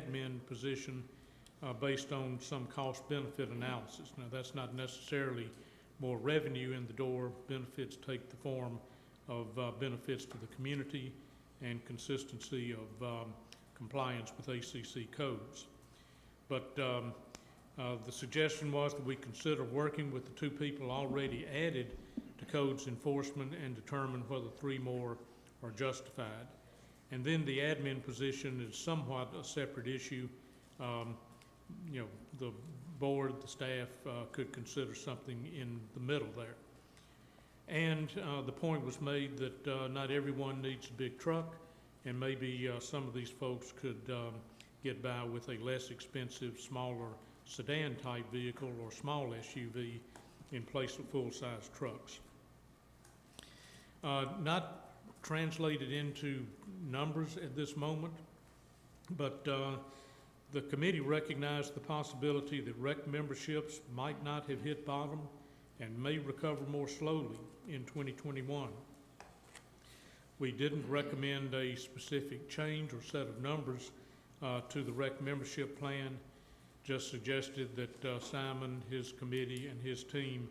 admin position based on some cost-benefit analysis. Now, that's not necessarily more revenue in the door. Benefits take the form of benefits to the community and consistency of compliance with ACC codes. But the suggestion was that we consider working with the 2 people already added to codes enforcement and determine whether 3 more are justified. And then the admin position is somewhat a separate issue. You know, the board, the staff could consider something in the middle there. And the point was made that not everyone needs a big truck, and maybe some of these folks could get by with a less expensive, smaller sedan type vehicle or small SUV in place of full-size trucks. Not translated into numbers at this moment, but the committee recognized the possibility that rec memberships might not have hit bottom and may recover more slowly in 2021. We didn't recommend a specific change or set of numbers to the rec membership plan, just suggested that Simon, his committee, and his team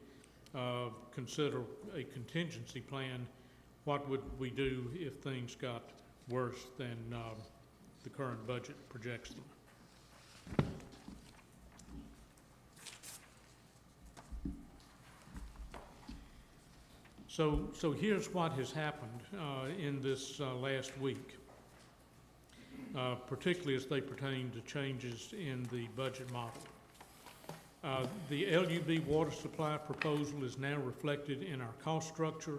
consider a contingency plan. What would we do if things got worse than the current budget projects them? So here's what has happened in this last week, particularly as they pertain to changes in the budget model. The LUB water supply proposal is now reflected in our cost structure,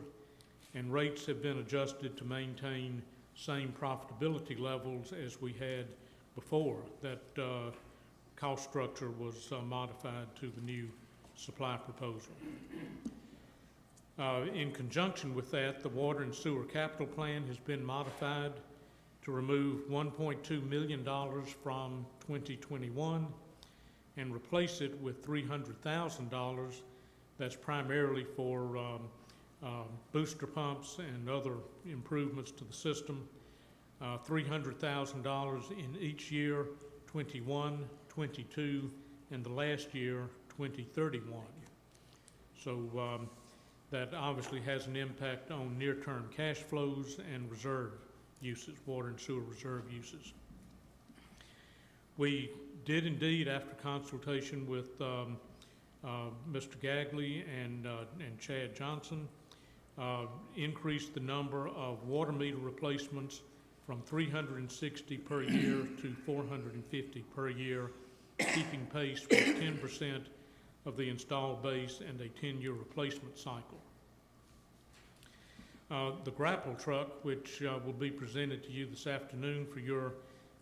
and rates have been adjusted to maintain same profitability levels as we had before that cost structure was modified to the new supply proposal. In conjunction with that, the water and sewer capital plan has been modified to remove $1.2 million from 2021 and replace it with $300,000 that's primarily for booster pumps and other improvements to the system. $300,000 in each year, 21, 22, and the last year, 2031. So that obviously has an impact on near-term cash flows and reserve uses, water and sewer reserve uses. We did indeed, after consultation with Mr. Gagley and Chad Johnson, increase the number of water meter replacements from 360 per year to 450 per year, keeping pace with 10% of the installed base and a 10-year replacement cycle. The grapple truck, which will be presented to you this afternoon for your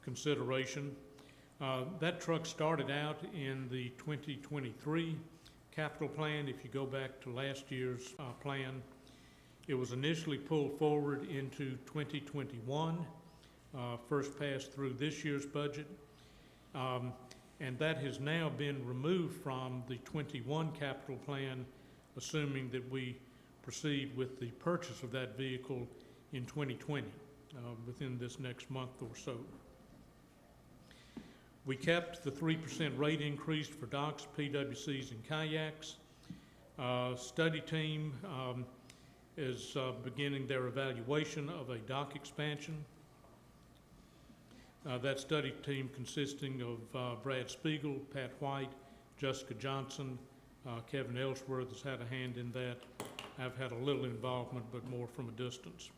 consideration, that truck started out in the 2023 capital plan. If you go back to last year's plan, it was initially pulled forward into 2021, first passed through this year's budget, and that has now been removed from the 21 capital plan, assuming that we proceed with the purchase of that vehicle in 2020, within this next month or so. We kept the 3% rate increase for docks, PWCs, and kayaks. Study team is beginning their evaluation of a dock expansion. That study team consisting of Brad Spiegel, Pat White, Jessica Johnson, Kevin Ellsworth has had a hand in that. I've had a little involvement, but more from a distance.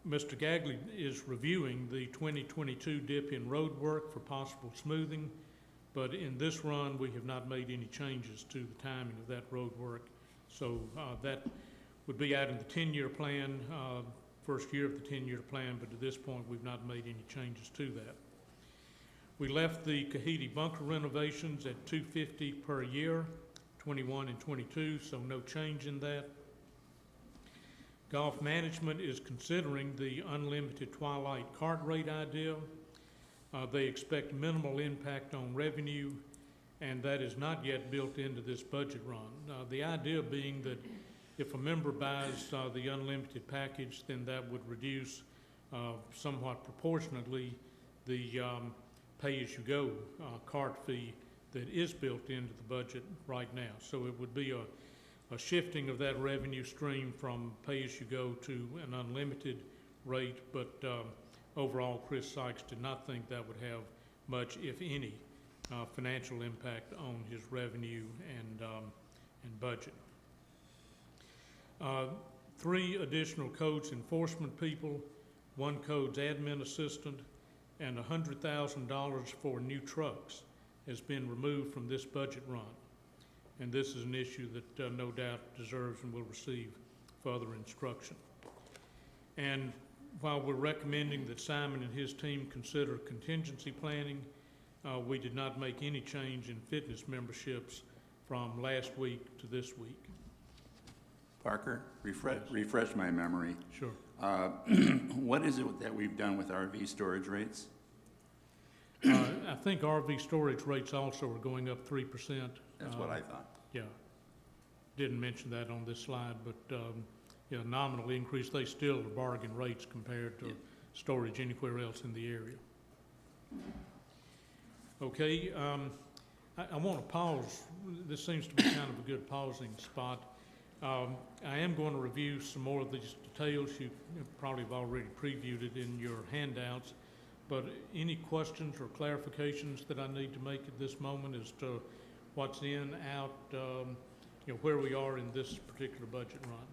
Mr. Gagley is reviewing the 2022 dip in road work for possible smoothing, but in this run, we have not made any changes to the timing of that road work. So that would be out in the 10-year plan, first year of the 10-year plan, but at this point, we've not made any changes to that. We left the Kahiti bunker renovations at $250 per year, 21 and 22, so no change in that. Golf management is considering the unlimited twilight cart rate idea. They expect minimal impact on revenue, and that is not yet built into this budget run. The idea being that if a member buys the unlimited package, then that would reduce somewhat proportionately the pay-as-you-go cart fee that is built into the budget right now. So it would be a shifting of that revenue stream from pay-as-you-go to an unlimited rate, but overall, Chris Sykes did not think that would have much, if any, financial impact on his revenue and budget. 3 additional codes enforcement people, 1 codes admin assistant, and $100,000 for new trucks has been removed from this budget run. And this is an issue that no doubt deserves and will receive further instruction. And while we're recommending that Simon and his team consider contingency planning, we did not make any change in fitness memberships from last week to this week. Parker, refresh my memory. Sure. What is it that we've done with RV storage rates? I think RV storage rates also are going up 3%. That's what I thought. Yeah. Didn't mention that on this slide, but yeah, nominal increase. They still are bargain rates compared to storage anywhere else in the area. Okay, I want to pause. This seems to be kind of a good pausing spot. I am going to review some more of these details. You probably have already previewed it in your handouts, but any questions or clarifications that I need to make at this moment as to what's in, out, you know, where we are in this particular budget run?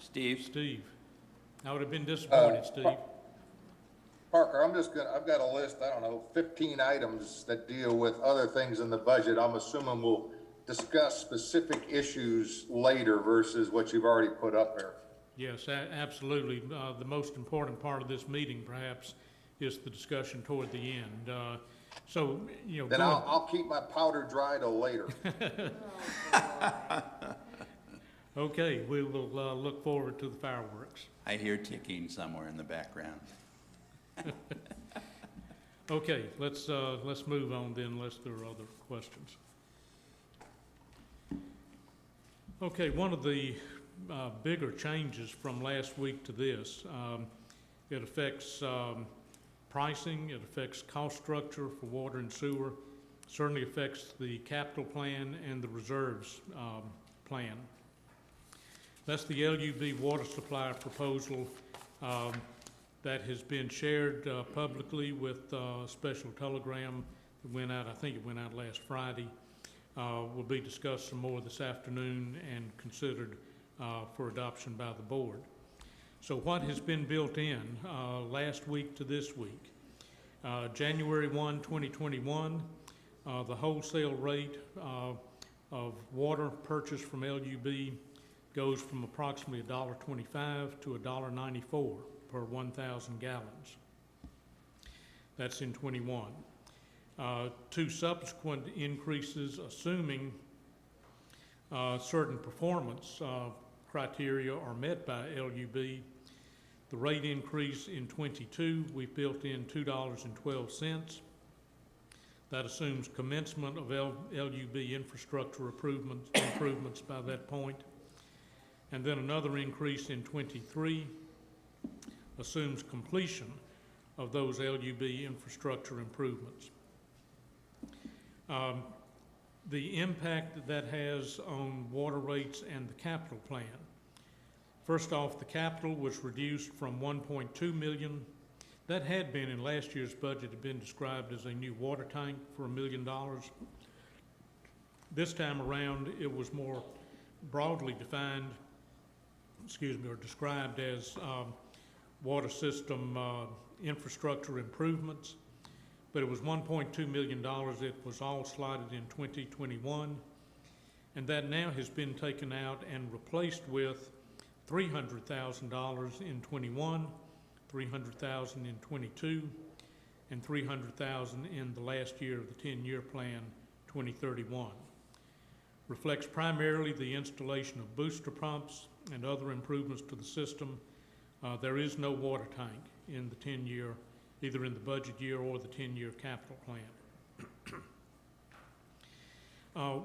Steve. I would have been disappointed, Steve. Parker, I've got a list, I don't know, 15 items that deal with other things in the budget. I'm assuming we'll discuss specific issues later versus what you've already put up there. Yes, absolutely. The most important part of this meeting, perhaps, is the discussion toward the end. So, you know. Then I'll keep my powder dry till later. Okay, we will look forward to the fireworks. I hear ticking somewhere in the background. Okay, let's move on then, unless there are other questions. Okay, one of the bigger changes from last week to this, it affects pricing, it affects cost structure for water and sewer, certainly affects the capital plan and the reserves plan. That's the LUB water supply proposal that has been shared publicly with a special telegram that went out, I think it went out last Friday. Will be discussed some more this afternoon and considered for adoption by the board. So what has been built in last week to this week? January 1, 2021, the wholesale rate of water purchased from LUB goes from approximately $1.25 to $1.94 per 1,000 gallons. That's in 21. 2 subsequent increases, assuming certain performance criteria are met by LUB. The rate increase in 22, we built in $2.12. That assumes commencement of LUB infrastructure improvements by that point. And then another increase in 23 assumes completion of those LUB infrastructure improvements. The impact that has on water rates and the capital plan. First off, the capital was reduced from 1.2 million. That had been in last year's budget, had been described as a new water tank for $1 million. This time around, it was more broadly defined, or described as water system infrastructure improvements. But it was $1.2 million. It was all slotted in 2021. And that now has been taken out and replaced with $300,000 in 21, $300,000 in 22, and $300,000 in the last year of the 10-year plan, 2031. Reflects primarily the installation of booster pumps and other improvements to the system. There is no water tank in the 10-year, either in the budget year or the 10-year capital plan.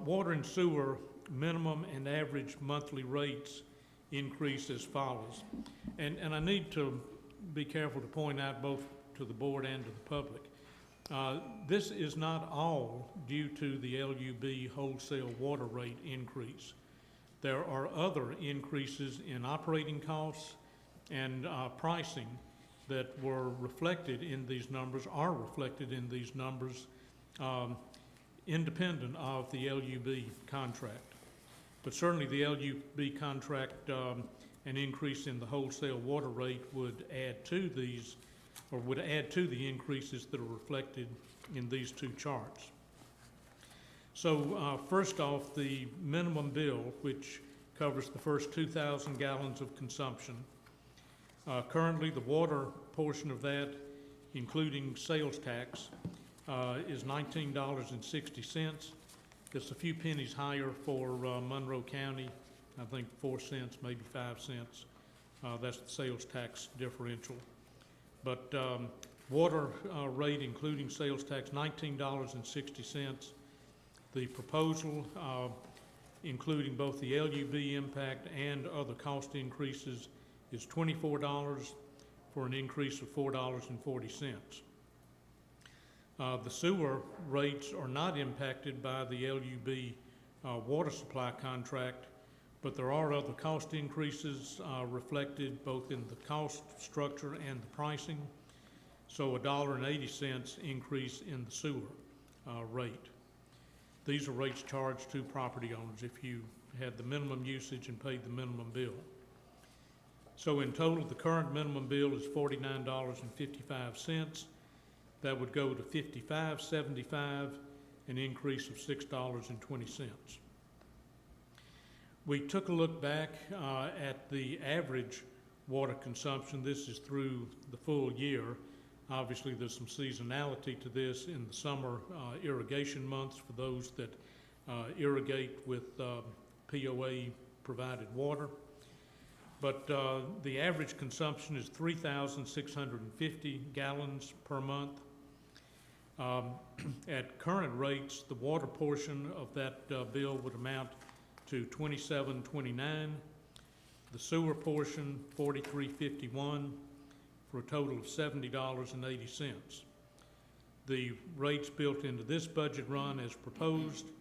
Water and sewer minimum and average monthly rates increase as follows. And I need to be careful to point out both to the board and to the public. This is not all due to the LUB wholesale water rate increase. There are other increases in operating costs and pricing that were reflected in these numbers, are reflected in these numbers, independent of the LUB contract. But certainly the LUB contract, an increase in the wholesale water rate would add to these, or would add to the increases that are reflected in these two charts. So first off, the minimum bill, which covers the first 2,000 gallons of consumption. Currently, the water portion of that, including sales tax, is $19.60. It's a few pennies higher for Monroe County, I think 4 cents, maybe 5 cents. That's the sales tax differential. But water rate, including sales tax, $19.60. The proposal, including both the LUB impact and other cost increases, is $24 for an increase of $4.40. The sewer rates are not impacted by the LUB water supply contract, but there are other cost increases reflected both in the cost structure and the pricing. So $1.80 increase in the sewer rate. These are rates charged to property owners if you had the minimum usage and paid the minimum bill. So in total, the current minimum bill is $49.55. That would go to $55.75, an increase of $6.20. We took a look back at the average water consumption. This is through the full year. Obviously, there's some seasonality to this in the summer irrigation months for those that irrigate with POA provided water. But the average consumption is 3,650 gallons per month. At current rates, the water portion of that bill would amount to $27.29. The sewer portion, $43.51, for a total of $70.80. The rates built into this budget run as proposed,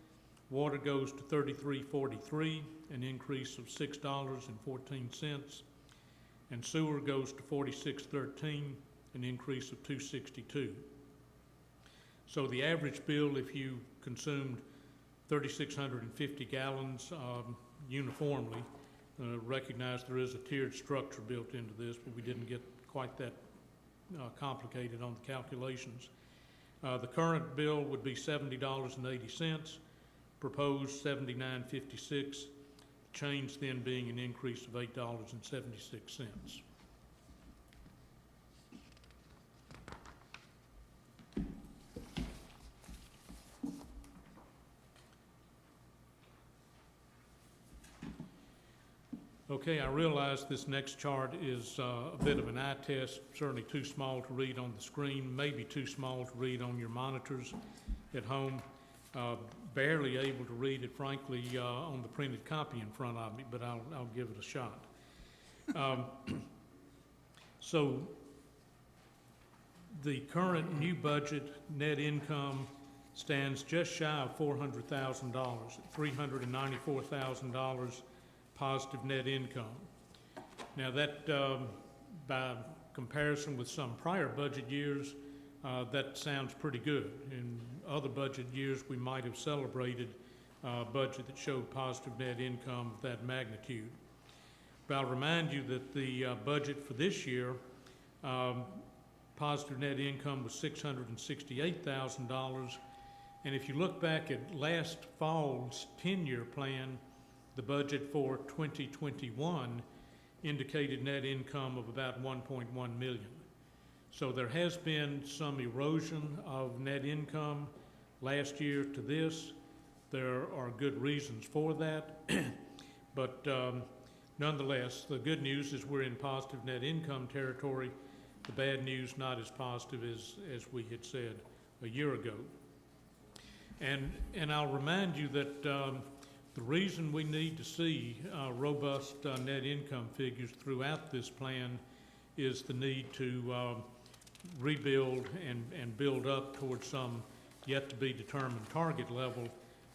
water goes to $33.43, an increase of $6.14, and sewer goes to $46.13, an increase of $2.62. So the average bill, if you consumed 3,650 gallons uniformly, recognize there is a tiered structure built into this, but we didn't get quite that complicated on the calculations. The current bill would be $70.80, proposed $79.56, change then being an increase of $8.76. Okay, I realize this next chart is a bit of an eye test, certainly too small to read on the screen, maybe too small to read on your monitors at home. Barely able to read it, frankly, on the printed copy in front of me, but I'll give it a shot. So the current new budget net income stands just shy of $400,000, $394,000 positive net income. Now that, by comparison with some prior budget years, that sounds pretty good. In other budget years, we might have celebrated a budget that showed positive net income of that magnitude. But I'll remind you that the budget for this year, positive net income was $668,000. And if you look back at last fall's 10-year plan, the budget for 2021 indicated net income of about $1.1 million. So there has been some erosion of net income last year to this. There are good reasons for that. But nonetheless, the good news is we're in positive net income territory. The bad news not as positive as we had said a year ago. And I'll remind you that The reason we need to see robust net income figures throughout this plan is the need to rebuild and build up towards some yet-to-be-determined target level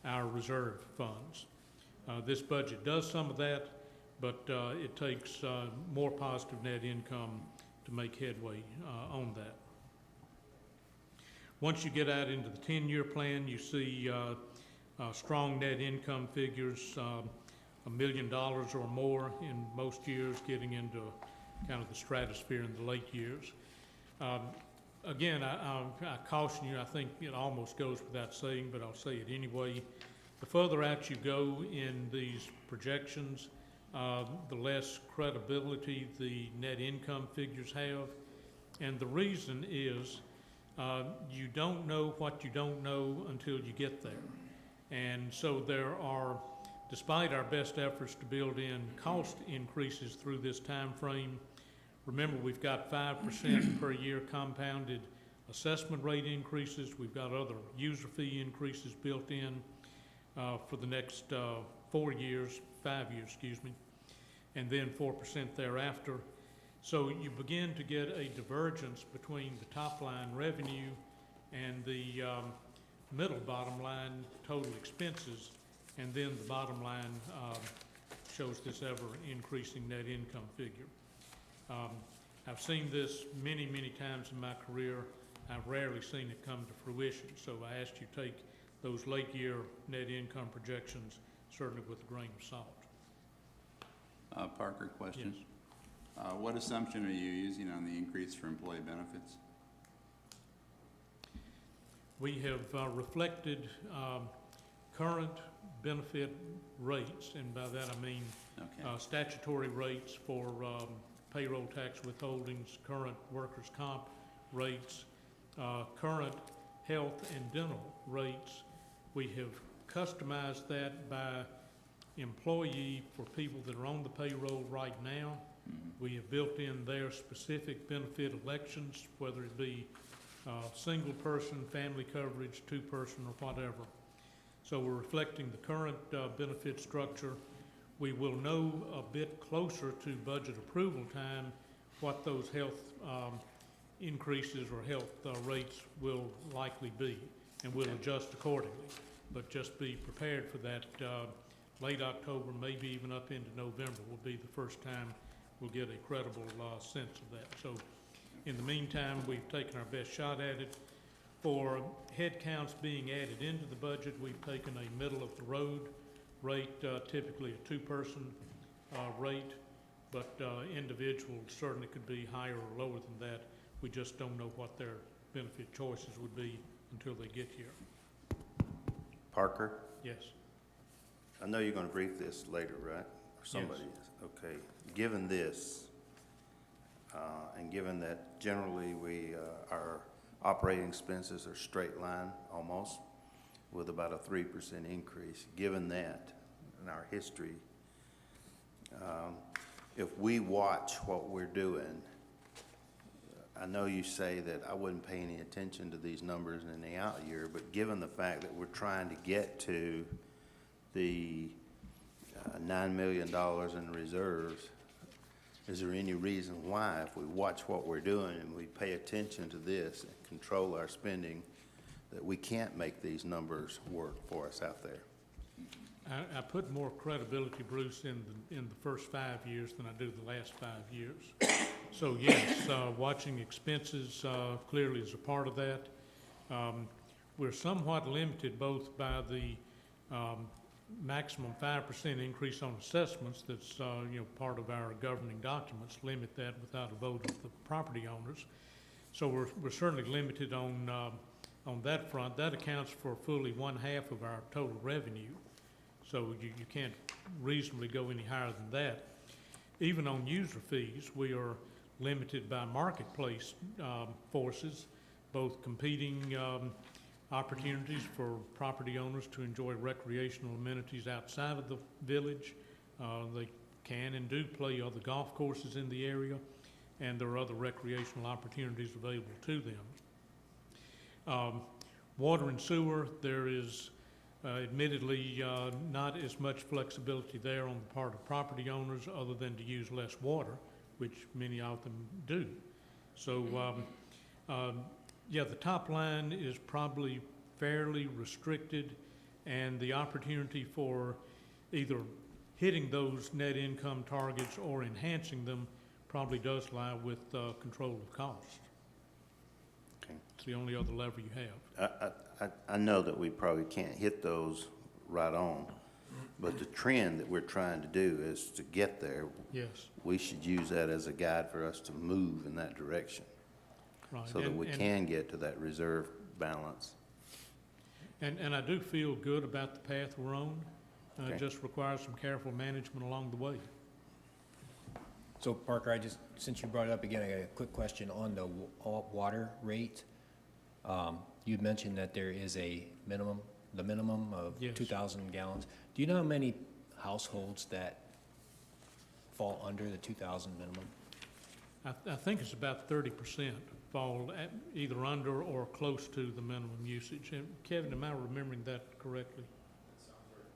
our reserve funds. This budget does some of that, but it takes more positive net income to make headway on that. Once you get out into the 10-year plan, you see strong net income figures, $1 million or more in most years, getting into kind of the stratosphere in the late years. Again, I caution you, I think it almost goes without saying, but I'll say it anyway. The further out you go in these projections, the less credibility the net income figures have. And the reason is you don't know what you don't know until you get there. And so there are, despite our best efforts to build in cost increases through this time frame, remember, we've got 5% per year compounded assessment rate increases. We've got other user fee increases built in for the next 5 years, excuse me, and then 4% thereafter. So you begin to get a divergence between the top line revenue and the middle bottom line total expenses, and then the bottom line shows this ever increasing net income figure. I've seen this many, many times in my career. I've rarely seen it come to fruition. So I asked you to take those late year net income projections certainly with a grain of salt. Parker, question. Yes. What assumption are you using on the increase for employee benefits? We have reflected current benefit rates, and by that I mean statutory rates for payroll tax withholdings, current workers' comp rates, current health and dental rates. We have customized that by employee for people that are on the payroll right now. We have built in their specific benefit elections, whether it be single person, family coverage, 2-person, or whatever. So we're reflecting the current benefit structure. We will know a bit closer to budget approval time what those health increases or health rates will likely be, and we'll adjust accordingly. But just be prepared for that. Late October, maybe even up into November will be the first time we'll get a credible sense of that. So in the meantime, we've taken our best shot at it. For head counts being added into the budget, we've taken a middle of the road rate, typically a 2-person rate, but individuals certainly could be higher or lower than that. We just don't know what their benefit choices would be until they get here. Parker, Yes. I know you're going to brief this later, right? Or somebody is. Okay. Given this, and given that generally our operating expenses are straight line almost, with about a 3% increase, given that in our history, if we watch what we're doing, I know you say that I wouldn't pay any attention to these numbers in the out year, but given the fact that we're trying to get to the $9 million in reserves, is there any reason why, if we watch what we're doing and we pay attention to this and control our spending, that we can't make these numbers work for us out there? I put more credibility, Bruce, in the first 5 years than I do the last 5 years. So yes, watching expenses clearly is a part of that. We're somewhat limited both by the maximum 5% increase on assessments that's part of our governing documents, limit that without a vote of the property owners. So we're certainly limited on that front. That accounts for fully 1/2 of our total revenue. So you can't reasonably go any higher than that. Even on user fees, we are limited by marketplace forces, both competing opportunities for property owners to enjoy recreational amenities outside of the village. They can and do play other golf courses in the area, and there are other recreational opportunities available to them. Water and sewer, there is Admittedly, not as much flexibility there on the part of property owners other than to use less water, which many of them do. So, yeah, the top line is probably fairly restricted, and the opportunity for either hitting those net income targets or enhancing them probably does lie with control of cost. Okay. It's the only other lever you have. I know that we probably can't hit those right on, but the trend that we're trying to do is to get there. Yes, We should use that as a guide for us to move in that direction, right. so that we can get to that reserve balance. And I do feel good about the path we're on. Okay. It just requires some careful management along the way. So Parker, since you brought it up again, I got a quick question on the water rate. You mentioned that there is the minimum of Yes. 2,000 gallons. Do you know how many households that fall under the 2,000 minimum? I think it's about 30% fall either under or close to the minimum usage. And Kevin, am I remembering that correctly? That sounds right.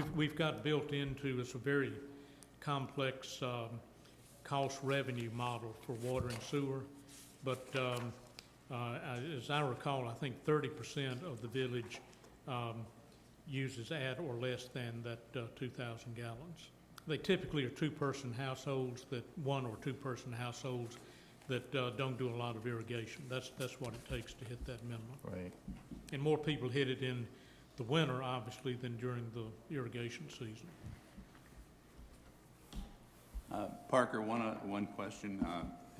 Yeah. We've got built into, it's a very complex cost revenue model for water and sewer, but as I recall, I think 30% of the village uses at or less than that 2,000 gallons. They typically are one or two person households that don't do a lot of irrigation. That's what it takes to hit that minimum. Right. And more people hit it in the winter, obviously, than during the irrigation season. Parker, one question.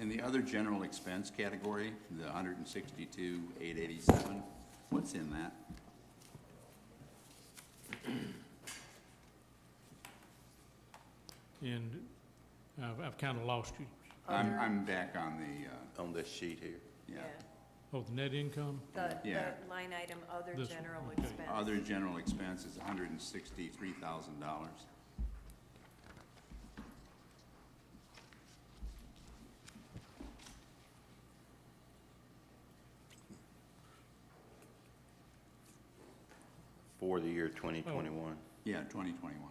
In the other general expense category, the 162,887, what's in that? And I've kind of lost you. I'm back on the, On this sheet here. yeah, Oh, the net income? The Yeah. line item, other This one, general okay. expense. other general expense is $163,000. For the year 2021. Yeah, 2021.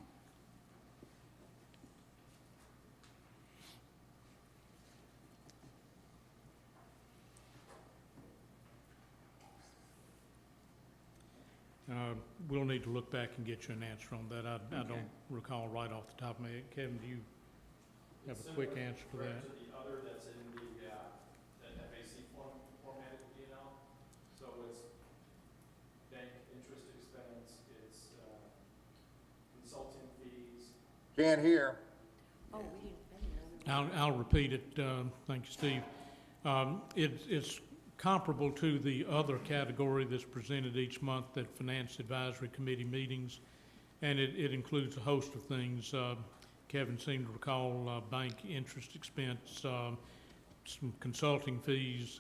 We'll need to look back and get you an answer on that. I Okay. don't recall right off the top of my head. Kevin, do you have a quick answer to that? To the other that's in the, that FAC formatted P&L. So it's bank interest expense, it's, consulting fees. Can't hear. Oh, we didn't. I'll repeat it. Thank you, Steve. It's comparable to the other category that's presented each month at Finance Advisory Committee meetings, and it includes a host of things. Kevin seemed to recall bank interest expense, some consulting fees.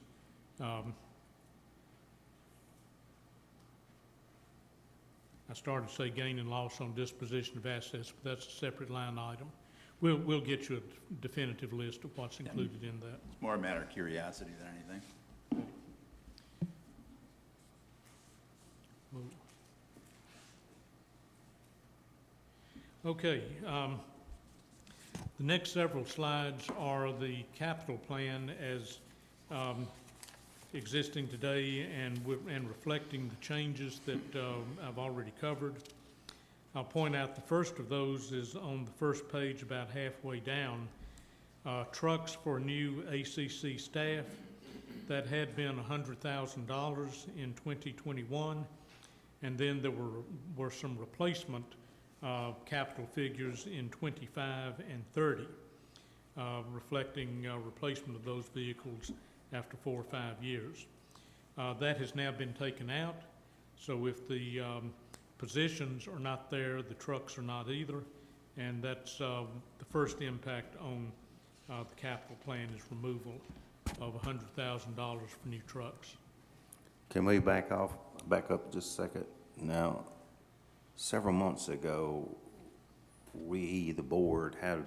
I started to say gain and loss on disposition of assets, but that's a separate line item. We'll get you a definitive list of what's included in that. It's more a matter of curiosity than anything. Okay, the next several slides are the capital plan as existing today and reflecting the changes that I've already covered. I'll point out the first of those is on the first page about halfway down. Trucks for new ACC staff, that had been $100,000 in 2021, and then there were some replacement capital figures in 25 and 30, reflecting replacement of those vehicles after 4 or 5 years. That has now been taken out, so if the positions are not there, the trucks are not either, and that's the first impact on the capital plan is removal of $100,000 for new trucks. Can we back up just a second? Now, several months ago, we, the board, had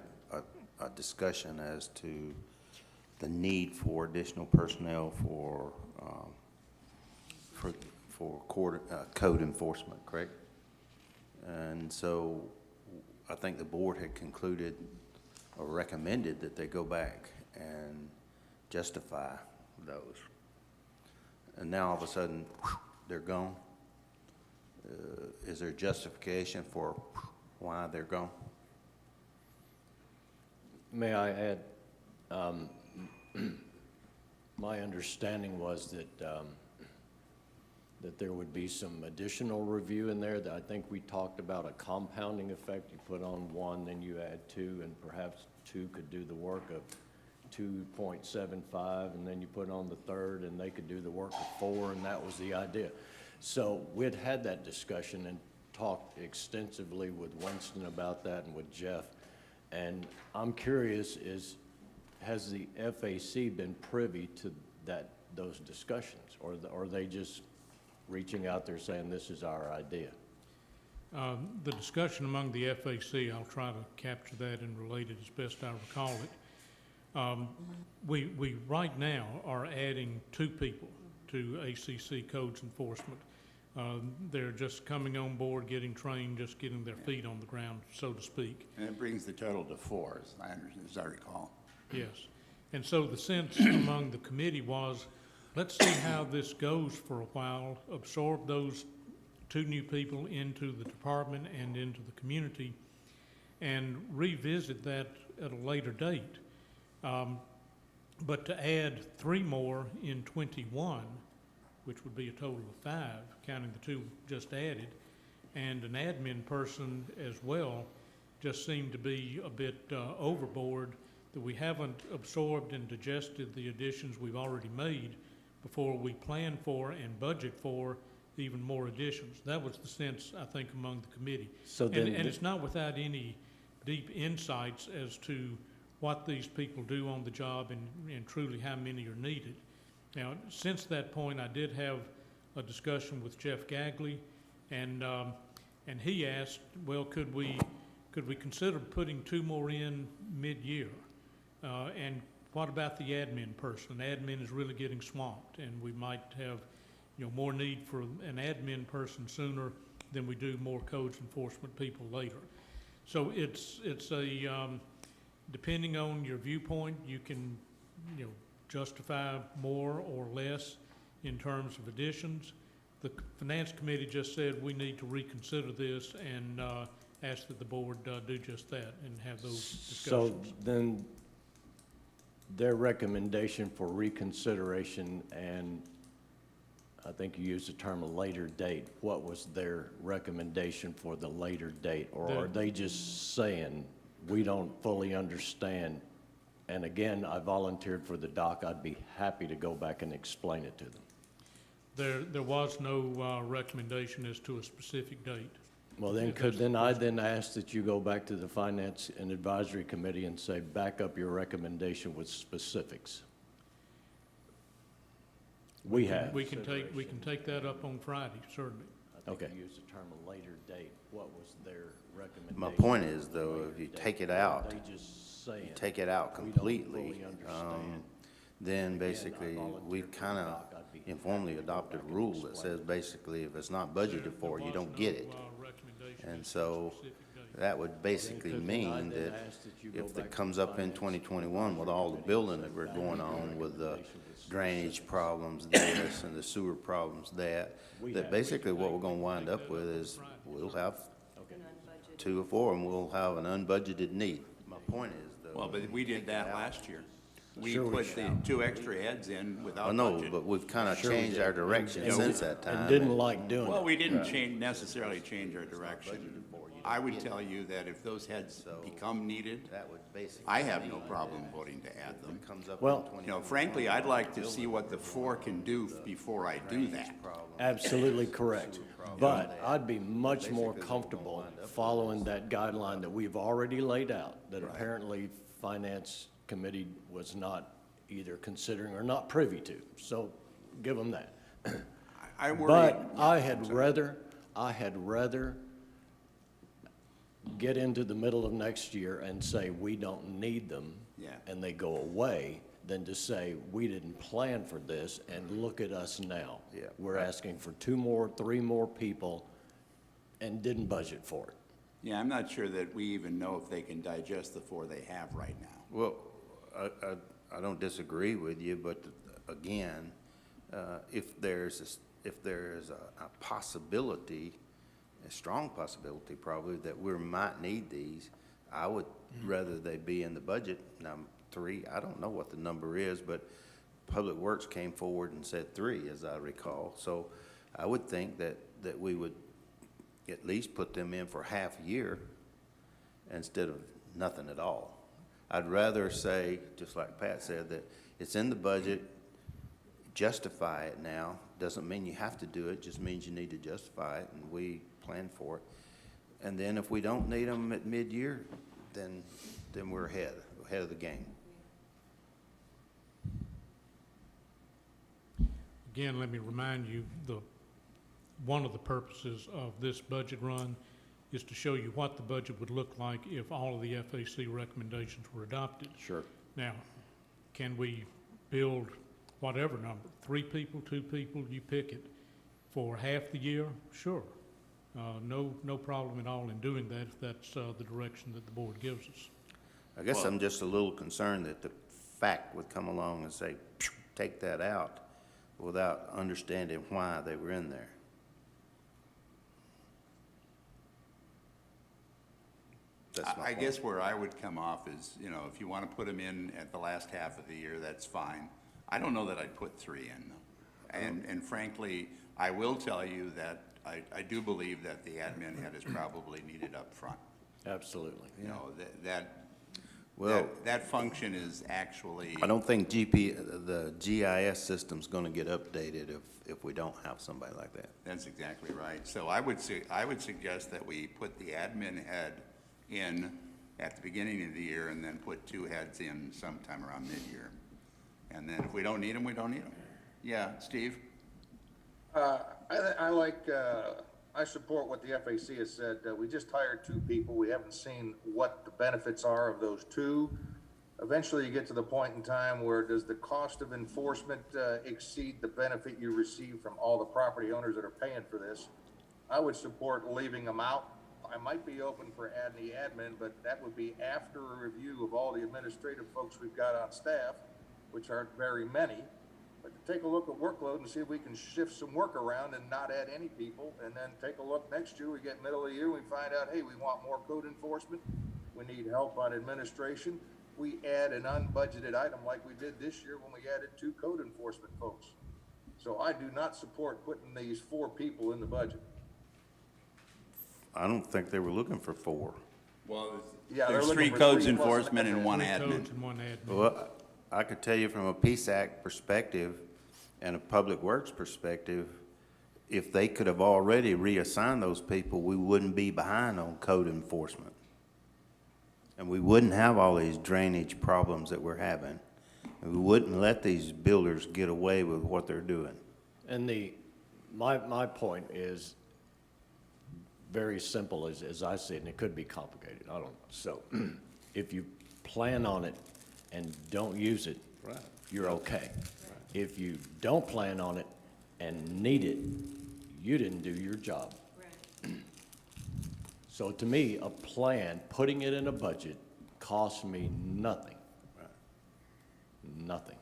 a discussion as to the need for additional personnel for for code enforcement, correct? And so I think the board had concluded or recommended that they go back and justify those. And now all of a sudden, they're gone. Is there justification for why they're gone? May I add, my understanding was that, that there would be some additional review in there, that I think we talked about a compounding effect. You put on one, then you add two, and perhaps two could do the work of 2.75, and then you put on the third, and they could do the work of 4, and that was the idea. So we'd had that discussion and talked extensively with Winston about that and with Jeff. And I'm curious, has the FAC been privy to those discussions? Or are they just reaching out there saying, this is our idea? The discussion among the FAC, I'll try to capture that and relate it as best I recall it. We right now are adding 2 people to ACC Codes Enforcement. They're just coming on board, getting trained, just getting their feet on the ground, so to speak. And it brings the total to 4, as I recall. Yes. And so the sense among the committee was, let's see how this goes for a while, absorb those 2 new people into the department and into the community, and revisit that at a later date. But to add 3 more in '21, which would be a total of 5, counting the 2 just added, and an admin person as well, just seemed to be a bit overboard, that we haven't absorbed and digested the additions we've already made before we plan for and budget for even more additions. That was the sense, I think, among the committee. So then And it's not without any deep insights as to what these people do on the job and truly how many are needed. Now, since that point, I did have a discussion with Jeff Gagley, and he asked, well, could we consider putting 2 more in mid-year? And what about the admin person? Admin is really getting swamped, and we might have, more need for an admin person sooner than we do more codes enforcement people later. So it's a, depending on your viewpoint, you can, justify more or less in terms of additions. The Finance Committee just said we need to reconsider this and ask that the board do just that and have those So discussions. then their recommendation for reconsideration, and I think you used the term a later date, what was their recommendation for the later date? Or are they just saying, we don't fully understand? And again, I volunteered for the doc. I'd be happy to go back and explain it to them. There was no recommendation as to a specific date. Well, then If that's the I then ask that you go back to the Finance and Advisory Committee and say, back up your recommendation with specifics. We have. We can take that up on Friday, certainly. I think Okay. you used the term a later date. What was their recommendation? My point is, though, if you take it out, They just saying. take it out we don't completely, fully understand. then Again, I basically, volunteered we've for the kind of doc. I'd be informally happy to go adopted a back and rule that explain says it. basically if it's not budgeted for, you don't get it. And And so that would basically Then I mean then that ask that you go if back it to comes the up in Finance 2021 with all the Committee building and that say, we're back going up your on with the recommendation with drainage specifics. problems this and the sewer problems that, We that have- basically what we're gonna wind up with is we'll have Okay. An unbudgeted. 2 or 4 and we'll have an unbudgeted need. My point is though. Well, but we did that last year. We Sure we put the 2 extra heads in I without know, budget. but we've kind of Sure we changed did. our direction And- since that time. And didn't like doing Well, it. we didn't necessarily change our direction. I would tell you that if those heads become needed, That would basically. I have no problem voting to add them. Comes up Well- in 20. Frankly, I'd like to see what the 4 can do before I do that. Absolutely correct. But I'd be much more comfortable following that guideline that we've already laid out, that apparently Finance Committee was not either considering or not privy to. So give them that. I worry. But I had rather get into the middle of next year and say, we don't need them. Yeah. And they go away, than to say, we didn't plan for this, and look at us now. Yeah. We're asking for 2 more, 3 more people, and didn't budget for it. Yeah, I'm not sure that we even know if they can digest the 4 they have right now. Well, I don't disagree with you, but again, if there's a possibility, a strong possibility probably, that we might need these, I would rather they be in the budget. Now, 3, I don't know what the number is, but Public Works came forward and said 3, as I recall. So I would think that we would at least put them in for half a year instead of nothing at all. I'd rather say, just like Pat said, that it's in the budget, justify it now. Doesn't mean you have to do it, just means you need to justify it, and we plan for it. And then if we don't need them at mid-year, then we're ahead of the game. Again, let me remind you, one of the purposes of this budget run is to show you what the budget would look like if all of the FAC recommendations were adopted. Sure. Now, can we build whatever number, 3 people, 2 people, you pick it, for half the year? Sure. No problem at all in doing that if that's the direction that the board gives us. I guess I'm just a little concerned that the fact would come along and say, take that out, without understanding why they were in there. That's my I point. guess where I would come off is, you know, if you want to put them in at the last half of the year, that's fine. I don't know that I'd put 3 in, though. And frankly, I will tell you that I do believe that the admin head is probably needed up front. Absolutely. You know, Well- that function is actually, I don't think the GIS system's gonna get updated if we don't have somebody like that. that's exactly right. So I would suggest that we put the admin head in at the beginning of the year and then put 2 heads in sometime around mid-year. And then if we don't need them, we don't need them. Yeah, Steve? I support what the FAC has said. We just hired 2 people. We haven't seen what the benefits are of those 2. Eventually, you get to the point in time where does the cost of enforcement exceed the benefit you receive from all the property owners that are paying for this? I would support leaving them out. I might be open for adding the admin, but that would be after a review of all the administrative folks we've got on staff, which aren't very many. But to take a look at workload and see if we can shift some work around and not add any people, and then take a look next year, we get middle of the year, we find out, hey, we want more code enforcement, we need help on administration, we add an unbudgeted item like we did this year when we added 2 code enforcement folks. So I do not support putting these 4 people in the budget. I don't think they were looking for 4. Well, Yeah, they're there's looking 3 for codes 3 plus enforcement and 1 3 admin. codes and 1 admin. Well, I could tell you from a PSAC perspective and a Public Works perspective, if they could have already reassigned those people, we wouldn't be behind on code enforcement. And we wouldn't have all these drainage problems that we're having. And we wouldn't let these builders get away with what they're doing. And my point is very simple as I see it, and it could be complicated, I don't know. So if you plan on it and don't use it, Right. you're okay. If you don't plan on it and need it, you didn't do your job. Right. So to me, a plan, putting it in a budget, costs me nothing. Nothing.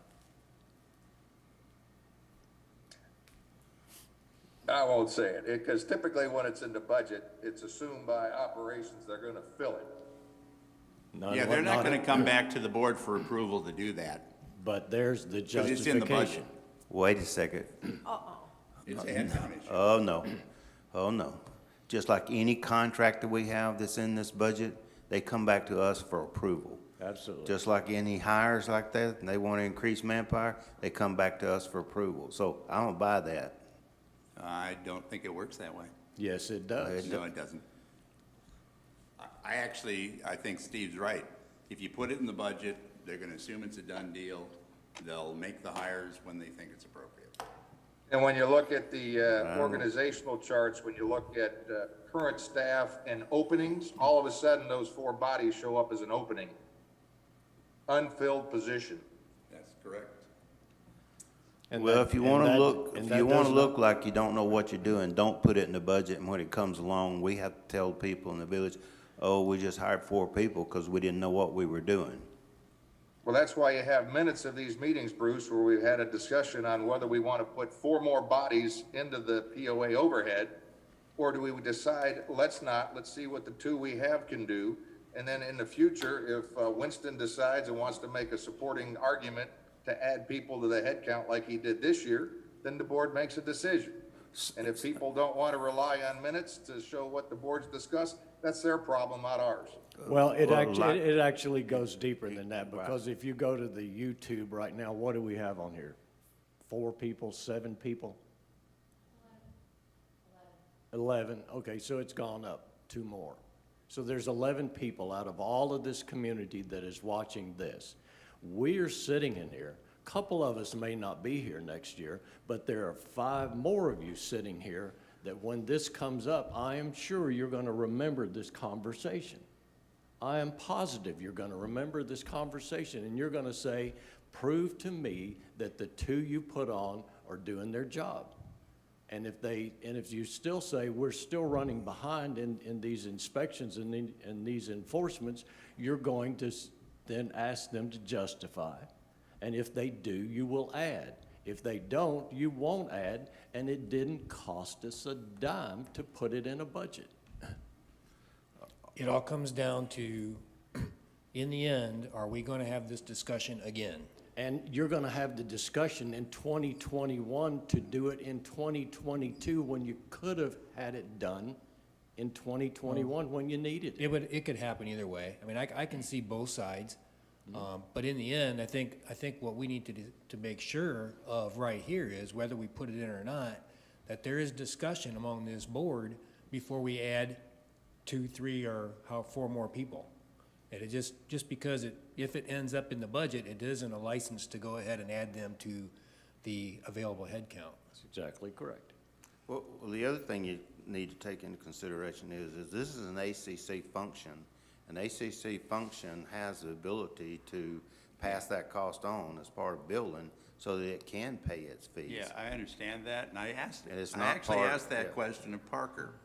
I won't say it, because typically when it's in the budget, it's assumed by operations they're gonna fill it. Yeah, they're not going to come back to the board for approval to do that. But there's the Because it's in the budget. justification. Wait a second. Uh-oh. It's a headcount issue. Oh, no. Oh, no. Just like any contract that we have that's in this budget, they come back to us for approval. Absolutely. Just like any hires like that, and they want to increase manpower, they come back to us for approval. So I don't buy that. I don't think it works that way. Yes, it does. No, it doesn't. I think Steve's right. If you put it in the budget, they're going to assume it's a done deal. They'll make the hires when they think it's appropriate. And when you look at the organizational charts, when you look at current staff and openings, all of a sudden, those 4 bodies show up as an opening. Unfilled position. That's And Well, that- if you and wanna that- look, and if that you wanna does look not- like you don't know what you're doing, don't put it in the budget, and when it comes along, we have to tell people in the village, oh, we just hired 4 people because we didn't know what we were doing. Well, that's why you have minutes of these meetings, Bruce, where we've had a discussion on whether we want to put 4 more bodies into the POA overhead, or do we decide, let's not, let's see what the 2 we have can do. And then in the future, if Winston decides and wants to make a supporting argument to add people to the head count like he did this year, then the board makes a decision. And if people don't want to rely on minutes to show what the board's discussed, that's their problem, not ours. Well, like- it actually goes deeper than that, because if you go to the YouTube right now, what do we have on here? 4 people, 7 people? 11, okay, so it's gone up 2 more. So there's 11 people out of all of this community that is watching this. We're sitting in here, a couple of us may not be here next year, but there are 5 more of you sitting here that when this comes up, I am sure you're gonna remember this conversation. I am positive you're gonna remember this conversation, and you're gonna say, prove to me that the 2 you put on are doing their job. And if you still say, we're still running behind in these inspections and in these enforcements, you're going to then ask them to justify. And if they do, you will add. If they don't, you won't add, and it didn't cost us a dime to put it in a budget. It all comes down to, in the end, are we gonna have this discussion again? And you're gonna have the discussion in 2021 to do it in 2022, when you could have had it done in 2021 when you needed it. It could happen either way. I mean, I can see both sides. But in the end, I think what we need to make sure of right here is whether we put it in or not, that there is discussion among this board before we add 2, 3, or 4 more people. And it just because if it ends up in the budget, it isn't a license to go ahead and add them to the available head count. That's exactly correct. Well, the other thing you need to take into consideration is this is an ACC function. An ACC function has the ability to pass that cost on as part of billing so that it can pay its fees. Yeah, I understand that, and I And it's I not actually part- asked that yeah. question of Parker.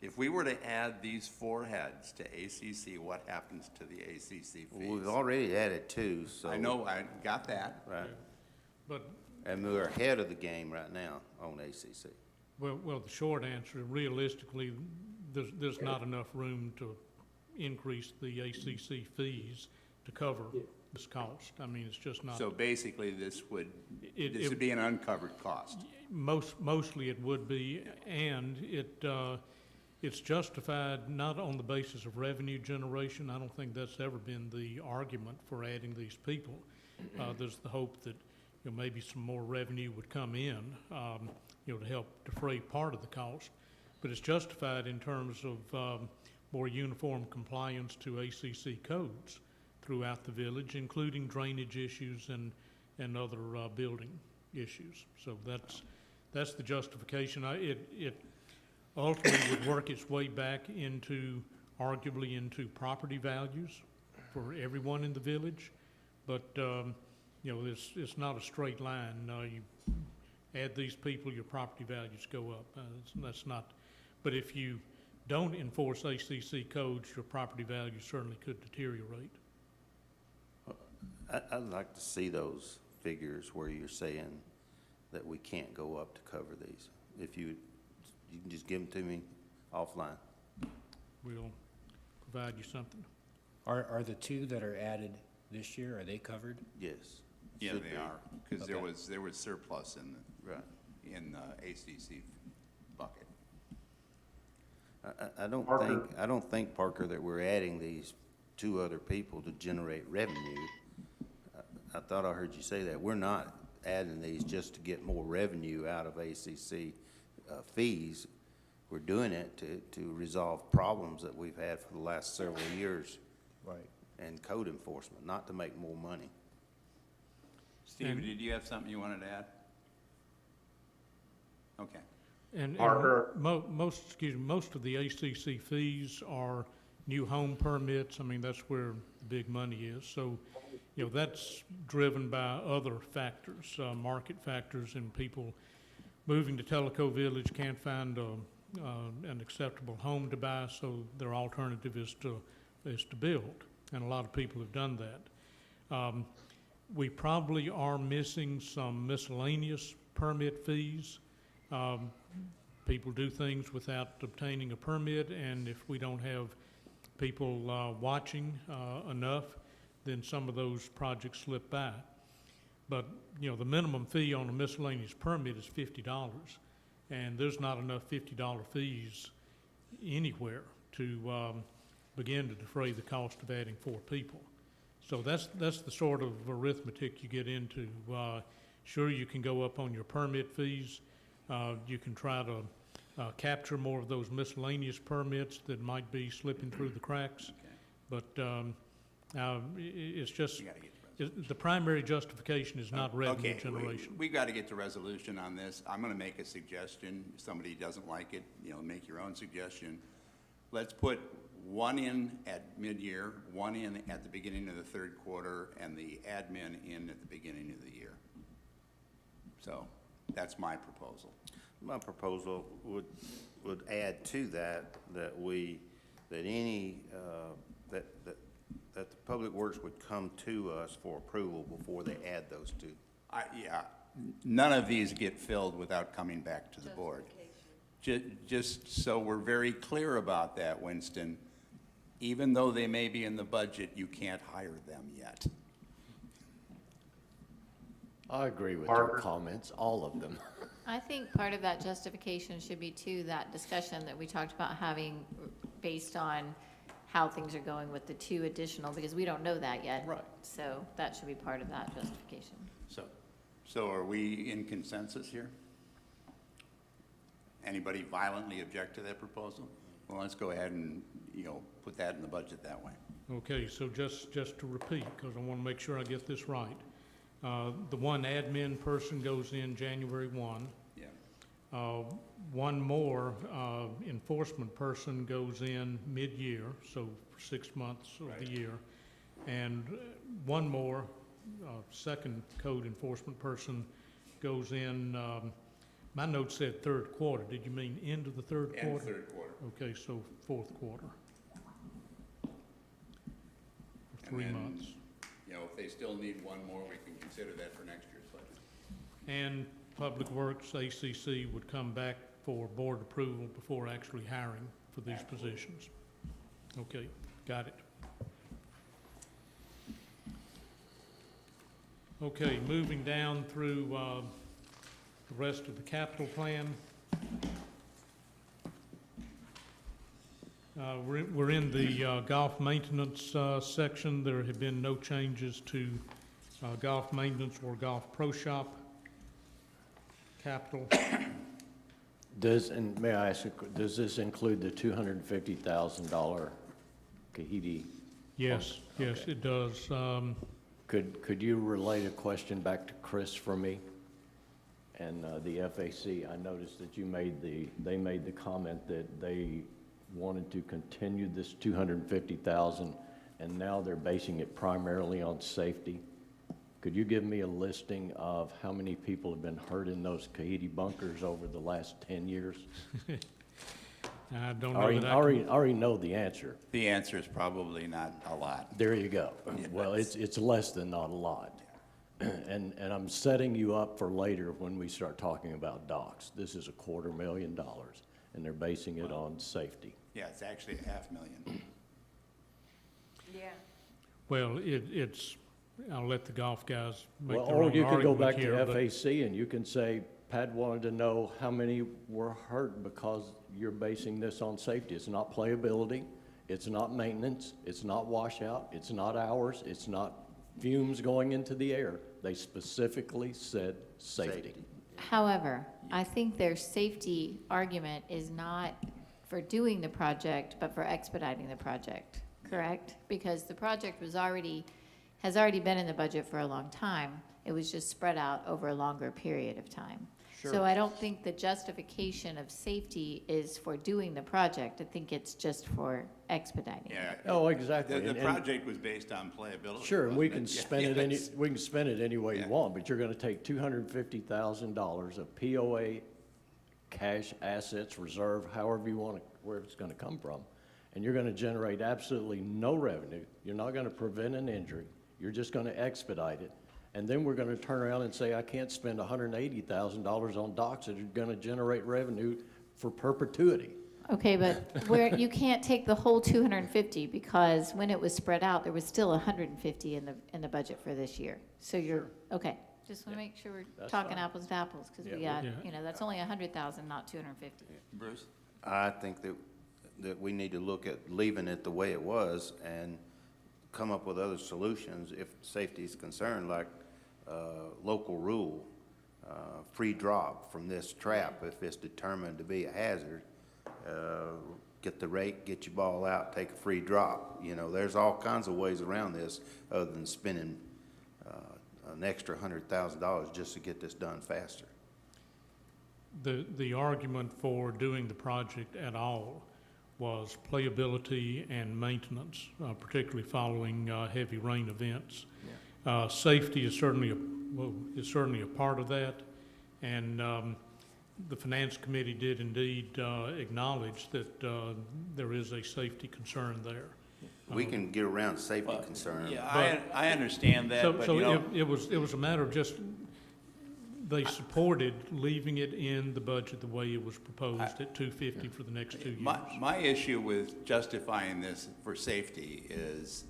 If we were to add these 4 heads to ACC, what happens to the ACC fees? We've already added 2, so. I know, I got that. Right, But, and we're ahead of the game right now on ACC. well, the short answer, realistically, there's not enough room to increase the ACC fees to cover this cost. I mean, it's just not. So basically, this would It- be an uncovered cost. Mostly it would be, and it's justified not on the basis of revenue generation. I don't think that's ever been the argument for adding these people. There's the hope that, maybe some more revenue would come in, to help defray part of the cost. But it's justified in terms of more uniform compliance to ACC codes throughout the village, including drainage issues and other building issues. So that's the justification. It ultimately would work its way back arguably into property values for everyone in the village. But, it's not a straight line. You add these people, your property values go up. That's not, but if you don't enforce ACC codes, your property values certainly could deteriorate. I'd like to see those figures where you're saying that we can't go up to cover these. If you can just give them to me offline. We'll provide you something. Are the 2 that are added this year, are they covered? Yes. Yeah, Should they be. are, because there Okay. was surplus in Right. the ACC bucket. I don't think, Parker, that we're adding these 2 other people to generate revenue. I thought I heard you say that. We're not adding these just to get more revenue out of ACC fees. We're doing it to resolve problems that we've had for the last several years. Right. And code enforcement, not to make more money. Steve, And- did you have something you wanted to add? Okay. And Parker? most of the ACC fees are new home permits. I mean, that's where the big money is. So, you know, that's driven by other factors, market factors, and people moving to Tellico Village can't find an acceptable home to buy, so their alternative is to build, and a lot of people have done that. We probably are missing some miscellaneous permit fees. People do things without obtaining a permit, and if we don't have people watching enough, then some of those projects slip by. But, you know, the minimum fee on a miscellaneous permit is $50, and there's not enough $50 fees anywhere to begin to defray the cost of adding 4 people. So that's the sort of arithmetic you get into. Sure, you can go up on your permit fees. You can try to capture more of those miscellaneous permits that might be slipping through the cracks. But it's just, We gotta get to resolution. the primary justification is not revenue Okay, generation. we got to get to resolution on this. I'm going to make a suggestion. If somebody doesn't like it, you know, make your own suggestion. Let's put one in at mid-year, one in at the beginning of the third quarter, and the admin in at the beginning of the year. So that's my proposal. My proposal would add to that, that the Public Works would come to us for approval before they add those two. Yeah, none of these get filled without coming back to the board. Just so we're very clear about that, Winston, even though they may be in the budget, you can't hire them yet. I agree with your comments, all of them. I think part of that justification should be too, that discussion that we talked about having based on how things are going with the 2 additional, because we don't know that yet. Right. So that should be part of that justification. So are we in consensus here? Anybody violently object to that proposal? Well, let's go ahead and, you know, put that in the budget that way. Okay, so just to repeat, because I want to make sure I get this right. The one admin person goes in January 1. Yeah. One more enforcement person goes in mid-year, so 6 months of the year. And one more second code enforcement person goes in, my note said third quarter. Did you mean end of the third quarter? End of third quarter. Okay, so fourth quarter. For 3 And then, months. You know, if they still need one more, we can consider that for next year's budget. And Public Works, ACC would come back for board approval before actually hiring for these positions. Okay, got it. Okay, moving down through the rest of the capital plan. We're in the golf maintenance section. There have been no changes to golf maintenance or golf pro shop capital. And may I ask, does this include the $250,000 Kahiti? Yes, yes, Okay. it does. Could you relate a question back to Chris for me? And the FAC, I noticed that they made the comment that they wanted to continue this $250,000, and now they're basing it primarily on safety. Could you give me a listing of how many people have been hurt in those Kahiti bunkers over the last 10 years? I don't know I that already know the answer. The answer is probably not a lot. There you go. Well, it's less than not a lot. And I'm setting you up for later when we start talking about docks. This is $250,000, and they're basing it on safety. Yeah, it's actually $500,000. Yeah. Well, it's, I'll let the golf guys make Well, their or own you could go argument back to here, but FAC and you can say, Pat wanted to know how many were hurt because you're basing this on safety. It's not playability, it's not maintenance, it's not washout, it's not hours, it's not fumes going into the air. They specifically said safety. However, I think their safety argument is not for doing the project, but for expediting the project, correct? Because the project has already been in the budget for a long time. It was just spread out over a longer period of time. So I don't think the justification of safety is for doing the project. I think it's just for expediting it. Yeah. Oh, exactly. The And- project was based on playability. Sure, and we wasn't can it? Yeah, spend it yeah, any, it's- we can spend it any way you Yeah. want, but you're gonna take $250,000 of POA cash assets, reserve, however you want it, where it's gonna come from, and you're gonna generate absolutely no revenue. You're not gonna prevent an injury. You're just gonna expedite it. And then we're gonna turn around and say, I can't spend $180,000 on docks that are gonna generate revenue for perpetuity. Okay, but where, you can't take the whole 250 because when it was spread out, there was still 150 in the budget for this year. So you're, okay, just want to make sure we're That's talking fine. apples to apples because we Yeah, got, yeah. you know, that's only 100,000, not 250. Bruce? I think that we need to look at leaving it the way it was and come up with other solutions if safety is concerned, like local rule, free drop from this trap if it's determined to be a hazard. Get the rake, get your ball out, take a free drop. You know, there's all kinds of ways around this other than spending an extra $100,000 just to get this done faster. The argument for doing the project at all was playability and maintenance, particularly following heavy rain events. Safety is certainly a part of that, and the Finance Committee did indeed acknowledge that there is a safety concern there. We can get around safety concern. Yeah, I understand that, So, but so you know. it was a matter of just, they supported leaving it in the budget the way it was proposed at 250 for the next 2 years. My issue with justifying this for safety is,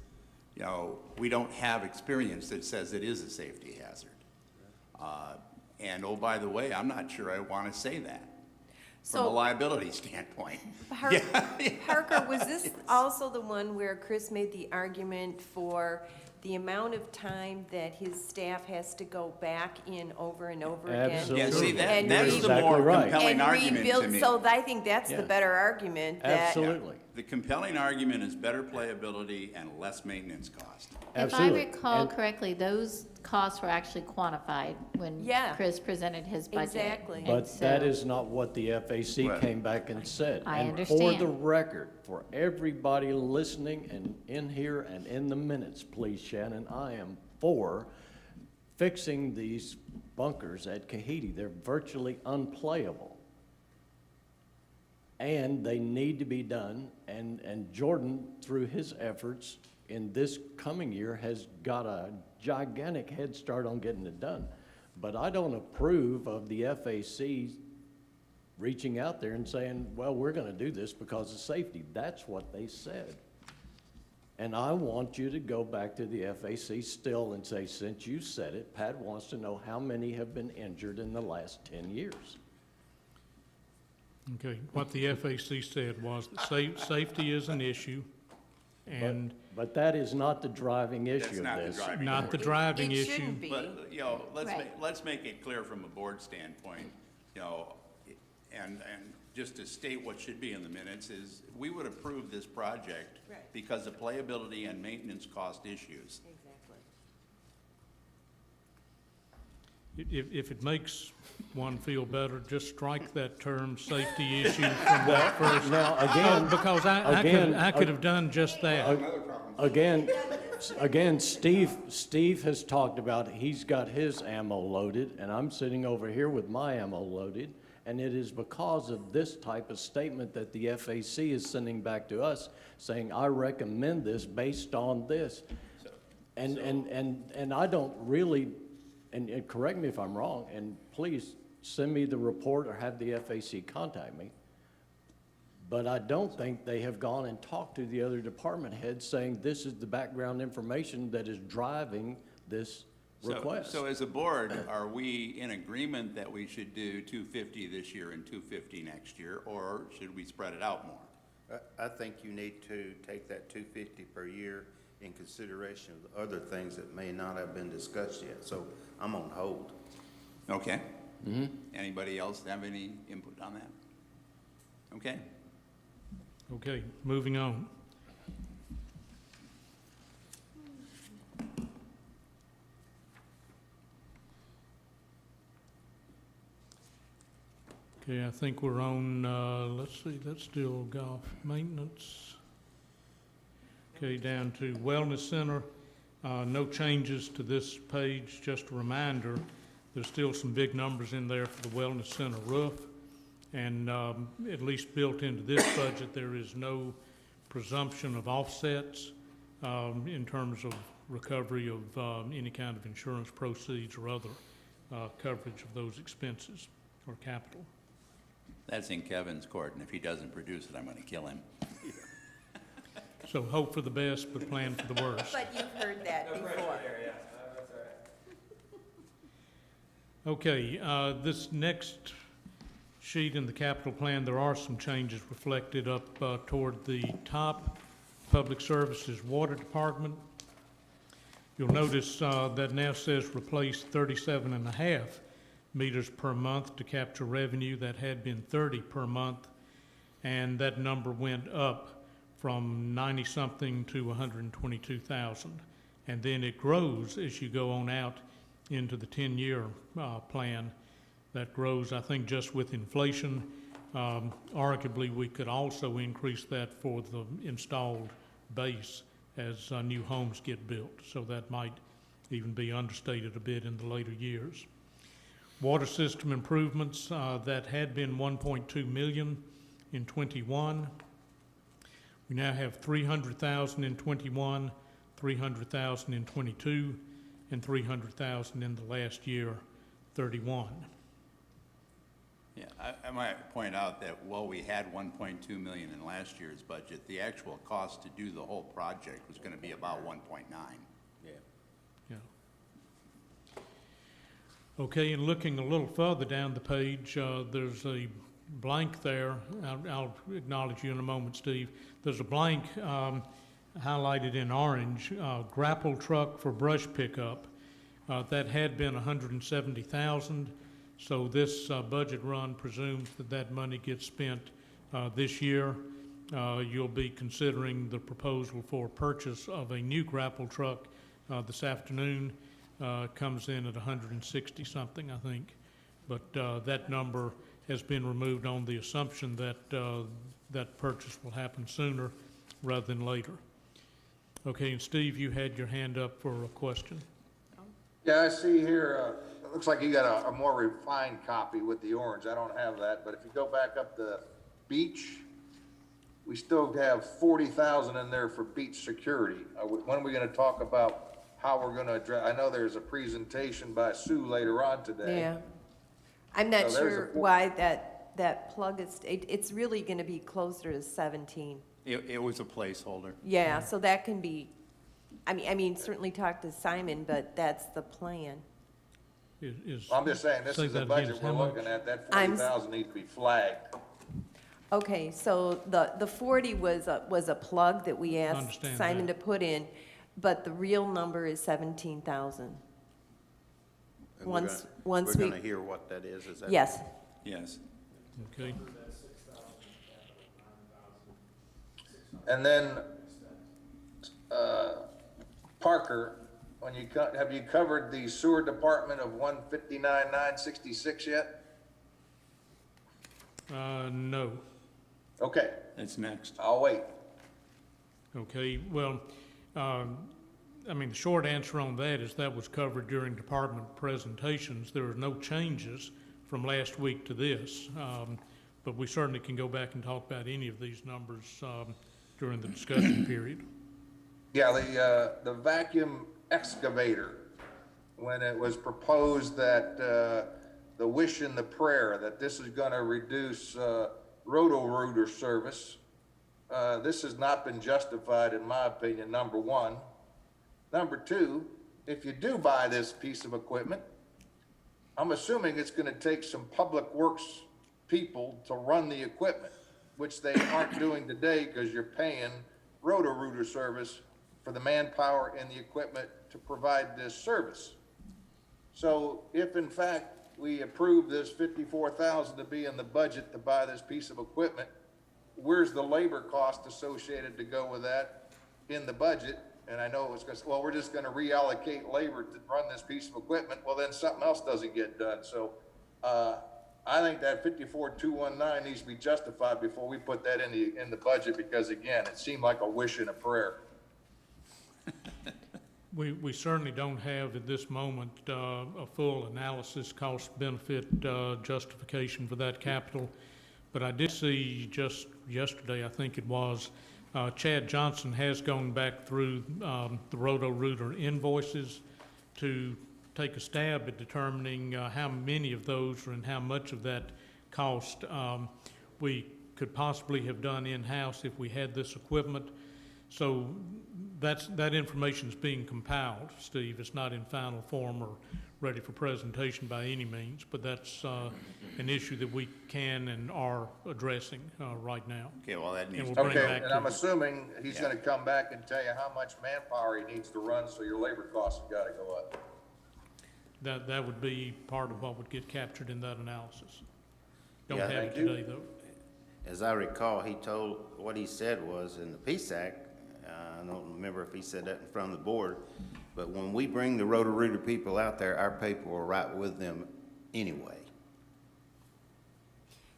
you know, we don't have experience that says it is a safety hazard. And oh, by the way, I'm not sure I want to say that from a So- liability standpoint. Parker, was this also the one where Chris made the argument for the amount of time that his staff has to go back in over and over again? Absolutely. Yeah, see, And that's the Exactly more right. compelling And argument to rebuild, me. so I think that's the Yeah. better argument, that Absolutely. The compelling argument is better playability and less maintenance cost. If I Absolutely. recall And- correctly, those costs were actually quantified when Yeah. Chris presented his budget. Exactly. And But that so- is not what the FAC Right. came back and said. I And for understand. the record, for everybody listening and in here and in the minutes, please, Shannon, I am for fixing these bunkers at Kahiti. They're virtually unplayable. And they need to be done, and Jordan, through his efforts in this coming year, has got a gigantic head start on getting it done. But I don't approve of the FAC reaching out there and saying, well, we're gonna do this because of safety. That's what they said. And I want you to go back to the FAC still and say, since you said it, Pat wants to know how many have been injured in the last 10 years. Okay, what the FAC said was that safety is an issue, and But that is not the driving That's issue of not the this. driving not the force. driving it issue. shouldn't be. But, you know, Right. let's make it clear from a board standpoint, you know, and just to state what should be in the minutes is, we would approve this project Right. because of playability and maintenance cost issues. Exactly. If it makes one feel better, just strike that term safety issue from that first. Now, again, Because I again, could have done just that. Again, Steve has talked about, he's got his ammo loaded, and I'm sitting over here with my ammo loaded, and it is because of this type of statement that the FAC is sending back to us, saying, I recommend this based on this. And I don't really, and correct me if I'm wrong, and please send me the report or have the FAC contact me. But I don't think they have gone and talked to the other department heads saying this is the background information that is driving this request. So as a board, are we in agreement that we should do 250 this year and 250 next year, or should we spread it out more? I think you need to take that 250 per year in consideration of the other things that may not have been discussed yet. So I'm on hold. Okay. Anybody else have any input on that? Okay. Okay, moving on. Okay, I think we're on, let's see, that's still golf maintenance. Okay, down to Wellness Center. No changes to this page, just a reminder, there's still some big numbers in there for the Wellness Center roof. And at least built into this budget, there is no presumption of offsets in terms of recovery of any kind of insurance proceeds or other coverage of those expenses or capital. That's in Kevin's court, and if he doesn't produce it, I'm gonna kill him. So hope for the best, but plan for the worst. But you've heard that before. Okay, this next sheet in the capital plan, there are some changes reflected up toward the top. Public Services Water Department. You'll notice that now says replace 37.5 meters per month to capture revenue. That had been 30 per month, and that number went up from 90-something to 122,000. And then it grows as you go on out into the 10-year plan. That grows, I think, just with inflation. Arguably, we could also increase that for the installed base as new homes get built. So that might even be understated a bit in the later years. Water system improvements, that had been 1.2 million in 21. We now have 300,000 in 21, 300,000 in 22, and 300,000 in the last year, 31. Yeah, I might point out that while we had 1.2 million in last year's budget, the actual cost to do the whole project was gonna be about 1.9. Yeah. Yeah. Okay, and looking a little further down the page, there's a blank there. I'll acknowledge you in a moment, Steve. There's a blank highlighted in orange, grapple truck for brush pickup. That had been 170,000. So this budget run presumes that that money gets spent this year. You'll be considering the proposal for purchase of a new grapple truck this afternoon. Comes in at 160-something, I think. But that number has been removed on the assumption that that purchase will happen sooner rather than later. Okay, and Steve, you had your hand up for a question. Yeah, I see here, it looks like you got a more refined copy with the orange. I don't have that, but if you go back up the beach, we still have 40,000 in there for beach security. When are we gonna talk about how we're gonna address, I know there's a presentation by Sue later on today. Yeah. I'm not So there's sure a- why that plug is, it's really gonna be closer to 17. It was a placeholder. Yeah, so that can be, I mean, certainly talk to Simon, but that's the plan. I'm just saying, this Say is the that again, budget is we're how much? looking at, that I'm 40,000 needs to be flagged. Okay, so the 40 was a plug that we asked Understand Simon to that. put in, but the real number is 17,000. And we're Once gonna- we- We're gonna hear what that is that? Yes, Yes. Okay, And then, Parker, when have you covered the sewer department of 159,966 yet? no. Okay, That's next. I'll wait. Okay, well, I mean, the short answer on that is that was covered during department presentations. There are no changes from last week to this, but we certainly can go back and talk about any of these numbers during the discussion period. Yeah, the vacuum excavator, when it was proposed that, the wish and the prayer that this is gonna reduce, roto-rooter service, this has not been justified, in my opinion, number one. Number two, if you do buy this piece of equipment, I'm assuming it's gonna take some public works people to run the equipment, which they aren't doing today because you're paying roto-rooter service for the manpower and the equipment to provide this service. So if in fact we approve this 54,000 to be in the budget to buy this piece of equipment, where's the labor cost associated to go with that in the budget? And I know it was gonna, well, we're just gonna reallocate labor to run this piece of equipment. Well, then something else doesn't get done. So, I think that 54,219 needs to be justified before we put that in the budget, because again, it seemed like a wish and a prayer. We certainly don't have at this moment a full analysis, cost benefit justification for that capital. But I did see just yesterday, I think it was, Chad Johnson has gone back through the Roto-Rooter invoices to take a stab at determining how many of those and how much of that cost we could possibly have done in-house if we had this equipment. So that information is being compiled, Steve. It's not in final form or ready for presentation by any means, but that's an issue that we can and are addressing right now. Okay, well, that needs we'll to bring Okay, back and to I'm you. assuming he's gonna come back and tell you how much manpower he needs to run, so your labor costs have gotta go up. That would be part of what would get captured in that analysis. Don't Yeah, have it thank you. today, though. As I recall, what he said was in the Peace Act, I don't remember if he said that in front of the board, but when we bring the Roto-Rooter people out there, our paper will right with them anyway.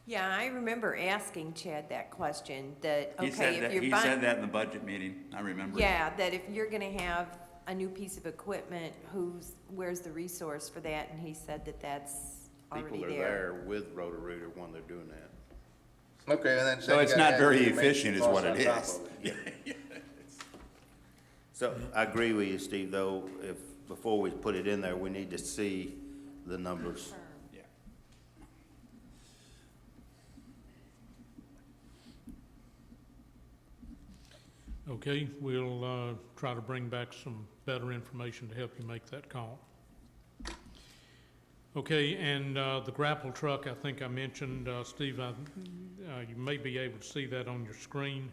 Yeah, I remember asking Chad that question, that, He okay, said if that, you're he buying. said that in the budget meeting, I remember. Yeah, that if you're gonna have a new piece of equipment, where's the resource for that? And he said that that's already People are there with Roto-Rooter when they're doing that. Okay, and then. So you it's gotta not add very your maintenance efficient is costs what on it top is. of it. So I agree with you, Steve, though, before we put it in there, we need to see the numbers. Yeah. Okay, we'll try to bring back some better information to help you make that call. Okay, and the grapple truck, I think I mentioned, Steve, you may be able to see that on your screen.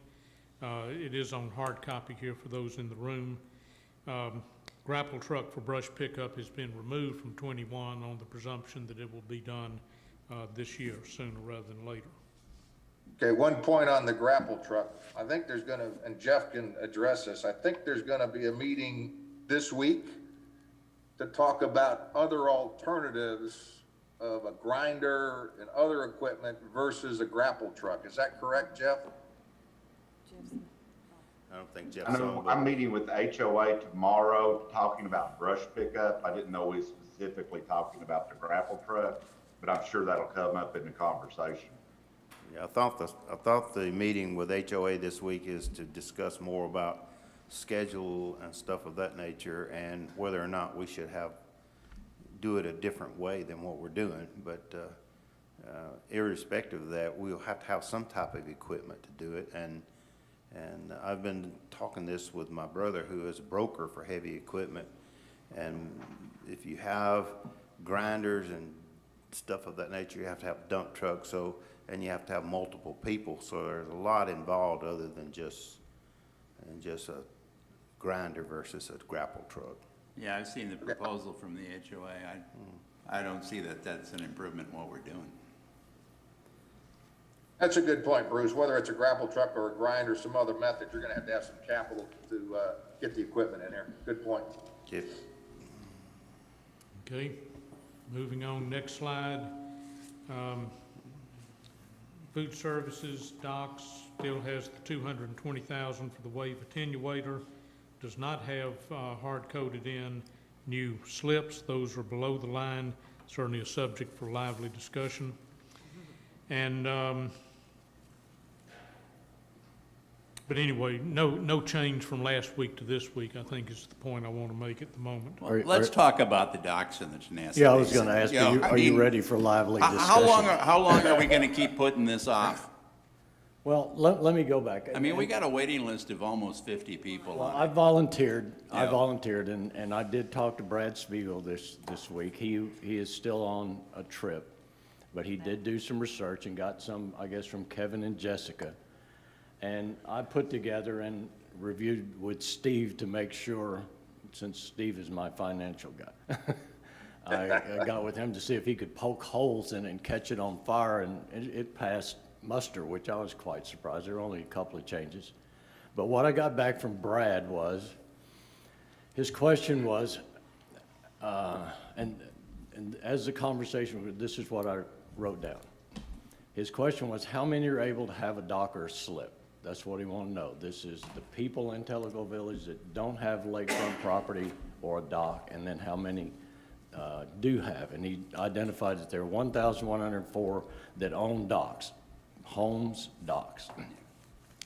It is on hard copy here for those in the room. Grapple truck for brush pickup has been removed from 21 on the presumption that it will be done this year, sooner rather than later. Okay, one point on the grapple truck. I think there's gonna, and Jeff can address this, I think there's gonna be a meeting this week to talk about other alternatives of a grinder and other equipment versus a grapple truck. Is that correct, Jeff? I don't think Jeff I saw know it. I'm meeting with the HOA tomorrow, talking about brush pickup. I didn't know we specifically talking about the grapple truck, but I'm sure that'll come up in the conversation. Yeah, I thought the meeting with HOA this week is to discuss more about schedule and stuff of that nature and whether or not we should do it a different way than what we're doing. But irrespective of that, we'll have to have some type of equipment to do it. And I've been talking this with my brother, who is a broker for heavy equipment. And if you have grinders and stuff of that nature, you have to have a dump truck. And you have to have multiple people. So there's a lot involved other than just a grinder versus a grapple truck. Yeah, I've seen the proposal from the HOA. I don't see that that's an improvement in what we're doing. That's a good point, Bruce. Whether it's a grapple truck or a grinder or some other method, you're gonna have some capital to get the equipment in there. Good point. Yes. Okay, moving on, next slide. Food services, docks, still has the $220,000 for the wave attenuator. Does not have hard-coded in new slips. Those are below the line, certainly a subject for lively discussion. And, but anyway, no change from last week to this week, I think is the point I want to make at the moment. Well, let's talk about the docks and the Tenacity. Yeah, I was gonna ask you, I are you mean, ready for lively discussion? How long are we gonna keep putting this off? Well, let me go back. I mean, we got a waiting list of almost 50 people Well, on I it. volunteered, Yeah. and I did talk to Brad Spiegel this week. He is still on a trip, but he did do some research and got some, I guess, from Kevin and Jessica. And I put together and reviewed with Steve to make sure, since Steve is my financial guy. I got with him to see if he could poke holes in it and catch it on fire, and it passed muster, which I was quite surprised. There were only a couple of changes. But what I got back from Brad was, his question was, and and as the conversation, this is what I wrote down. His question was, how many are able to have a dock or a slip? That's what he wanted to know. This is the people in Tellico Village that don't have lakefront property or a dock, and then how many do have. And he identified that there are 1,104 that own docks, homes, docks,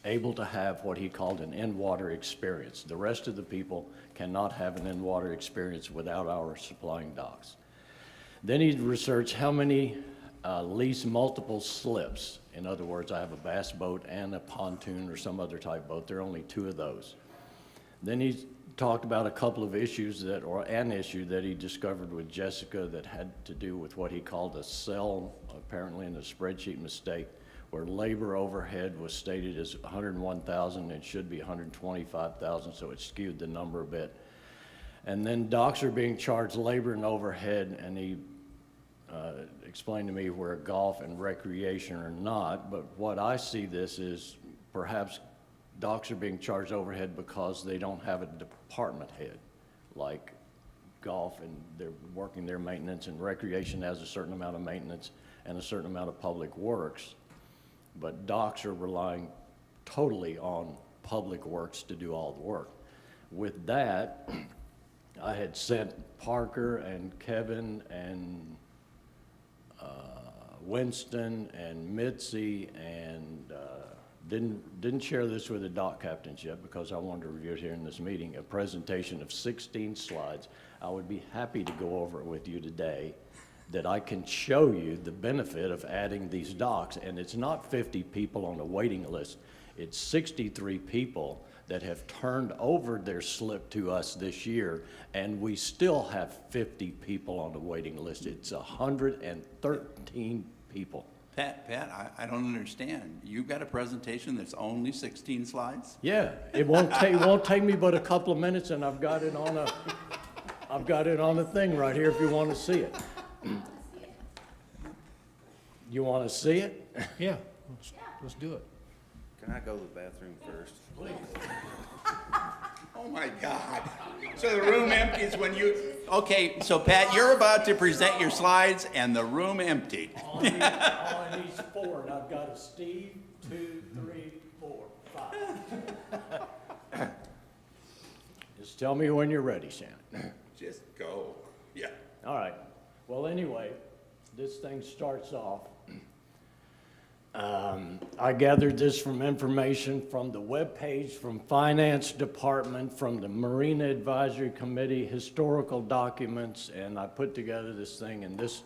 able to have what he called an in-water experience. The rest of the people cannot have an in-water experience without our supplying docks. Then he researched how many lease multiple slips. In other words, I have a bass boat and a pontoon or some other type boat. There are only 2 of those. Then he talked about a couple of issues or an issue that he discovered with Jessica that had to do with what he called a cell, apparently in a spreadsheet mistake, where labor overhead was stated as 101,000 and should be 125,000, so it skewed the number a bit. And then docks are being charged labor and overhead, and he explained to me where golf and recreation are not, but what I see this is perhaps docks are being charged overhead because they don't have a department head, like golf, and they're working their maintenance, and recreation has a certain amount of maintenance and a certain amount of public works. But docks are relying totally on public works to do all the work. With that, I had sent Parker and Kevin and Winston and Mitzi, and didn't share this with the dock captains yet because I wanted to review it here in this meeting, a presentation of 16 slides. I would be happy to go over it with you today, that I can show you the benefit of adding these docks. And it's not 50 people on a waiting list. It's 63 people that have turned over their slip to us this year, and we still have 50 people on the waiting list. It's 113 people. Pat, I don't understand. You've got a presentation that's only 16 slides? Yeah, it won't take me but a couple of minutes, and I've got it on a thing right here if you want to see it. You want to see it? Yeah, let's do it. Can I go to the bathroom first? Oh, my God. So the room empties when you, okay, so Pat, you're about to present your slides and the room emptied. On these 4, and I've got a Steve, 2, 3, 4, 5. Just tell me when you're ready, Shannon. Just go. Yeah. All right. Well, anyway, this thing starts off. I gathered this from information from the webpage, from Finance Department, from the Marina Advisory Committee, historical documents, and I put together this thing. And this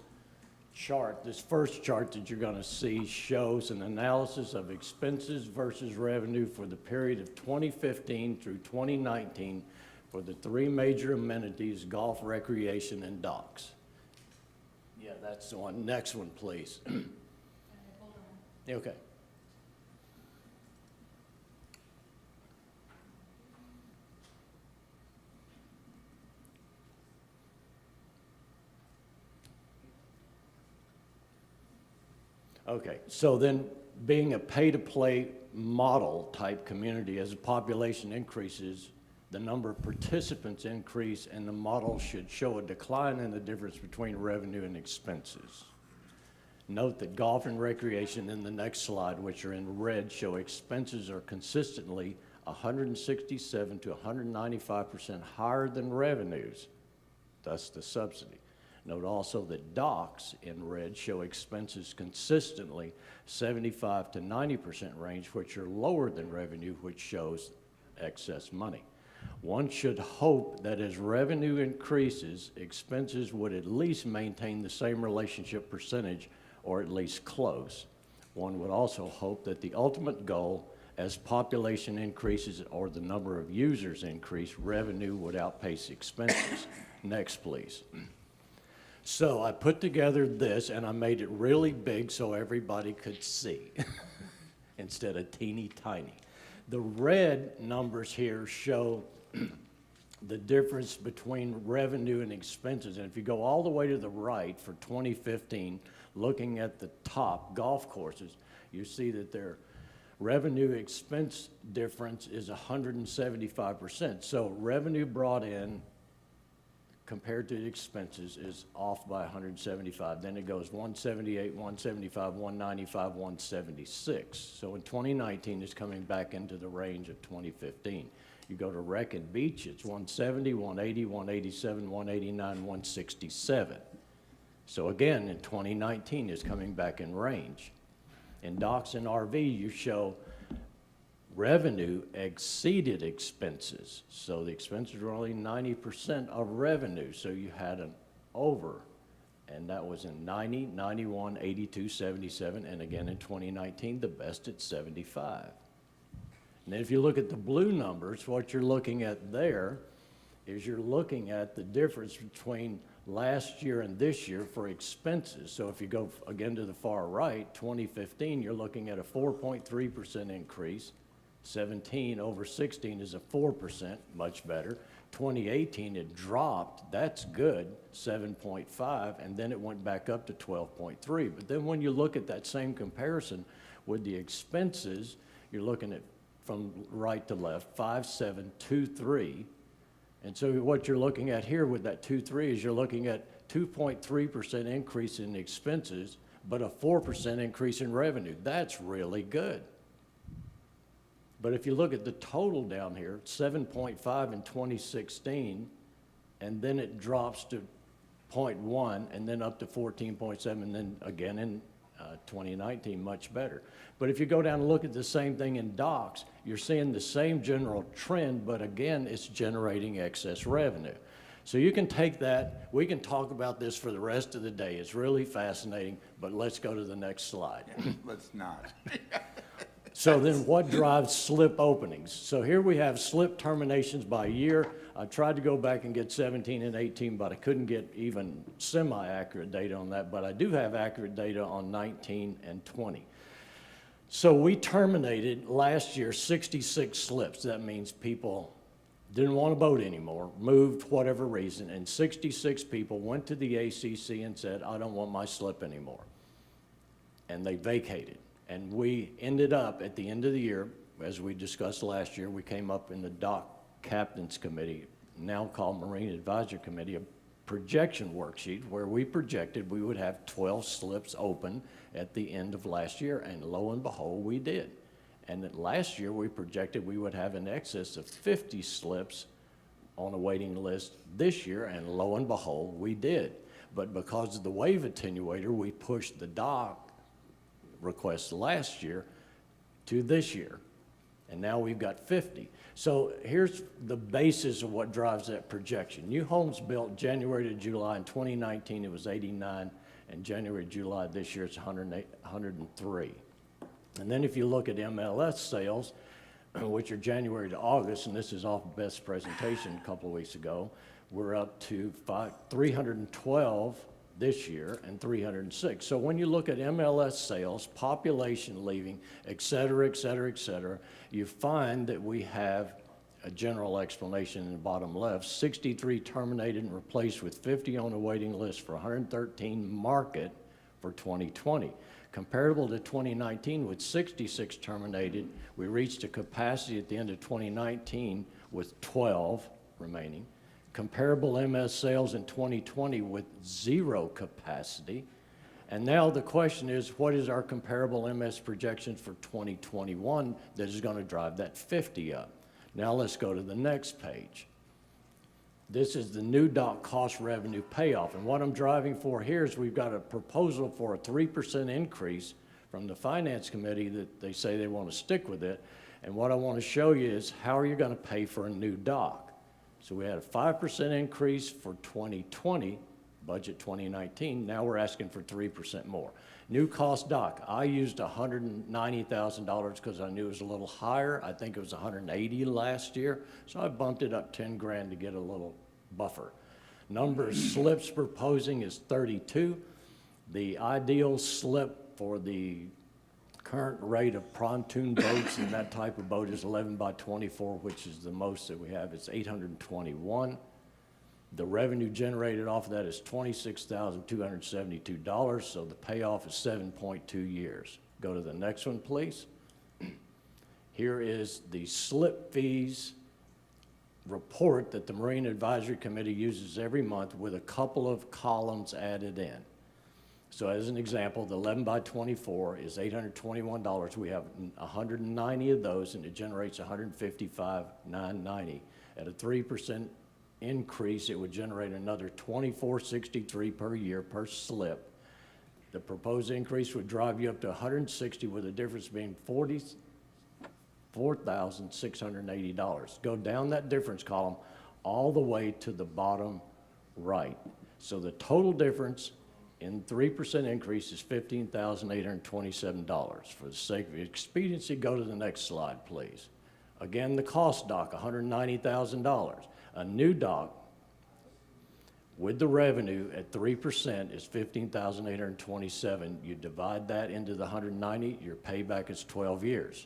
chart, this first chart that you're going to see, shows an analysis of expenses versus revenue for the period of 2015 through 2019 for the 3 major amenities: golf, recreation, and docks. Yeah, that's the one. Next one, please. Okay. Okay, so then being a pay-to-play model type community, as the population increases, the number of participants increase, and the model should show a decline in the difference between revenue and expenses. Note that golf and recreation in the next slide, which are in red, show expenses are consistently 167 to 195% higher than revenues, thus the subsidy. Note also that docks in red show expenses consistently 75 to 90% range, which are lower than revenue, which shows excess money. One should hope that as revenue increases, expenses would at least maintain the same relationship percentage, or at least close. One would also hope that the ultimate goal, as population increases or the number of users increase, revenue would outpace expenses. Next, please. So I put together this, and I made it really big so everybody could see instead of teeny tiny. The red numbers here show the difference between revenue and expenses. And if you go all the way to the right for 2015, looking at the top golf courses, you see that their revenue expense difference is 175%. So revenue brought in compared to the expenses is off by 175. Then it goes 178, 175, 195, 176. So in 2019, it's coming back into the range of 2015. You go to Rec and Beach, it's 170, 180, 187, 189, 167. So again, in 2019, it's coming back in range. In Docks and RV, you show revenue exceeded expenses. So the expenses were only 90% of revenue, so you had an over. And that was in 90, 91, 82, 77, and again in 2019, the best at 75. And then if you look at the blue numbers, what you're looking at there is you're looking at the difference between last year and this year for expenses. So if you go again to the far right, 2015, you're looking at a 4.3% increase. 17 over 16 is a 4%, much better. 2018, it dropped, that's good, 7.5, and then it went back up to 12.3. But then when you look at that same comparison with the expenses, you're looking at from right to left, 5723. And so what you're looking at here with that 2.3 is you're looking at 2.3% increase in expenses, but a 4% increase in revenue. That's really good. But if you look at the total down here, 7.5 in 2016, and then it drops to 0.1, and then up to 14.7, and then again in 2019, much better. But if you go down and look at the same thing in docks, you're seeing the same general trend, but again, it's generating excess revenue. So you can take that, we can talk about this for the rest of the day. It's really fascinating, but let's go to the next slide. Let's not. So then what drives slip openings? So here we have slip terminations by year. I tried to go back and get 17 and 18, but I couldn't get even semi-accurate data on that, but I do have accurate data on 19 and 20. So we terminated last year 66 slips. That means people didn't want to boat anymore, moved, whatever reason, and 66 people went to the ACC and said, I don't want my slip anymore. And they vacated. And we ended up at the end of the year, as we discussed last year, we came up in the Dock Captains Committee, now called Marine Advisory Committee, a projection worksheet where we projected we would have 12 slips open at the end of last year, and lo and behold, we did. And that last year, we projected we would have in excess of 50 slips on a waiting list this year, and lo and behold, we did. But because of the wave attenuator, we pushed the dock requests last year to this year, and now we've got 50. So here's the basis of what drives that projection. New homes built January to July. In 2019, it was 89, and January to July this year, it's 103. And then if you look at MLS sales, which are January to August, and this is off Beth's presentation a couple of weeks ago, we're up to 312 this year and 306. So when you look at MLS sales, population leaving, et cetera, et cetera, et cetera, you find that we have a general explanation in the bottom left, 63 terminated and replaced with 50 on a waiting list for 113 market for 2020. Comparable to 2019 with 66 terminated, we reached a capacity at the end of 2019 with 12 remaining. Comparable MS sales in 2020 with 0 capacity. And now the question is, what is our comparable MS projections for 2021 that is going to drive that 50 up? Now let's go to the next page. This is the new dock cost revenue payoff. And what I'm driving for here is we've got a proposal for a 3% increase from the Finance Committee that they say they want to stick with it. And what I want to show you is how are you going to pay for a new dock? So we had a 5% increase for 2020, budget 2019. Now we're asking for 3% more. New cost dock, I used $190,000 because I knew it was a little higher. I think it was 180 last year. So I bumped it up 10 grand to get a little buffer. Number of slips proposing is 32. The ideal slip for the current rate of pontoon boats and that type of boat is 11 by 24, which is the most that we have. It's 821. The revenue generated off of that is $26,272, so the payoff is 7.2 years. Go to the next one, please. Here is the slip fees report that the Marine Advisory Committee uses every month with a couple of columns added in. So as an example, the 11 by 24 is $821. We have 190 of those, and it generates $155,990. At a 3% increase, it would generate another $24.63 per year per slip. The proposed increase would drive you up to 160, with the difference being $44,680. Go down that difference column all the way to the bottom right. So the total difference in 3% increase is $15,827. For the sake of expediency, go to the next slide, please. Again, the cost doc, $190,000. A new doc with the revenue at 3% is $15,827. You divide that into the 190, your payback is 12 years.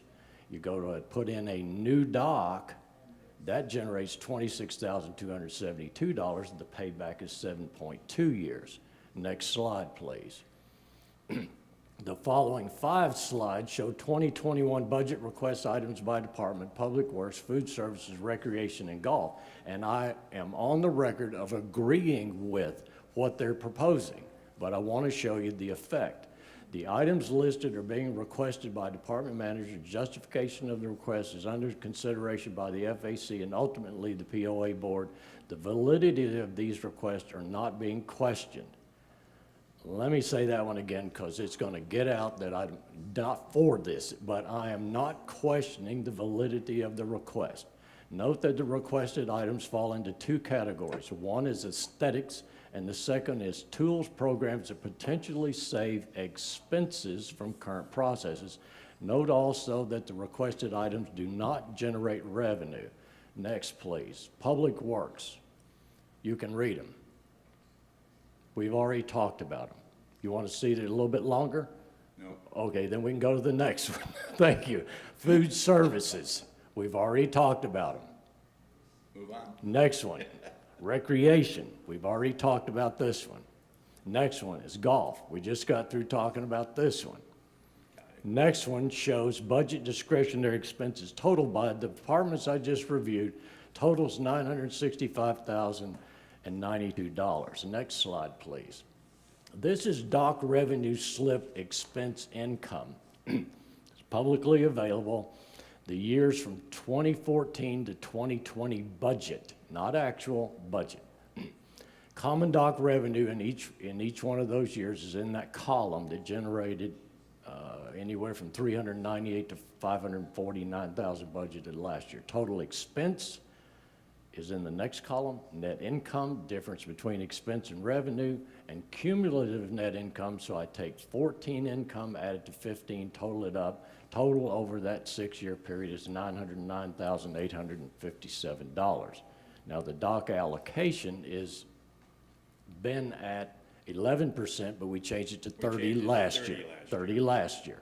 You go to put in a new dock, that generates $26,272, and the payback is 7.2 years. Next slide, please. The following 5 slides show 2021 budget request items by department: Public Works, Food Services, Recreation, and Golf. And I am on the record of agreeing with what they're proposing, but I want to show you the effect. The items listed are being requested by department managers. Justification of the request is under consideration by the FAC and ultimately the POA board. The validity of these requests are not being questioned. Let me say that one again, because it's going to get out that I'm not for this, but I am not questioning the validity of the request. Note that the requested items fall into 2 categories. One is aesthetics, and the second is tools, programs that potentially save expenses from current processes. Note also that the requested items do not generate revenue. Next, please. Public Works. You can read them. We've already talked about them. You want to see it a little bit longer? No. Okay, then we can go to the next one. Thank you. Food Services. We've already talked about them. Move on. Next one. Recreation. We've already talked about this one. Next one is golf. We just got through talking about this one. Next one shows budget discretionary expenses totaled by the departments I just reviewed. Totals $965,092. Next slide, please. This is dock revenue slip expense income. It's publicly available. The years from 2014 to 2020 budget, not actual budget. Common dock revenue in each one of those years is in that column that generated anywhere from $398,000 to $549,000 budgeted last year. Total expense is in the next column. Net income, difference between expense and revenue, and cumulative net income. So I take 14 income, add it to 15, total it up. Total over that 6-year period is $909,857. Now the dock allocation is been at 11%, but we changed it to 30 last year. 30 last year.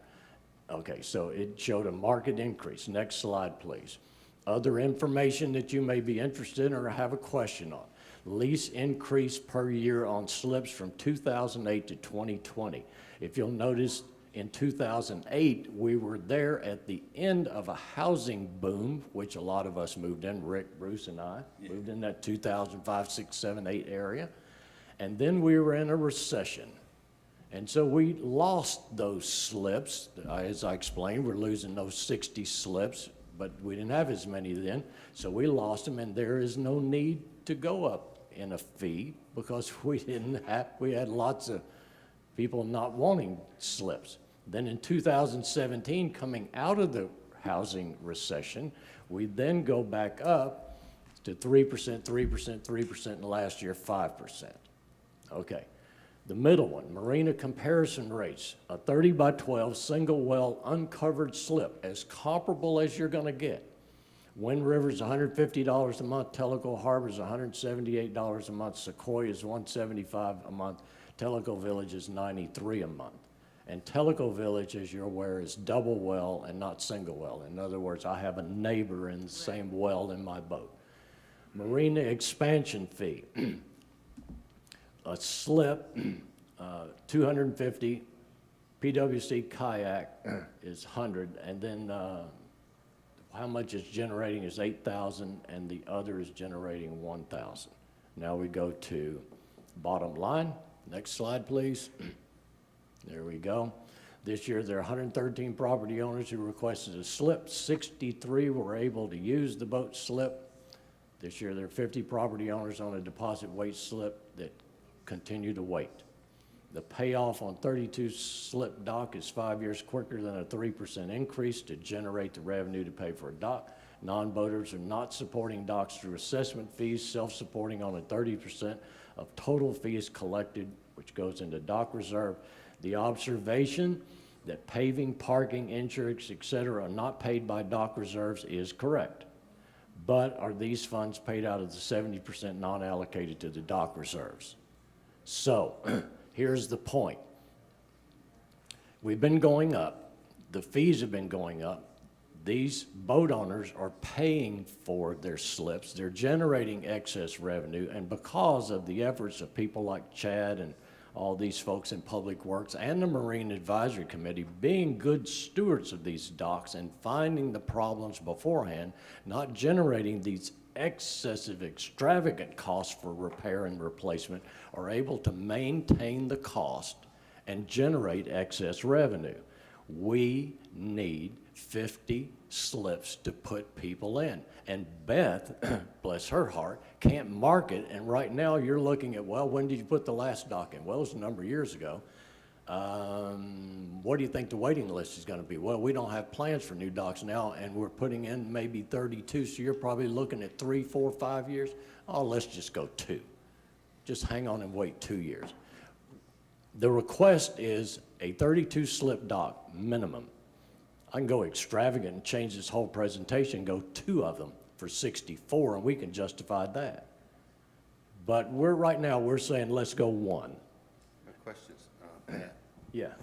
Okay, so it showed a market increase. Next slide, please. Other information that you may be interested in or have a question on. Lease increase per year on slips from 2008 to 2020. If you'll notice, in 2008, we were there at the end of a housing boom, which a lot of us moved in. Rick, Bruce, and I moved in that 2005, 6, 7, 8 area. And then we were in a recession. And so we lost those slips. As I explained, we're losing those 60 slips, but we didn't have as many then. So we lost them, and there is no need to go up in a fee because we had lots of people not wanting slips. Then in 2017, coming out of the housing recession, we then go back up to 3%, 3%, 3%, and last year 5%. Okay, the middle one, marina comparison rates, a 30 by 12 single well uncovered slip, as comparable as you're gonna get. Wind River's $150 a month, Tellico Harbor's $178 a month, Sequoia's $175 a month, Tellico Village is $93 a month. And Tellico Village, as you're aware, is double well and not single well. In other words, I have a neighbor in the same well in my boat. Marina expansion fee. A slip, 250, PWC kayak is 100, and then the how much it's generating is 8,000 and the other is generating 1,000. Now we go to bottom line. Next slide, please. There we go. This year, there are 113 property owners who requested a slip. 63 were able to use the boat slip. This year, there are 50 property owners on a deposit wait slip that continue to wait. The payoff on 32 slip dock is 5 years quicker than a 3% increase to generate the revenue to pay for a dock. Non-boaters are not supporting docks through assessment fees, self-supporting on a 30% of total fees collected, which goes into dock reserve. The observation that paving, parking, insurance, et cetera, are not paid by dock reserves is correct. But are these funds paid out of the 70% non-allocated to the dock reserves? So, here's the point. We've been going up. The fees have been going up. These boat owners are paying for their slips. They're generating excess revenue. And because of the efforts of people like Chad and all these folks in Public Works and the Marine Advisory Committee being good stewards of these docks and finding the problems beforehand, not generating these excessive, extravagant costs for repair and replacement, are able to maintain the cost and generate excess revenue. We need 50 slips to put people in. And Beth, bless her heart, can't market. And right now you're looking at, well, when did you put the last dock in? Well, it was a number of years ago. What do you think the waiting list is going to be? Well, we don't have plans for new docks now, and we're putting in maybe 32, so you're probably looking at 3, 4, 5 years. Oh, let's just go 2. Just hang on and wait 2 years. The request is a 32 slip dock minimum. I can go extravagant and change this whole presentation, go 2 of them for 64, and we can justify that. But right now we're saying let's go 1. Questions, Pat? Yeah.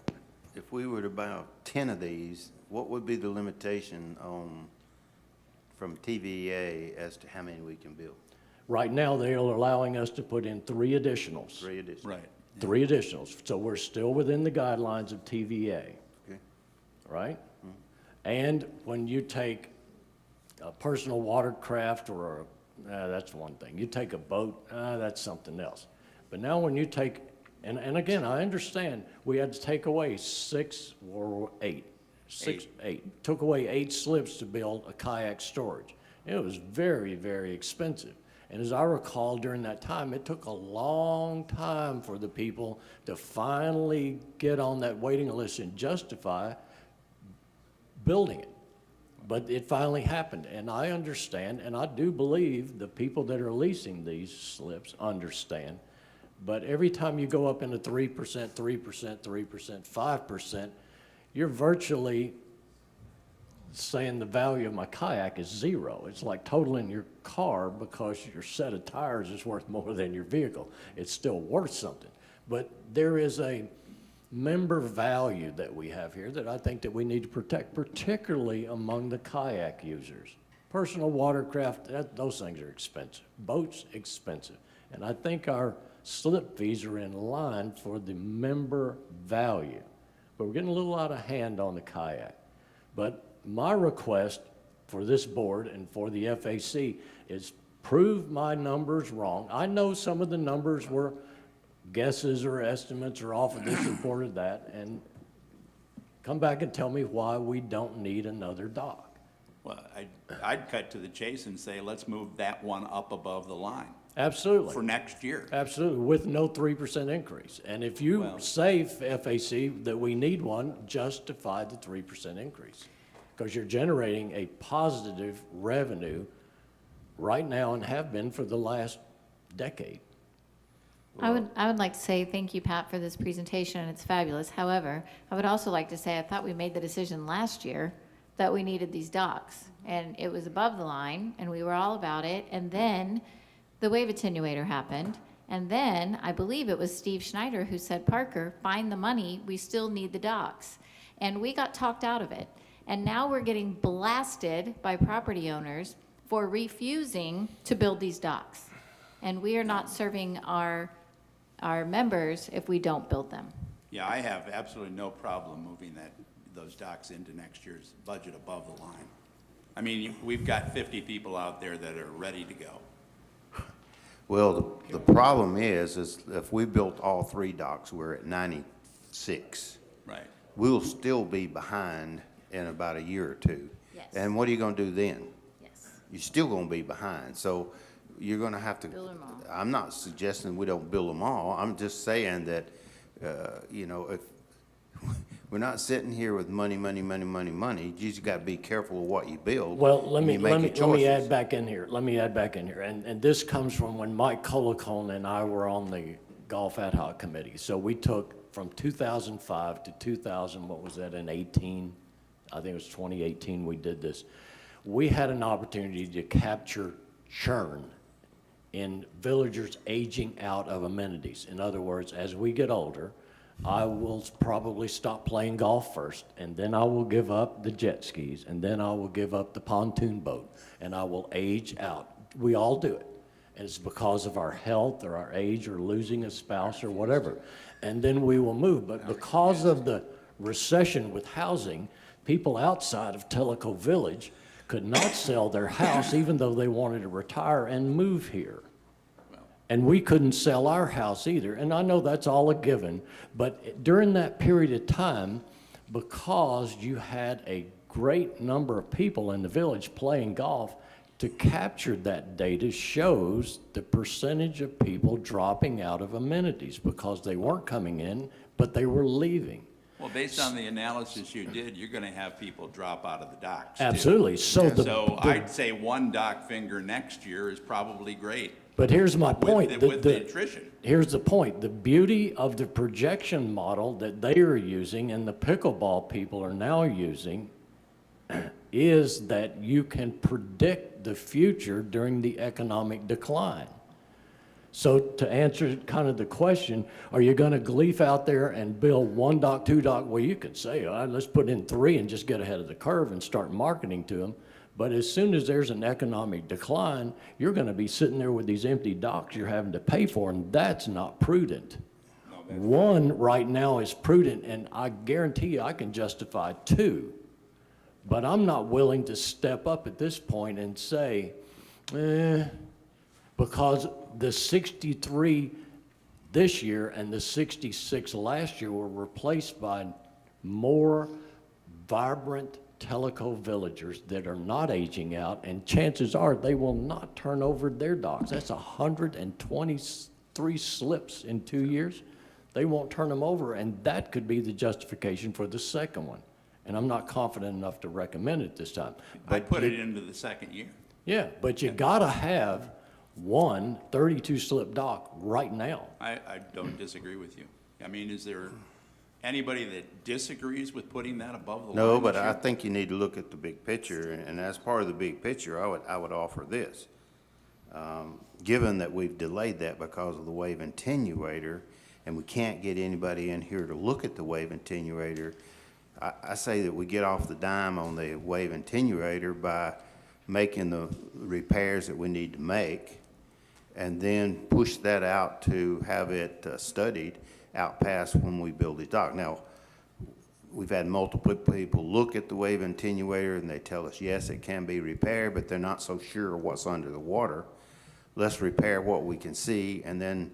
If we were to buy 10 of these, what would be the limitation from TVA as to how many we can build? Right now, they are allowing us to put in 3 additionals. 3 additional? Right. 3 additionals. So we're still within the guidelines of TVA, Okay. right? And when you take a personal watercraft or that's one thing. You take a boat, that's something else. But now when you take, and again, I understand we had to take away 6 or 8. 8. Took away 8 slips to build a kayak storage. It was very, very expensive. And as I recall, during that time, it took a long time for the people to finally get on that waiting list and justify building it. But it finally happened, and I understand, and I do believe the people that are leasing these slips understand. But every time you go up into 3%, 3%, 3%, 5%, you're virtually saying the value of my kayak is 0. It's like totaling your car because your set of tires is worth more than your vehicle. It's still worth something. But there is a member value that we have here that I think that we need to protect, particularly among the kayak users. Personal watercraft, those things are expensive. Boats, expensive. And I think our slip fees are in line for the member value. But we're getting a little out of hand on the kayak. But my request for this board and for the FAC is prove my numbers wrong. I know some of the numbers were guesses or estimates or off of this report or that, and come back and tell me why we don't need another dock. Well, I'd cut to the chase and say, let's move that one up above the line Absolutely. for next year. Absolutely, with no 3% increase. And if you Well- say, FAC, that we need one, justify the 3% increase. Because you're generating a positive revenue right now and have been for the last decade. I would like to say thank you, Pat, for this presentation, and it's fabulous. However, I would also like to say I thought we made the decision last year that we needed these docks, and it was above the line, and we were all about it, and then the wave attenuator happened, and then I believe it was Steve Schneider who said, Parker, find the money, we still need the docks. And we got talked out of it. And now we're getting blasted by property owners for refusing to build these docks. And we are not serving our members if we don't build them. Yeah, I have absolutely no problem moving those docks into next year's budget above the line. I mean, we've got 50 people out there that are ready to go. Well, the problem is if we built all 3 docks, we're at 96. Right. We'll still be behind in about a year or 2. Yes. And what are you gonna do then? Yes. You're still gonna be behind. So you're gonna have to. Build 'em all. I'm not suggesting we don't build them all. I'm just saying that, you know, if we're not sitting here with money, you just gotta be careful of what you build. Well, let and me, you let make me, your let me choices. add back in here. Let me add back in here. And this comes from when Mike Colacone and I were on the Golf Ad Hoc Committee. So we took from 2005 to 2000, what was that, in 18? I think it was 2018 we did this. We had an opportunity to capture churn in villagers aging out of amenities. In other words, as we get older, I will probably stop playing golf first, and then I will give up the jet skis, and then I will give up the pontoon boat, and I will age out. We all do it. And it's because of our health or our age or losing a spouse or whatever. And then we will move. But because of the recession with housing, people outside of Tellico Village could not sell their house even though they wanted to retire and move here. And we couldn't sell our house either. And I know that's all a given, but during that period of time, because you had a great number of people in the village playing golf, to capture that data shows the percentage of people dropping out of amenities because they weren't coming in, but they were leaving. Well, based on the analysis you did, you're gonna have people drop out of the docks, too. Absolutely. So I'd say 1 dock finger next year is probably great. But here's my point. With the attrition. Here's the point. The beauty of the projection model that they are using and the pickleball people are now using is that you can predict the future during the economic decline. So to answer kind of the question, are you going to gleef out there and build 1 dock, 2 dock? Well, you could say, let's put in 3 and just get ahead of the curve and start marketing to them. But as soon as there's an economic decline, you're going to be sitting there with these empty docks you're having to pay for, and that's not prudent. One right now is prudent, and I guarantee you I can justify 2. But I'm not willing to step up at this point and say, because the 63 this year and the 66 last year were replaced by more vibrant Tellico villagers that are not aging out, and chances are they will not turn over their docks. That's 123 slips in 2 years. They won't turn them over, and that could be the justification for the second one. And I'm not confident enough to recommend it this time. I'd put it into the second year. Yeah, but you gotta have 1 32 slip dock right now. I don't disagree with you. I mean, is there anybody that disagrees with putting that above the line? No, but this I year? think you need to look at the big picture, and as part of the big picture, I would offer this. Given that we've delayed that because of the wave attenuator, and we can't get anybody in here to look at the wave attenuator, I say that we get off the dime on the wave attenuator by making the repairs that we need to make, and then push that out to have it studied out past when we build the dock. Now, we've had multiple people look at the wave attenuator and they tell us, yes, it can be repaired, but they're not so sure what's under the water. Let's repair what we can see and then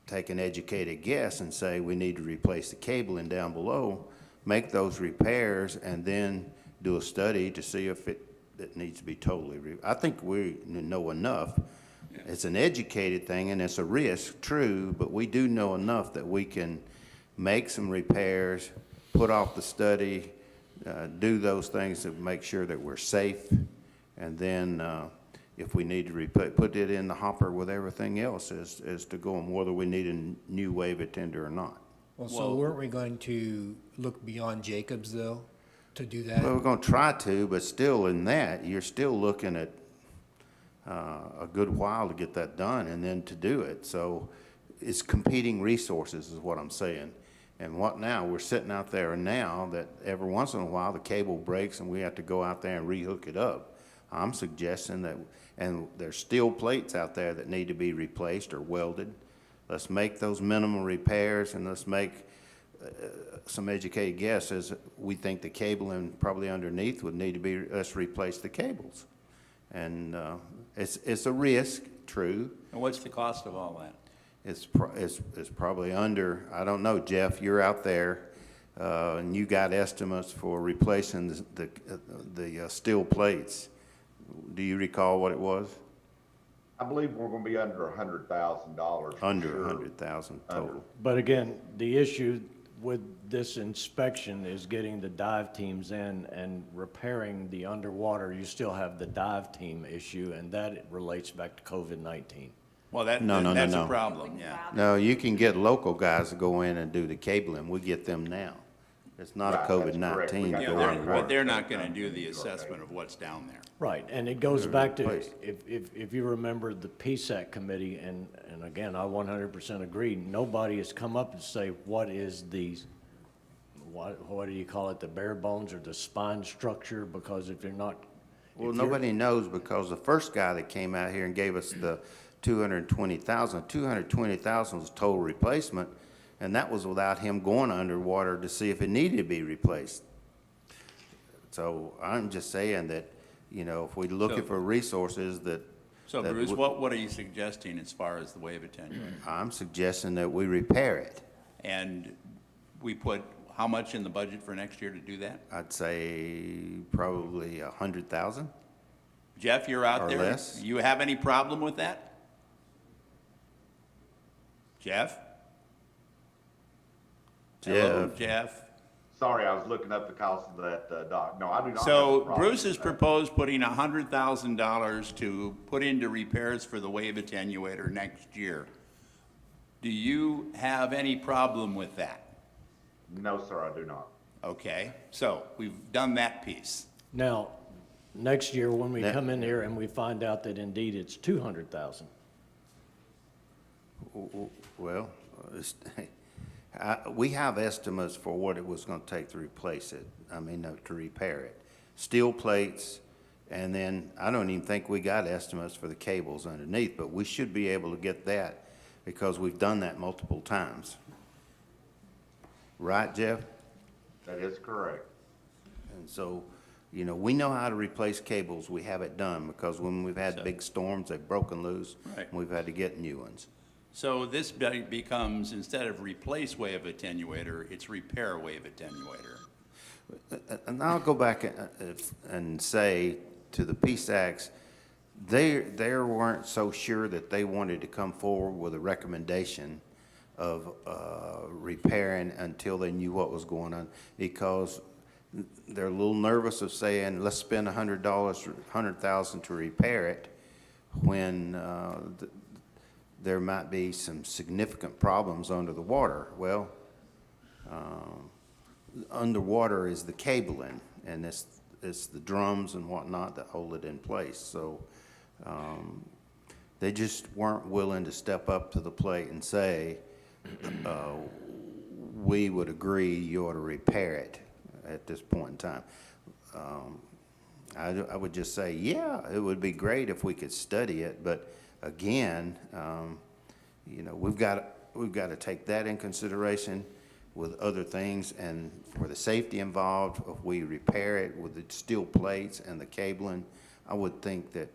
take an educated guess and say we need to replace the cabling down below, make those repairs, and then do a study to see if it needs to be totally I think we know enough. It's an educated thing and it's a risk, true, but we do know enough that we can make some repairs, put off the study, do those things to make sure that we're safe, and then if we need to put it in the hopper with everything else as to go on, whether we need a new wave attender or not. Well, so weren't we going to look beyond Jacobs, though, to do that? Well, we're gonna try to, but still in that, you're still looking at a good while to get that done and then to do it. So it's competing resources is what I'm saying. And what now? We're sitting out there now that every once in a while the cable breaks and we have to go out there and rehook it up. I'm suggesting that, and there's steel plates out there that need to be replaced or welded. Let's make those minimum repairs and let's make some educated guess is we think the cabling probably underneath would need to be, us replace the cables. And, it's a risk, true. And what's the cost of all that? It's probably under, I don't know, Jeff, you're out there, and you got estimates for replacing the steel plates. Do you recall what it was? I believe we're gonna be under $100,000. for Under sure. 100,000 total. But again, the issue with this inspection is getting the dive teams in and repairing the underwater. You still have the dive team issue, and that relates back to COVID-19. Well, that's No. a problem, yeah. No, you can get local guys to go in and do the cabling. We get them now. It's not a Right, that's correct. We COVID-19 got to Yeah, go they're- underwater. but they're not gonna do the assessment of what's down there. Right, and it goes back to, replaced. if you remember the PSAC committee, and again, I 100% agree, nobody has come up and say, what is the, what do you call it, the bare bones or the spine structure, because if you're not. Well, if you're- nobody knows because the first guy that came out here and gave us the 220,000 was total replacement, and that was without him going underwater to see if it needed to be replaced. So I'm just saying that, you know, if we're looking So- for resources that. So that Bruce, would- what are you suggesting as far as the wave attenuator? I'm suggesting that we repair it. And we put how much in the budget for next year to do that? I'd say probably 100,000. Jeff, you're out Or there. less. You have any problem with that? Jeff? Hello, Jeff? Sorry, I was looking up the cost of that, dock. No, I do not. have a So problem Bruce has with that. proposed putting $100,000 to put into repairs for the wave attenuator next year. Do you have any problem with that? No, sir, I do not. Okay, so we've done that piece. Now, next year, when we That- come in here and we find out that indeed it's 200,000, Well, we have estimates for what it was gonna take to replace it, to repair it. Steel plates, and then I don't even think we got estimates for the cables underneath, but we should be able to get that because we've done that multiple times. Right, Jeff? That is correct. And so, you know, we know how to replace cables. We have it done because when we've had big storms, they've broken loose. Right. And we've had to get new ones. So this becomes, instead of replace wave attenuator, it's repair wave attenuator. And I'll go back and say to the PSACs, they weren't so sure that they wanted to come forward with a recommendation of repairing until they knew what was going on, because they're a little nervous of saying, let's spend $100,000 to repair it, when there might be some significant problems under the water. Well, underwater is the cabling, and it's the drums and whatnot that hold it in place. So they just weren't willing to step up to the plate and say, we would agree you ought to repair it at this point in time. I would just say, yeah, it would be great if we could study it, but again, you know, we've got to take that in consideration with other things, and for the safety involved, if we repair it with the steel plates and the cabling, I would think that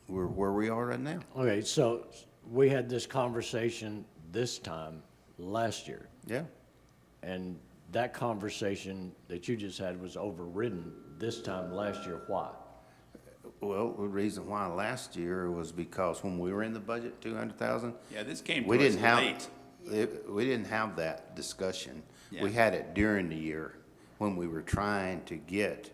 we're where we are right now. okay, so we had this conversation this time last year, Yeah. and that conversation that you just had was overridden this time last year. Why? Well, the reason why last year was because when we were in the budget, 200,000, Yeah, this came we to us didn't have, late. we didn't have that discussion. Yeah. We had it during the year when we were trying to get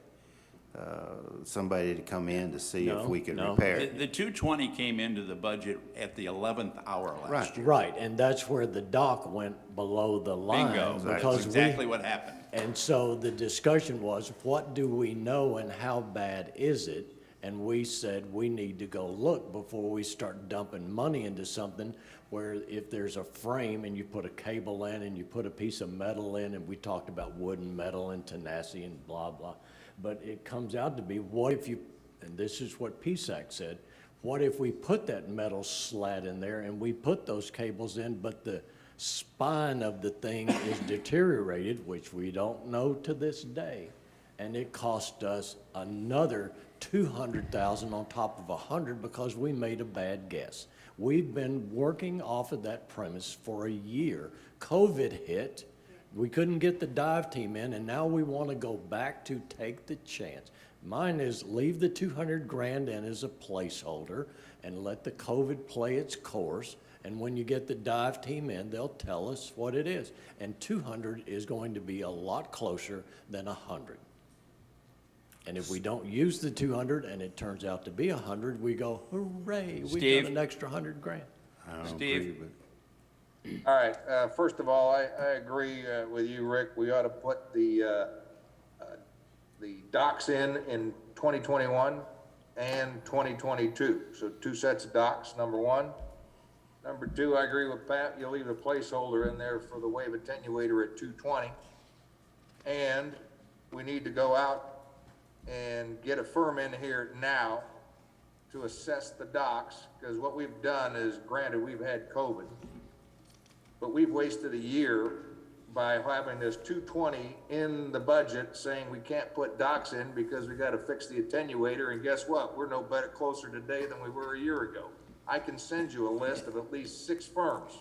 somebody to come in to see if No, we could no. repair it. The 220 came into the budget at the 11th hour last Right. year. Right, and that's where the dock went below the line. Bingo, that's because exactly what happened. And so the discussion was, what do we know and how bad is it? And we said, we need to go look before we start dumping money into something where if there's a frame and you put a cable in and you put a piece of metal in, and we talked about wood and metal and tenacity and blah, blah. But it comes out to be, what if you, and this is what PSAC said, what if we put that metal slat in there and we put those cables in, but the spine of the thing is deteriorated, which we don't know to this day. And it cost us another 200,000 on top of 100 because we made a bad guess. We've been working off of that premise for a year. COVID hit, we couldn't get the dive team in, and now we want to go back to take the chance. Mine is leave the 200 grand in as a placeholder and let the COVID play its course. And when you get the dive team in, they'll tell us what it is. And 200 is going to be a lot closer than 100. And if we don't use the 200 and it turns out to be 100, we go, hooray, we've Steve? done an extra 100 grand. I don't Steve? agree, but All right, first of all, I agree with you, Rick. We ought to put the docks in 2021 and 2022. So 2 sets of docks, number one. Number two, I agree with Pat. You'll leave a placeholder in there for the wave attenuator at 220. And we need to go out and get a firm in here now to assess the docks, because what we've done is, granted, we've had COVID, but we've wasted a year by having this 220 in the budget saying we can't put docks in because we got to fix the attenuator. And guess what? We're no better, closer today than we were a year ago. I can send you a list of at least 6 firms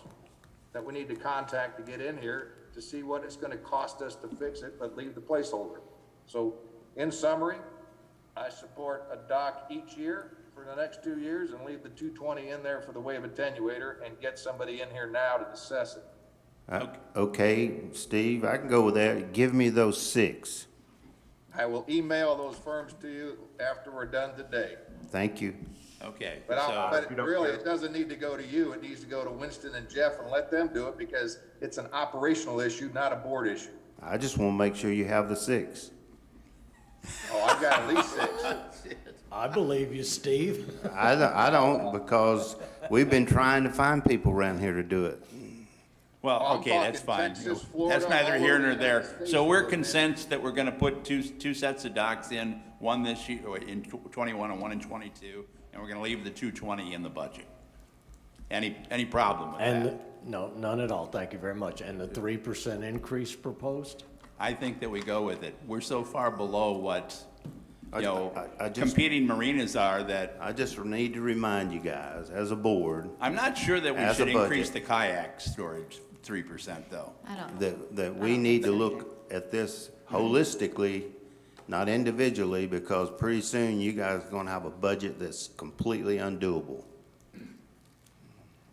that we need to contact to get in here to see what it's going to cost us to fix it, but leave the placeholder. So in summary, I support a dock each year for the next 2 years and leave the 220 in there for the wave attenuator and get somebody in here now to assess it. okay, Steve, I can go with that. Give me those 6. I will email those firms to you after we're done today. Thank you. Okay, But so, really, it doesn't need to go to you. It needs to go to Winston and Jeff and let them do it because it's an operational issue, not a board issue. I just want to make sure you have the 6. Oh, I've got at least 6. I believe you, Steve. I don't, because we've been trying to find people around here to do it. well, I'm okay, that's talking fine. Texas, Florida, That's neither all here over nor the there. United States So we're for consensed that we're gonna put two sets of docks in, one this year, or in 21 and one in 22, and we're gonna leave the 220 in the budget. Any problem with And, that? no, none at all, thank you very much. And the 3% increase proposed? I think that we go with it. We're so far below what, you know, I just- competing marinas are that I just need to remind you guys, as a board, I'm not sure that we As a should increase budget. the kayak storage 3% though. I don't know. that we need to look at this holistically, not individually, because pretty soon you guys are gonna have a budget that's completely undoable.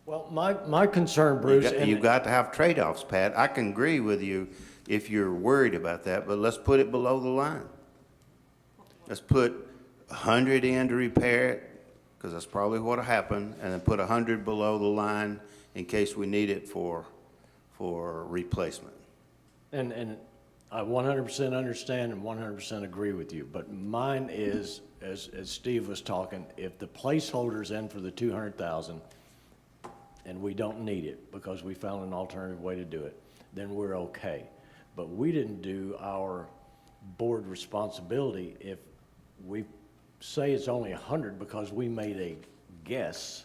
Well, my concern, Bruce, You've got to have trade-offs, Pat. I can agree with you if you're worried about that, but let's put it below the line. Let's put 100 in to repair it, because that's probably what'll happen, and then put 100 below the line in case we need it for replacement. and I 100% understand and 100% agree with you, but mine is, as Steve was talking, if the placeholder's in for the 200,000 and we don't need it because we found an alternative way to do it, then we're okay. But we didn't do our board responsibility if we say it's only 100 because we made a guess.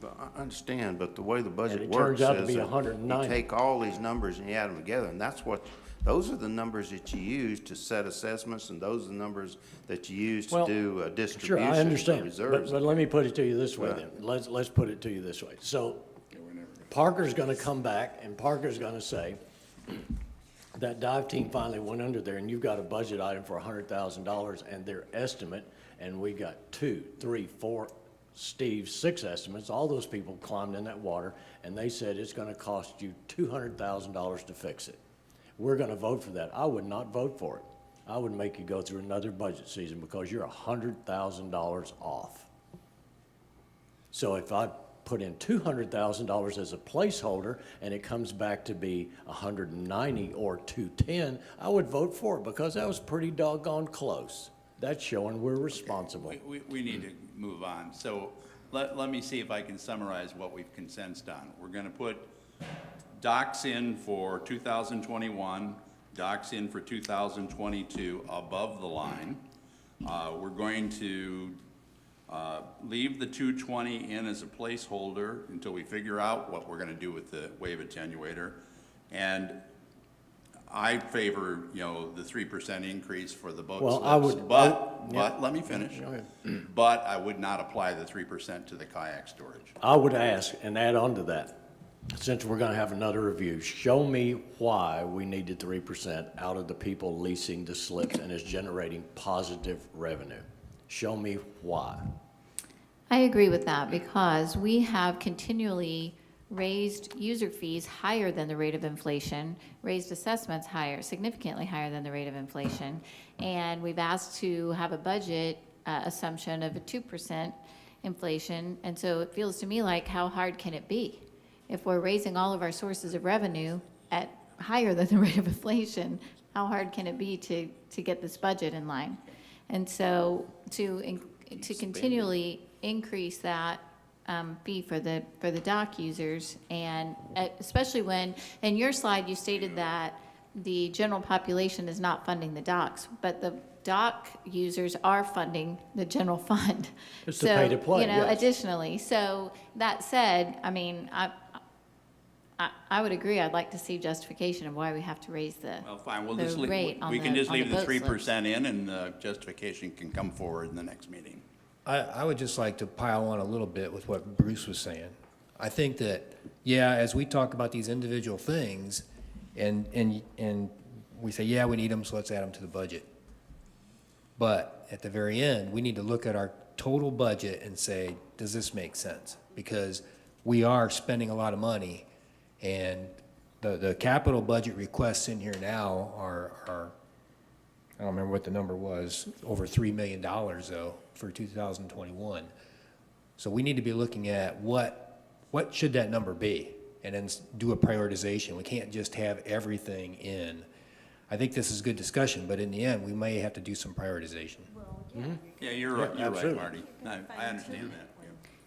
But I understand, but the way the budget it works turns out to is be that 190. you take all these numbers and you add them together, and those are the numbers that you use to set assessments, and those are the numbers that you use to Well, do Sure, distribution I for understand, reserves. but let me put it to you this way Right. then. Let's put it to you this way. So Parker's gonna come back and Parker's gonna say, that dive team finally went under there and you've got a budget item for $100,000 and their estimate, and we got 2, 3, 4, Steve, 6 estimates. All those people climbed in that water and they said it's gonna cost you $200,000 to fix it. We're gonna vote for that. I would not vote for it. I would make you go through another budget season because you're $100,000 off. So if I put in $200,000 as a placeholder and it comes back to be 190 or 210, I would vote for it because that was pretty doggone close. That's showing we're responsible. We need to move on. So let me see if I can summarize what we've consensed on. We're gonna put docks in for 2021, docks in for 2022 above the line. We're going to leave the 220 in as a placeholder until we figure out what we're gonna do with the wave attenuator. And I favor, the 3% increase for the boat Well, slips. I would- But, let me finish. Go ahead. But I would not apply the 3% to the kayak storage. I would ask and add on to that, since we're gonna have another review, show me why we needed 3% out of the people leasing the slips and is generating positive revenue. Show me why. I agree with that because we have continually raised user fees higher than the rate of inflation, raised assessments higher, significantly higher than the rate of inflation, and we've asked to have a budget assumption of a 2% inflation, and so it feels to me like, how hard can it be? If we're raising all of our sources of revenue at higher than the rate of inflation, how hard can it be to get this budget in line? And so to continually increase that fee for the dock users, and especially when, in your slide, you stated that the general population is not funding the docks, but the dock users are funding the general fund. It's the pay to play, yes. Additionally. So that said, I mean, I would agree. I'd like to see justification of why we have to raise the Well, fine, we'll the just rate on we can the- just on the leave the boat slips. 3% in, and the justification can come forward in the next meeting. I would just like to pile on a little bit with what Bruce was saying. I think that, yeah, as we talk about these individual things, and we say, yeah, we need them, so let's add them to the budget. But at the very end, we need to look at our total budget and say, does this make sense? Because we are spending a lot of money, and the capital budget requests in here now are, I don't remember what the number was, over $3 million though, for 2021. So we need to be looking at what should that number be, and then do a prioritization. We can't just have everything in. I think this is good discussion, but in the end, we may have to do some prioritization. Yeah, you're right, absolutely. Marty. I understand that.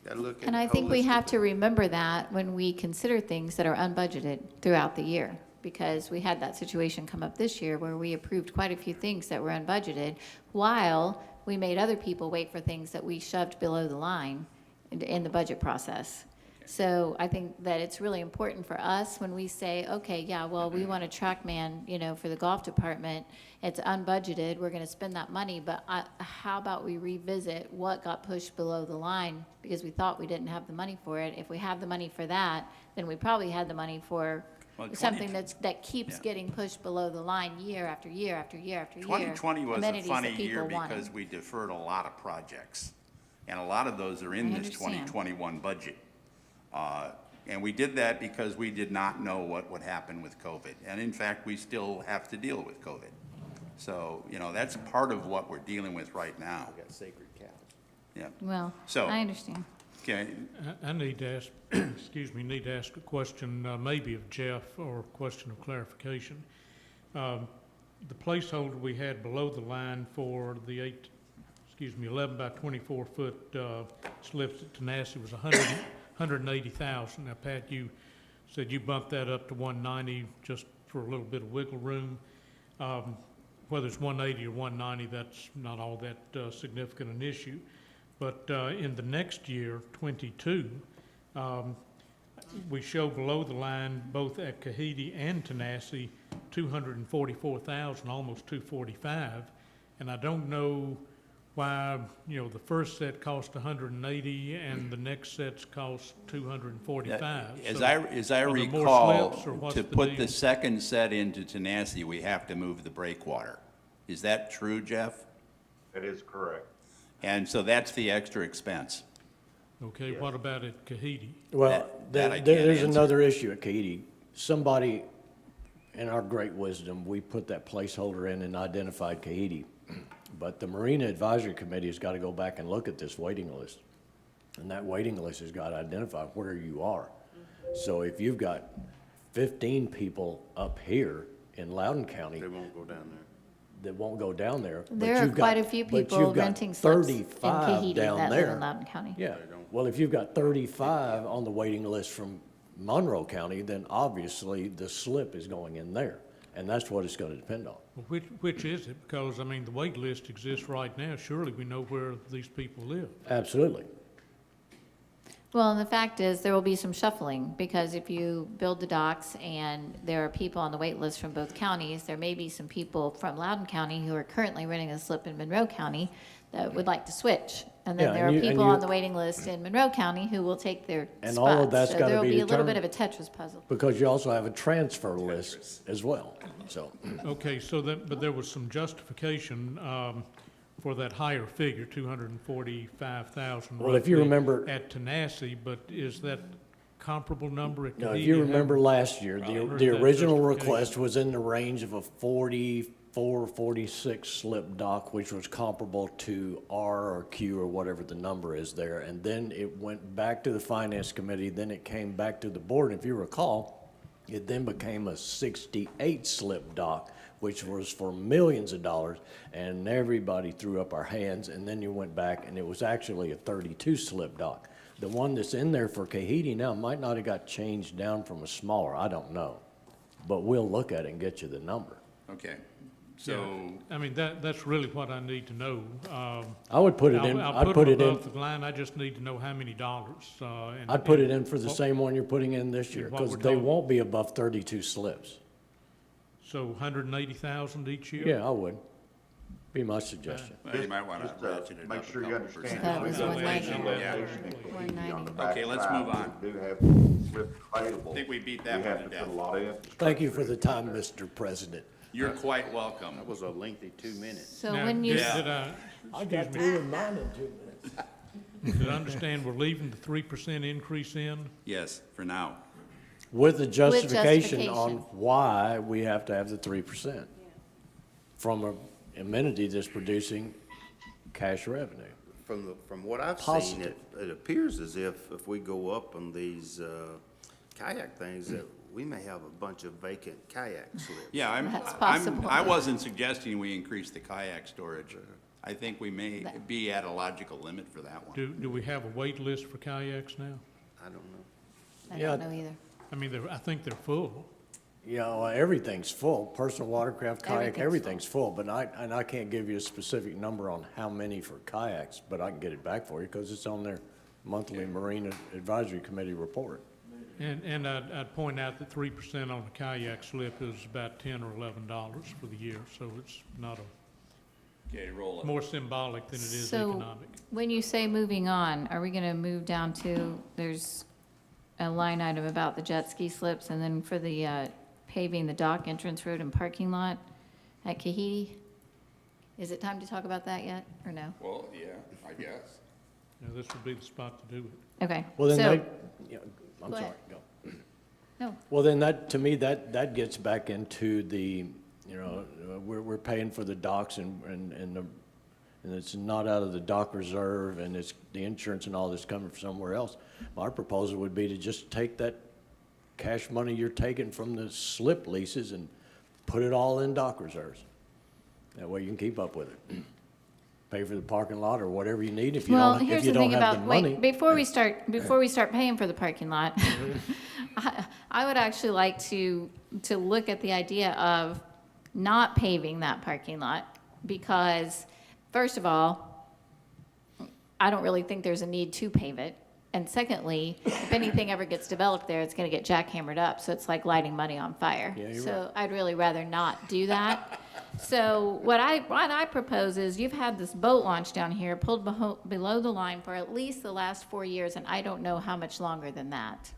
Gotta look at And it I think we have holistically. to remember that when we consider things that are unbudgeted throughout the year, because we had that situation come up this year where we approved quite a few things that were unbudgeted, while we made other people wait for things that we shoved below the line in the budget process. So I think that it's really important for us when we say, okay, yeah, well, we want a TrackMan, for the golf department. It's unbudgeted, we're gonna spend that money, but how about we revisit what got pushed below the line because we thought we didn't have the money for it? If we have the money for that, then we probably had the money for Well, something that keeps yeah. getting pushed below the line year after year after year after year. 2020 was a amenities that funny year people wanted. because we deferred a lot of projects. And a lot of those are in I this understand. 2021 budget. And we did that because we did not know what would happen with COVID. And in fact, we still have to deal with COVID. So, that's part of what we're dealing with right now. Got sacred cows. Yeah, Well, So- I understand. okay. I need to ask, need to ask a question, maybe of Jeff, or a question of clarification. The placeholder we had below the line for the 11 by 24 foot slips at Tenasseee was 180,000. Now, Pat, you said you bumped that up to 190 just for a little bit of wiggle room. Whether it's 180 or 190, that's not all that significant an issue. But in the next year, 22, we show below the line, both at Kahidi and Tenasseee, 244,000, almost 245. And I don't know why, the first set cost 180 and the next sets cost 245. As So I are there more recall, slips, or what's to the put deal? the second set into Tenasseee, we have to move the breakwater. Is that true, Jeff? That is correct. And so that's the extra expense. Okay, what about at Kahidi? Well, that I can't there's answer. another issue at Katy. Somebody, in our great wisdom, we put that placeholder in and identified Katy. But the Marina Advisory Committee has got to go back and look at this waiting list. And that waiting list has got to identify where you are. So if you've got 15 people up here in Loudoun County They won't go down there. that won't go down there. but There are you've got- quite a few but people you've got renting slips in 35 Kahidi down that live there. in Loudoun County. Yeah, well, if you've got 35 on the waiting list from Monroe County, then obviously the slip is going in there, and that's what it's gonna depend on. Well, which is it? Because, I mean, the wait list exists right now. Surely we know where these people live. Absolutely. Well, and the fact is, there will be some shuffling, because if you build the docks and there are people on the wait list from both counties, there may be some people from Loudoun County who are currently renting a slip in Monroe County that would like to switch. And Yeah, then there and are you- and people you- on the waiting list in Monroe County who will take their spots. And all of that's So gotta there will be be a little bit determined. of a Tetris puzzle. Because you also have a transfer list as well, so. Okay, so that, but there was some justification, for that higher figure, 245,000. Well, if you roughly, remember- At Tenasseee, but is that comparable number at Now, Kahidi? if you remember last year, Heard the that original justification. request was in the range of a 44, 46 slip dock, which was comparable to R or Q or whatever the number is there. And then it went back to the finance committee, then it came back to the board. And if you recall, it then became a 68 slip dock, which was for millions of dollars, and everybody threw up our hands. And then you went back, and it was actually a 32 slip dock. The one that's in there for Kahidi now might not have got changed down from a smaller, I don't know. But we'll look at it and get you the number. Okay, so, I mean, that's really what I need to know. I would put it in, I'll I'd put it in, above the line. I just need to know how many dollars, and. I'd put it in and for the what- same one you're putting in this year, what because we're they talking- won't be above 32 slips. So 180,000 each year? Yeah, I would. Be my suggestion. well, you might want to Just, ratchet it make up a sure you couple understand. percent. That was we got 190. elevation and Kahidi on the 190. Okay, let's backside. move on. We do have slips available. I think we beat that We one have to to put death. a lot of infrastructure. Thank you for the time, Mr. President. You're quite welcome. That was a lengthy 2 minutes. So Now, when you, did I, excuse me, in mine in 2 minutes. did I understand we're leaving the 3% increase in? Yes, for now. With the justification on justification. why we have to have the 3% from a amenity that's producing cash revenue. From what I've seen, Positive. it appears as if we go up on these kayak things, that we may have a bunch of vacant kayak slips. Yeah, That's possible. I wasn't suggesting we increase the kayak storage. I think we may be at a logical limit for that one. Do we have a wait list for kayaks now? I don't know. I Yeah. don't know either. I mean, I think they're full. You know, everything's full, personal watercraft, kayak, Everything's everything's full, but I can't give you a specific number on how many for kayaks, but I can get it back for you, because it's on their monthly Marine Advisory Committee report. And I'd point out that 3% on a kayak slip is about $10 or $11 for the year, so it's not Okay, roll it. more symbolic than it is So economic. when you say moving on, are we going to move down to, there's a line item about the jet ski slips, and then for the paving the dock entrance road and parking lot at Kahidi? Is it time to talk about that yet, or no? Well, yeah, I guess. You know, this would be the spot to do it. Okay. Well, then so- I'm Go sorry, ahead. go. No, Well, then to me, that gets back into the, you know, we're paying for the docks and it's not out of the dock reserve, and it's the insurance and all this coming from somewhere else. My proposal would be to just take that cash money you're taking from the slip leases and put it all in dock reserves. That way you can keep up with it. Pay for the parking lot or whatever you need if you well, don't, if here's you the don't thing have the about, money. wait, before we start paying for the parking lot, I would actually like to look at the idea of not paving that parking lot, because, first of all, I don't really think there's a need to pave it. And secondly, if anything ever gets developed there, it's gonna get jackhammered up, so it's like lighting money on fire. Yeah, you're So I'd really rather not do that. So what I propose is, you've had this boat launch down here pulled below the line for at least the last 4 years, and I don't know how much longer than that.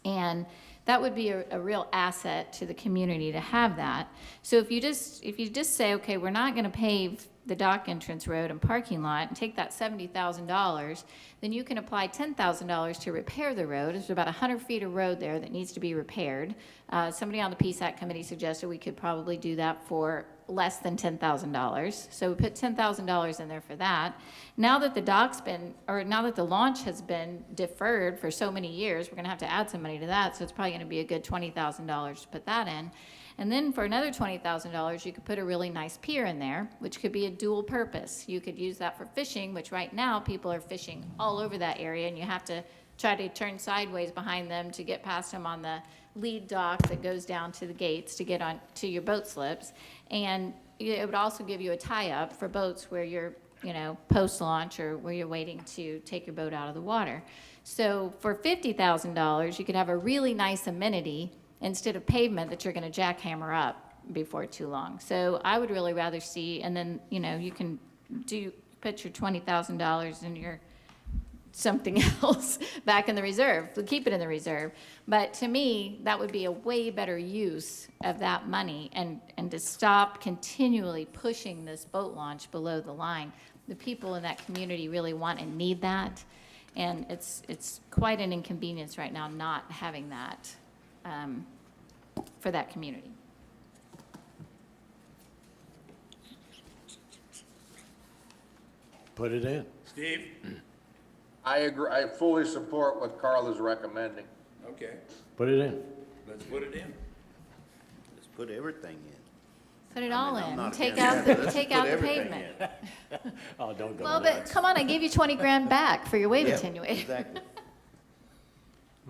And that would be a real asset to the community to have that. So if you just say, okay, we're not gonna pave the dock entrance road and parking lot, and take that $70,000, then you can apply $10,000 to repair the road. There's about 100 feet of road there that needs to be repaired. Somebody on the PSAC committee suggested we could probably do that for less than $10,000. So we put $10,000 in there for that. Now that now that the launch has been deferred for so many years, we're gonna have to add some money to that, so it's probably gonna be a good $20,000 to put that in. And then for another $20,000, you could put a really nice pier in there, which could be a dual purpose. You could use that for fishing, which right now people are fishing all over that area, and you have to try to turn sideways behind them to get past them on lead dock that goes down to the gates to get on to your boat slips. And it would also give you a tie-up for boats where you're, post-launch or where you're waiting to take your boat out of the water. So for $50,000, you could have a really nice amenity instead of pavement that you're going to jackhammer up before too long. So I would really rather see, and then, you can put your $20,000 in your something else back in the reserve, keep it in the reserve. But to me, that would be a way better use of that money and to stop continually pushing this boat launch below the line. The people in that community really want and need that. And it's quite an inconvenience right now not having that for that community. Put it in. Steve? I agree, I fully support what Carl is recommending. Okay, Put it in. let's put it in. Let's put everything in. Put it I all mean, I'm in, not take against out that. the, Let's take put out the everything pavement. in. Oh, don't go Well, but nuts. come on, I gave you 20 grand back for your wave Yeah, attenuator. Exactly.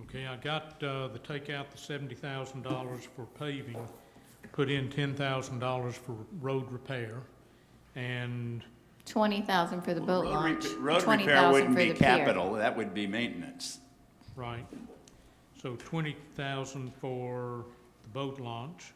Okay, I got, take out the $70,000 for paving, put in $10,000 for road repair, and 20,000 for the boat launch, Road 20,000 repair wouldn't for be the pier. capital, that would be maintenance. right. So 20,000 for the boat launch.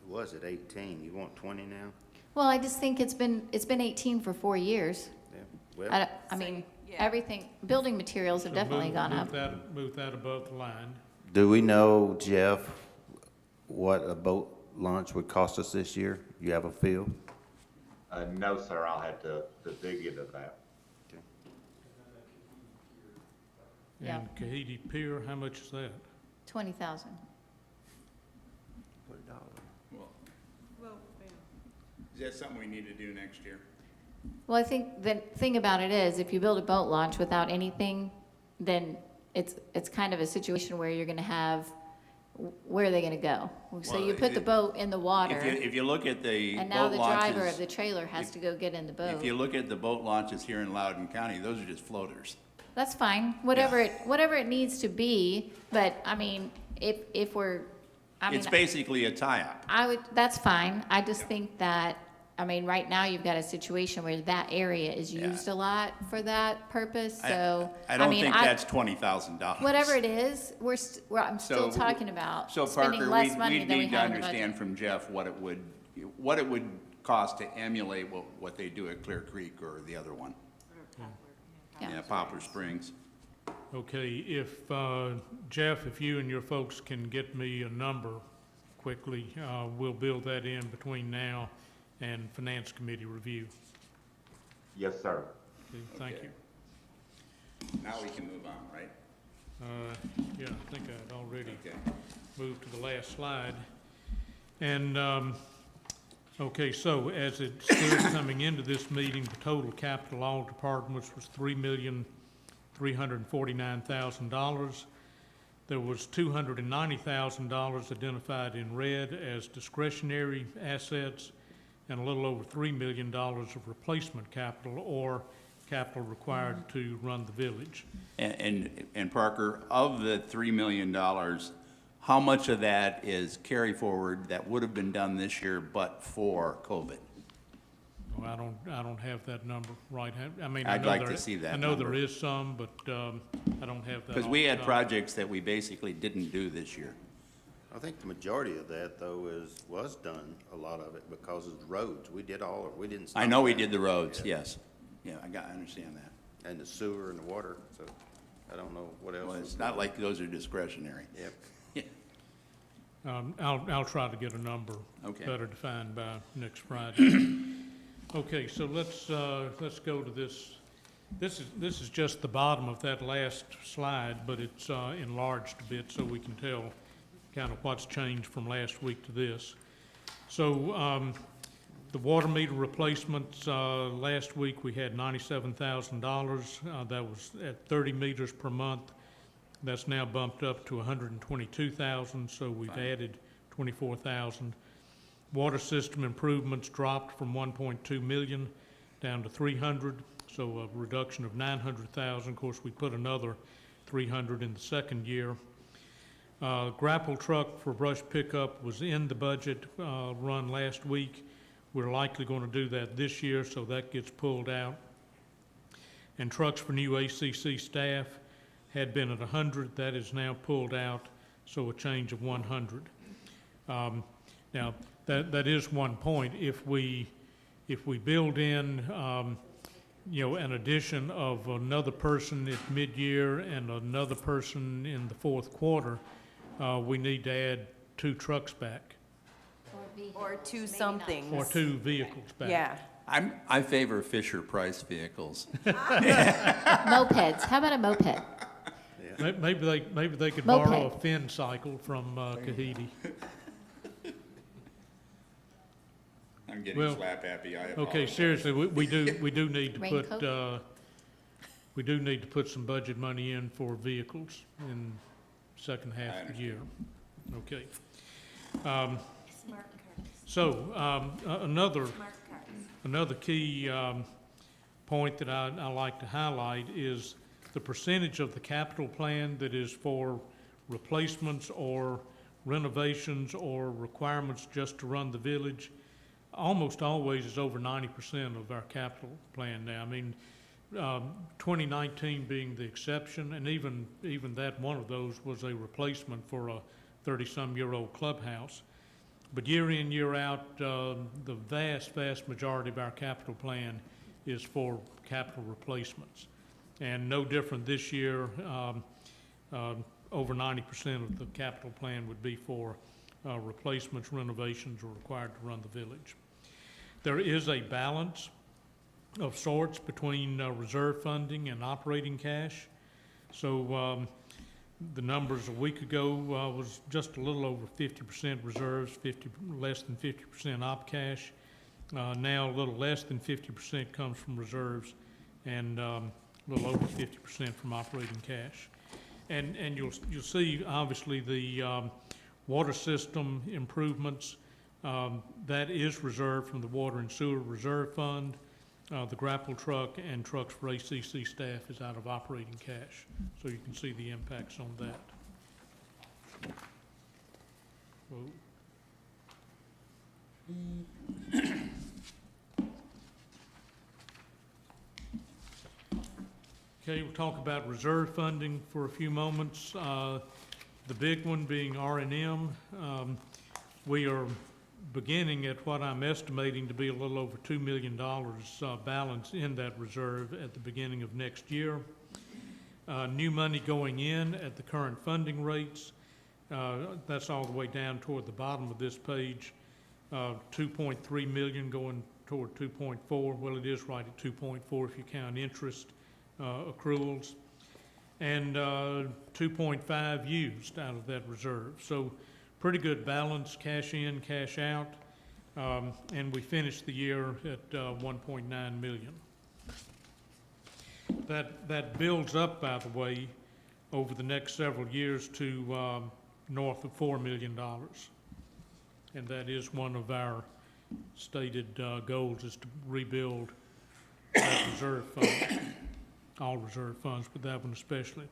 It was at 18. You want 20 now? Well, I just think it's been 18 for 4 years. Yeah. Well, I mean, everything, building materials have So definitely move- gone move up. that- Move that above the line. do we know, Jeff, what a boat launch would cost us this year? You have a feel? No, sir, I'll have to dig into that. Yeah. And Kahiti Pier, how much is that? 20,000. Is that something we need to do next year? Well, I think the thing about it is, if you build a boat launch without anything, then it's kind of a situation where you're gonna have, where are they gonna go? So Well, you put the boat in the water, If you look at the and now boat the driver of launches, the trailer has to go get in the boat. if you look at the boat launches here in Loudoun County, those are just floaters. That's fine, whatever it needs to be, but, I mean, if we're, I mean, It's basically a tie-up. that's fine, I just think that, I mean, right now, you've got a situation where that area is Yeah. used a lot for that purpose, so, I don't mean, think that's $20,000. whatever it is, I'm still So- talking about So spending Parker, less money we than we need to have in the budget. understand from Jeff what it would cost to emulate what they do at Clear Creek or the other one. Yeah. Poplar Springs. Okay, if, Jeff, if you and your folks can get me a number quickly, we'll build that in between now and Finance Committee review. Yes, sir. Okay, thank you. Now we can move on, right? Yeah, I think I'd already Okay. moved to the last slide. And, okay, so as it stood coming into this meeting, the total capital all departments was $3,349,000. There was $290,000 identified in red as discretionary assets and a little over $3 million of replacement capital or capital required to run the village. And Parker, of the $3 million, how much of that is carry forward that would have been done this year but for COVID? Well, I don't have that number right. I mean, I'd like to see that I know there number. is some, but I don't have that. Because off we the had top. projects that we basically didn't do this year. I think the majority of that, though, was done, a lot of it, because of the roads. We did we didn't stop I know we that. did the roads, Yeah. yes. Yeah, I understand that. And the sewer and the water, so I don't know what else. Well, was it's not done. like those are discretionary. Yep. I'll try to get a number Okay. better defined by next Friday. Okay, so let's go to this. This is just the bottom of that last slide, but it's enlarged a bit so we can tell kind of what's changed from last week to this. So the water meter replacements, last week we had $97,000. That was at 30 meters per month. That's now bumped up to 122,000, so we've added 24,000. Water system improvements dropped from 1.2 million down to 300, so a reduction of 900,000. Of course, we put another 300 in the second year. Grapple truck for brush pickup was in the budget run last week. We're likely going to do that this year, so that gets pulled out. And trucks for new ACC staff had been at 100. That is now pulled out, so a change of 100. Now, that is one point. If we build in, an addition of another person at mid-year and another person in the fourth quarter, we need to add 2 trucks back, Or two somethings. or 2 vehicles back. Yeah. I favor Fisher-Price vehicles. Mopeds, how about a moped? Maybe they could borrow a Moped. Finn cycle from Kahidi. I'm getting Well, slap happy, I Okay, apologize. seriously, we do need to put, Raincoat? we do need to put some budget money in for vehicles in second half of the year. Okay. So, another key, point that I like to highlight is the percentage of the capital plan that is for replacements or renovations or requirements just to run the village. Almost always is over 90% of our capital plan now. I mean, 2019 being the exception, and even that one of those was a replacement for a 30-some-year-old clubhouse. But year in, year out, the vast majority of our capital plan is for capital replacements. And no different this year, over 90% of the capital plan would be for replacements, renovations are required to run the village. There is a balance of sorts between reserve funding and operating cash. So the numbers a week ago was just a little over 50% reserves, less than 50% op cash. Now a little less than 50% comes from reserves, and a little over 50% from operating cash. And you'll see obviously the water system improvements. That is reserved from the Water and Sewer Reserve Fund. The grapple truck and trucks for ACC staff is out of operating cash. So you can see the impacts on that. Whoa. Okay, we'll talk about reserve funding for a few moments. The big one being R&M. We are beginning at what I'm estimating to be a little over $2 million balance in that reserve at the beginning of next year. New money going in at the current funding rates. That's all the way down toward the bottom of this page. 2.3 million going toward 2.4. Well, it is right at 2.4 if you count interest accruals. And 2.5 used out of that reserve. So pretty good balance, cash in, cash out. And we finished the year at 1.9 million. That builds up, by the way, over the next several years to north of $4 million. And that is one of our stated goals, is to rebuild that reserve fund, all reserve funds, but that one especially.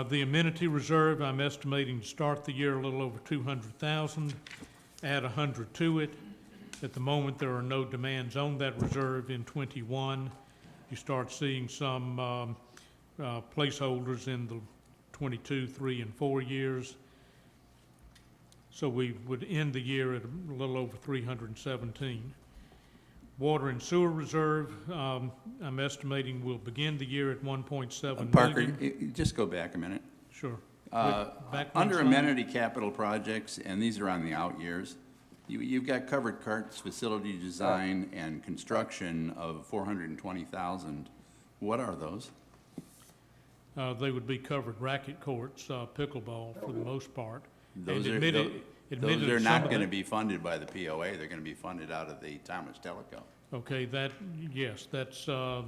The amenity reserve, I'm estimating to start the year a little over 200,000, add 100 to it. At the moment, there are no demands on that reserve in 21. You start seeing some placeholders in the 22, 3, and 4 years. So we would end the year at a little over 317. Water and sewer reserve, I'm estimating we'll begin the year at 1.7 Parker, million. just go back a minute. Sure. Back one Under slide. amenity capital projects, and these are on the out years, you've got covered carts, facility design, and construction of 420,000. What are those? They would be covered racket courts, pickleball for the most part. Those And are, admitted those are some not of gonna that- be funded by the POA, they're gonna be funded out of the Thomas Teleco. Okay, yes, that's the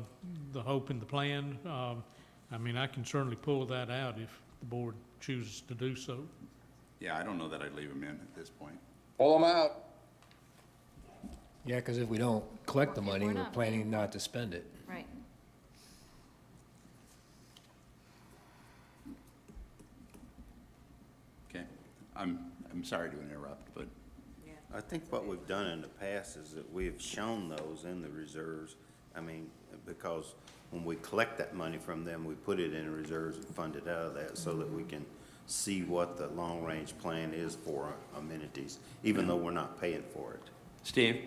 hope and the plan. I mean, I can certainly pull that out if the board chooses to do so. Yeah, I don't know that I'd leave them in at this point. Pull them out. Yeah, because if we don't collect the If money, we're we're not planning not to spend it. Right. I'm sorry to interrupt, but I think what we've done in the past is that we've shown those in the reserves. I mean, because when we collect that money from them, we put it in reserves and fund it out of that so that we can see what the long-range plan is for amenities, even though we're not paying for it. Steve?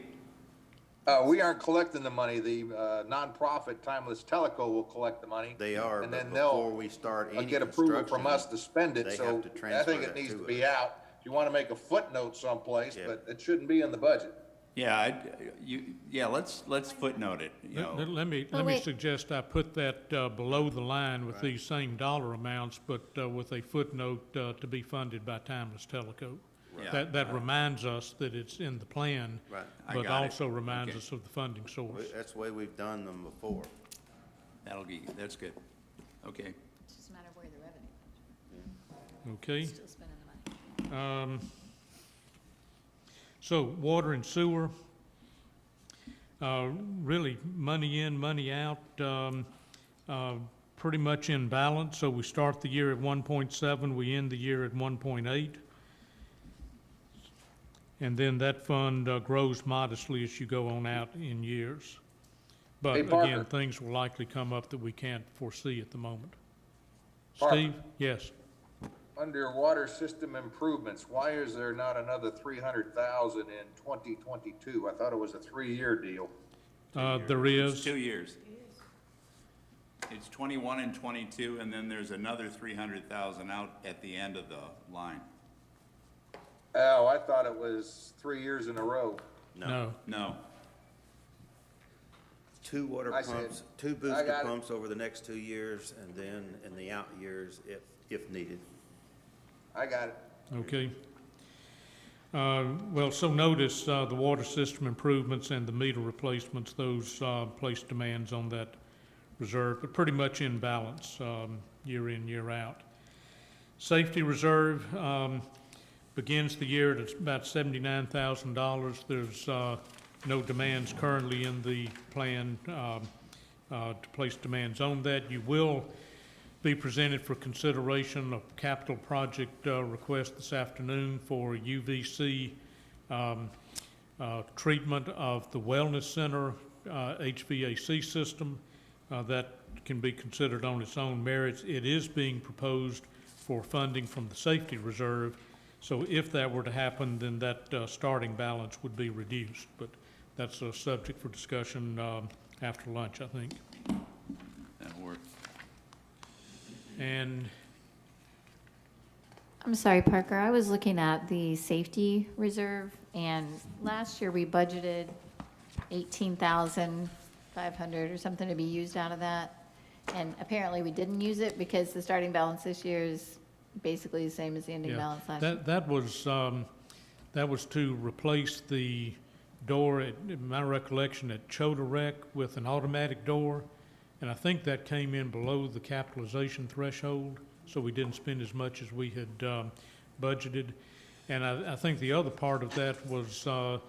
We aren't collecting the money. The nonprofit Timeless Teleco will collect the money. They are, And but then before they'll we start any get approval from construction, us to spend it, they so have to I transfer think it that needs to to be us. out. If you want to make a footnote someplace, Yeah. but it shouldn't be in the budget. yeah, let's footnote it, you know. Let me wait. suggest I put that below the line with these same dollar amounts, but with a footnote to be funded by Timeless Teleco. Yeah. That reminds us that it's in the plan, Right. I but got it. also reminds Okay. us of the funding source. That's the way we've done them before. That's good. Okay. It's just a matter of where the revenue, Okay? still spending the money. So water and sewer, really money in, money out, pretty much in balance. So we start the year at 1.7, we end the year at 1.8. And then that fund grows modestly as you go on out in years. But Hey, Parker. again, things will likely come up that we can't foresee at the moment. Parker. Steve? Yes. Under water system improvements, why is there not another 300,000 in 2022? I thought it was a 3-year deal. There It's is. 2 years. It's 21 and 22, and then there's another 300,000 out at the end of the line. Oh, I thought it was 3 years in a row. No. No, 2 water I see it. pumps, 2 I booster got it. pumps over the next 2 years, and then in the out years, if needed. I got it. Okay. Well, so notice the water system improvements and the meter replacements, those place demands on that reserve, but pretty much in balance year in, year out. Safety reserve begins the year at about $79,000. There's no demands currently in the plan to place demands on that. You will be presented for consideration of capital project request this afternoon for UVC treatment of the Wellness Center HVAC system. That can be considered on its own merits. It is being proposed for funding from the safety reserve. So if that were to happen, then that starting balance would be reduced. But that's a subject for discussion after lunch, I think. that'll work. And I'm sorry, Parker, I was looking at the safety reserve, and last year we budgeted 18,500 or something to be used out of that. And apparently we didn't use it because the starting balance this year is basically the same as the ending yeah, balance last year. that was to replace the door, in my recollection, at Chota Rec with an automatic door. And I think that came in below the capitalization threshold, so we didn't spend as much as we had budgeted. And I think the other part of that was the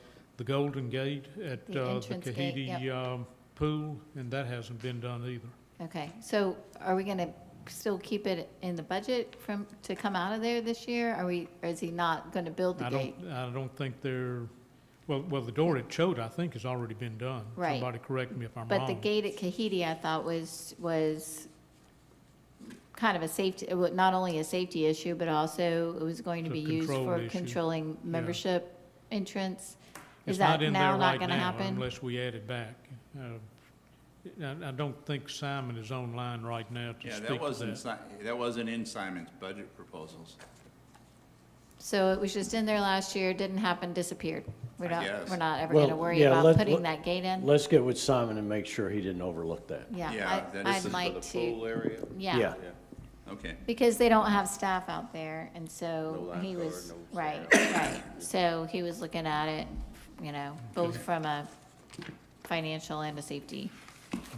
Golden Gate at The the entrance gate, Kahidi pool, and that hasn't been done either. Okay, so are we gonna still keep it in the budget to come out of there this year? Or is he not gonna build the gate? I don't think well, the door at Chota, I think, has already been done. Right. Somebody correct me if I'm But wrong. the gate at Kahidi, I thought was kind of a safety, not only a safety issue, but also it was going to It's a be used control for issue. controlling membership entrance. Is It's that not in now there not right gonna now happen? unless we add it back. I don't think Simon is online right now to Yeah, speak that to wasn't, that. that wasn't in Simon's budget proposals. So it was just in there last year, didn't happen, disappeared. We're I not, guess. we're not ever Well, gonna worry yeah, about putting that gate in? Let's get with Simon and make sure he didn't overlook that. Yeah, Yeah, that I'd is for like to, area? yeah. Okay, Because they don't have staff out there, and No so he lifeguard, was, no right, staff. right. So he was looking at it, both from a financial and a safety.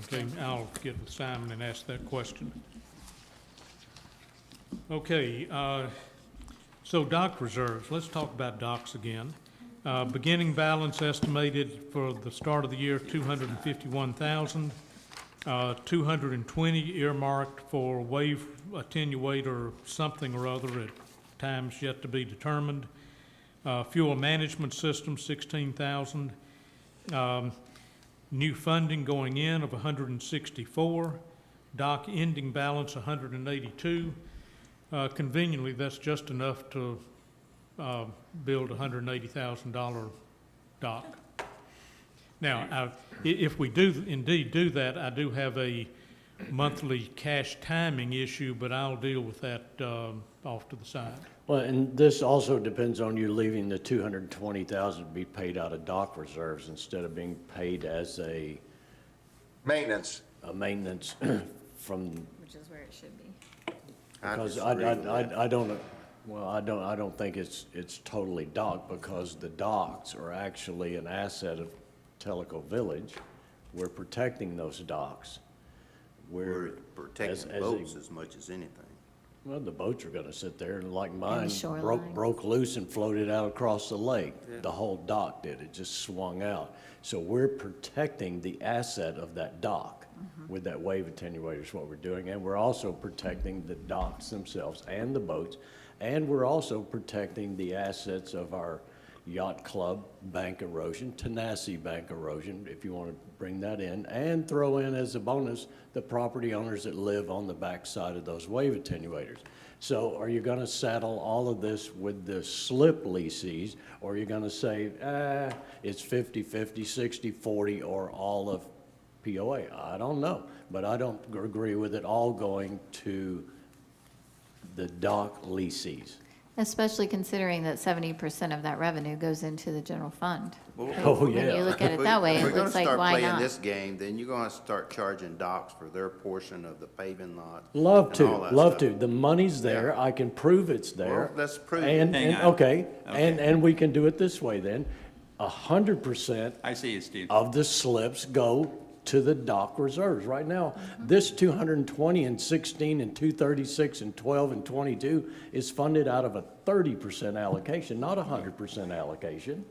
Okay, I'll get with Simon and ask that question. Okay, so dock reserves, let's talk about docks again. Beginning balance estimated for the start of the year, 251,000. 220 earmarked for wave attenuate or something or other at times yet to be determined. Fuel management system, 16,000. New funding going in of 164. Dock ending balance, 182. Conveniently, that's just enough to build a $180,000 dock. Now, if we do indeed do that, I do have a monthly cash timing issue, but I'll deal with that off to the side. Well, and this also depends on you leaving the 220,000 to be paid out of dock reserves instead of being paid as a Maintenance. maintenance from, Which is where it should be. because disagree with that. I don't, well, I don't think it's totally docked, because the docks are actually an asset of Tellico Village. We're protecting those docks. We're as protecting a- boats as much as anything. Well, the boats are gonna sit there, and like mine, shoreline. broke loose and floated out across the lake. The whole dock did, it just swung out. So we're protecting the asset of that dock with that wave attenuator is what we're doing. And we're also protecting the docks themselves and the boats. And we're also protecting the assets of our yacht club, bank erosion, Tenacity bank erosion, if you want to bring that in, and throw in as a bonus the property owners that live on the backside of those wave attenuators. So are you going to saddle all of this with the slip leases, or are you going to say, it's 50-50, 60-40, or all of POA? I don't know, but I don't agree with it all going to the dock leases. Especially considering that 70% of that revenue goes into the general fund. Oh, When yeah. you look at it that way, it looks like, why If we're gonna start playing not? this game, then you're gonna start charging docks for their portion of the paving lot. Love and to, all that love stuff. to. The money's there. Yeah. I can prove it's there. Well, let's prove it. And, Hang on. okay, Okay. and we can do it this way then. 100% I see you, Steve. of the slips go to the dock reserves. Right now, this 220 and 16 and 236 and 12 and 22 is funded out of a 30% allocation, not a 100% allocation.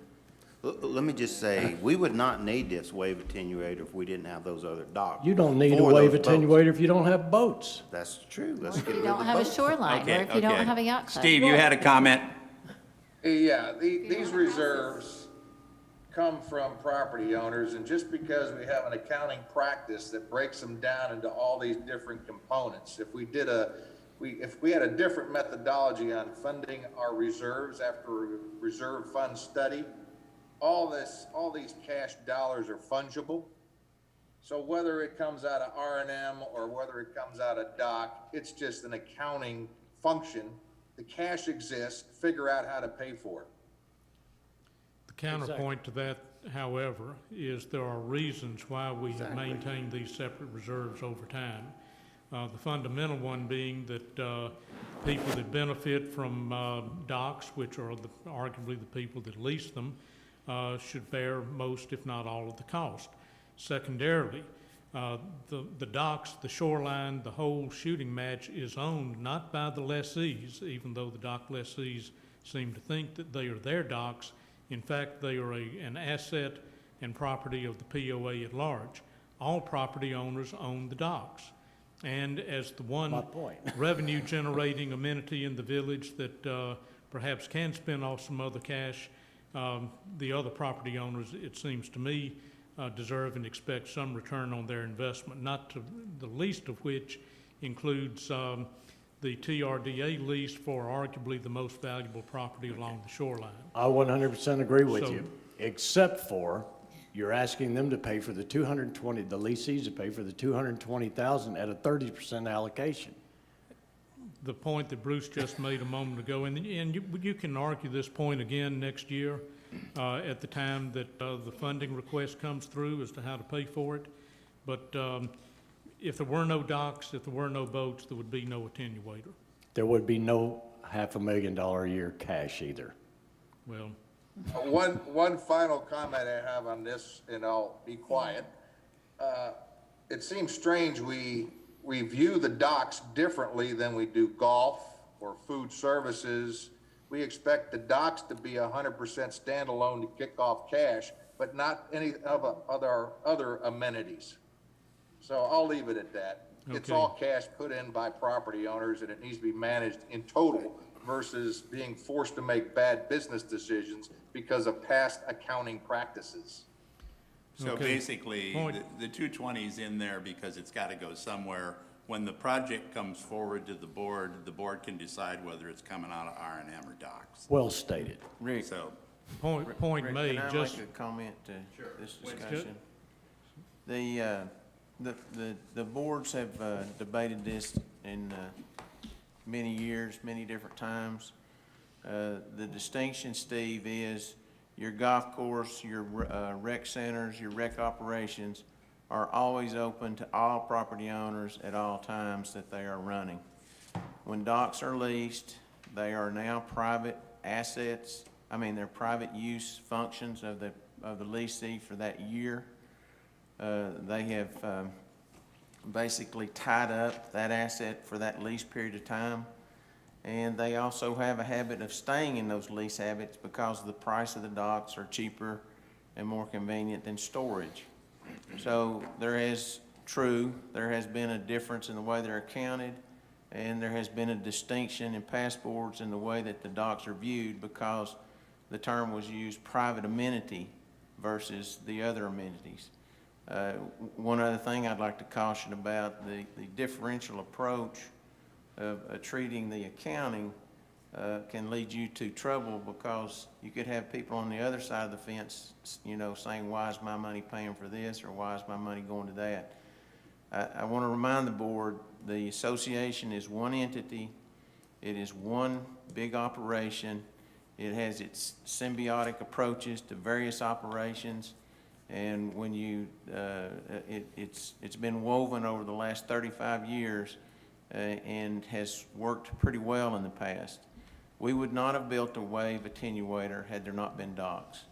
Let me just say, we would not need this wave attenuator if we didn't have those other docks. You don't need a for wave those boats. attenuator if you don't have boats. That's true. Let's If get you rid of don't the have a boats. shoreline, or Okay, if you don't okay. have a yacht club. Steve, you had a comment? Yeah, these reserves come from property owners, and just because we have an accounting practice that breaks them down into all these different components, if we had a different methodology on funding our reserves after a reserve fund study, all these cash dollars are fungible. So whether it comes out of R&M or whether it comes out of dock, it's just an accounting function. The cash exists, figure out how to pay for it. The counterpoint to that, however, is there are reasons why we have maintained these separate reserves over time. The fundamental one being that people that benefit from docks, which are arguably the people that lease them, should bear most, if not all, of the cost. Secondarily, the docks, the shoreline, the whole shooting match is owned not by the lessees, even though the dock lessees seem to think that they are their docks. In fact, they are an asset and property of the POA at large. All property owners own the docks. And as the one My point. revenue-generating amenity in the village that perhaps can spin off some other cash, the other property owners, it seems to me, deserve and expect some return on their investment, not to the least of which includes the TRDA lease for arguably the most valuable property along the shoreline. I 100% agree with So- you, except for you're asking them to pay for the 220, the lessees to pay for the 220,000 at a 30% allocation. The point that Bruce just made a moment ago, and you can argue this point again next year at the time that the funding request comes through as to how to pay for it. But if there were no docks, if there were no boats, there would be no attenuator. There would be no $500,000 a year cash either. Well, One final comment I have on this, and I'll be quiet. It seems strange we view the docks differently than we do golf or food services. We expect the docks to be 100% standalone to kick off cash, but not any of other amenities. So I'll leave it at that. It's Okay. all cash put in by property owners, and it needs to be managed in total versus being forced to make bad business decisions because of past accounting practices. So Okay. basically, Point. the 220 is in there because it's got to go somewhere. When the project comes forward to the board can decide whether it's coming out of R&M or docks. Well stated. Rick, So, Point Rick, made, can I just, make a comment to this Good. discussion? The boards have debated this in many years, many different times. The distinction, Steve, is your golf course, your rec centers, your rec operations are always open to all property owners at all times that they are running. When docks are leased, they are now private assets. I mean, they're private use functions of the leasee for that year. They have basically tied up that asset for that lease period of time. And they also have a habit of staying in those lease habits because the price of the docks are cheaper and more convenient than storage. So there has been a difference in the way they're accounted, and there has been a distinction in past boards in the way that the docks are viewed because the term was used private amenity versus the other amenities. One other thing I'd like to caution about, the differential approach of treating the accounting can lead you to trouble because you could have people on the other side of the fence, saying, why is my money paying for this, or why is my money going to that? I want to remind the board, the association is one entity. It is one big operation. It has its symbiotic approaches to various operations. And when it's been woven over the last 35 years and has worked pretty well in the past. We would not have built a wave attenuator had there not been docks.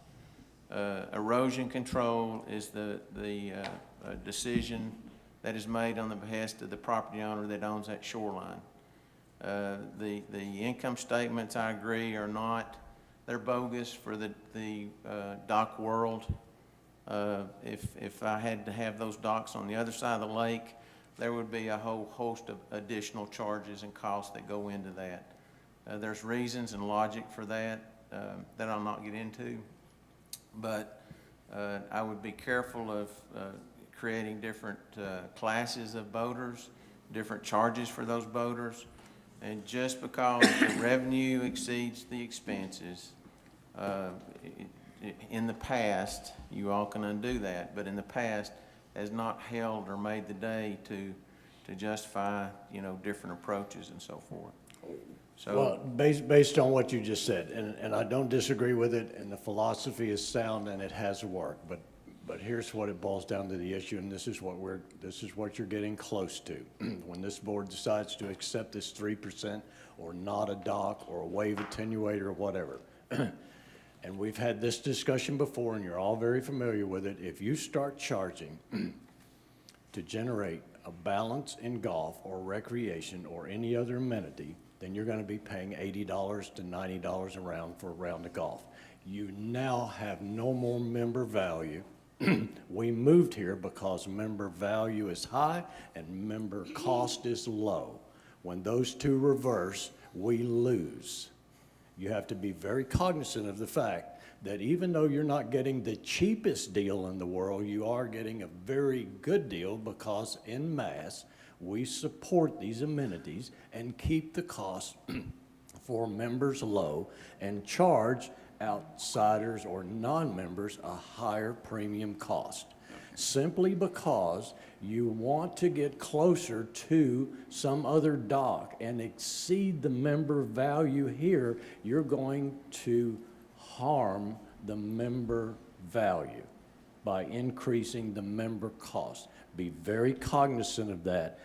Erosion control is the decision that is made on the behest of the property owner that owns that shoreline. The income statements, I agree, they're bogus for the dock world. If I had to have those docks on the other side of the lake, there would be a whole host of additional charges and costs that go into that. There's reasons and logic for that that I'll not get into, but I would be careful of creating different classes of boaters, different charges for those boaters, and just because the revenue exceeds the expenses, in the past, you all can undo that, but in the past has not held or made the day to justify, different approaches and so forth. Well, So, based on what you just said, and I don't disagree with it, and the philosophy is sound and it has worked, but here's what it boils down to the issue, and this is what you're getting close to. When this board decides to accept this 3% or not a dock or a wave attenuator or whatever, and we've had this discussion before and you're all very familiar with it, if you start charging to generate a balance in golf or recreation or any other amenity, then you're going to be paying $80 to $90 a round for a round of golf. You now have no more member value. We moved here because member value is high and member cost is low. When those two reverse, we lose. You have to be very cognizant of the fact that even though you're not getting the cheapest deal in the world, you are getting a very good deal because en masse, we support these amenities and keep the cost for members low and charge outsiders or non-members a higher premium cost. Simply because you want to get closer to some other dock and exceed the member value here, you're going to harm the member value by increasing the member cost. Be very cognizant of that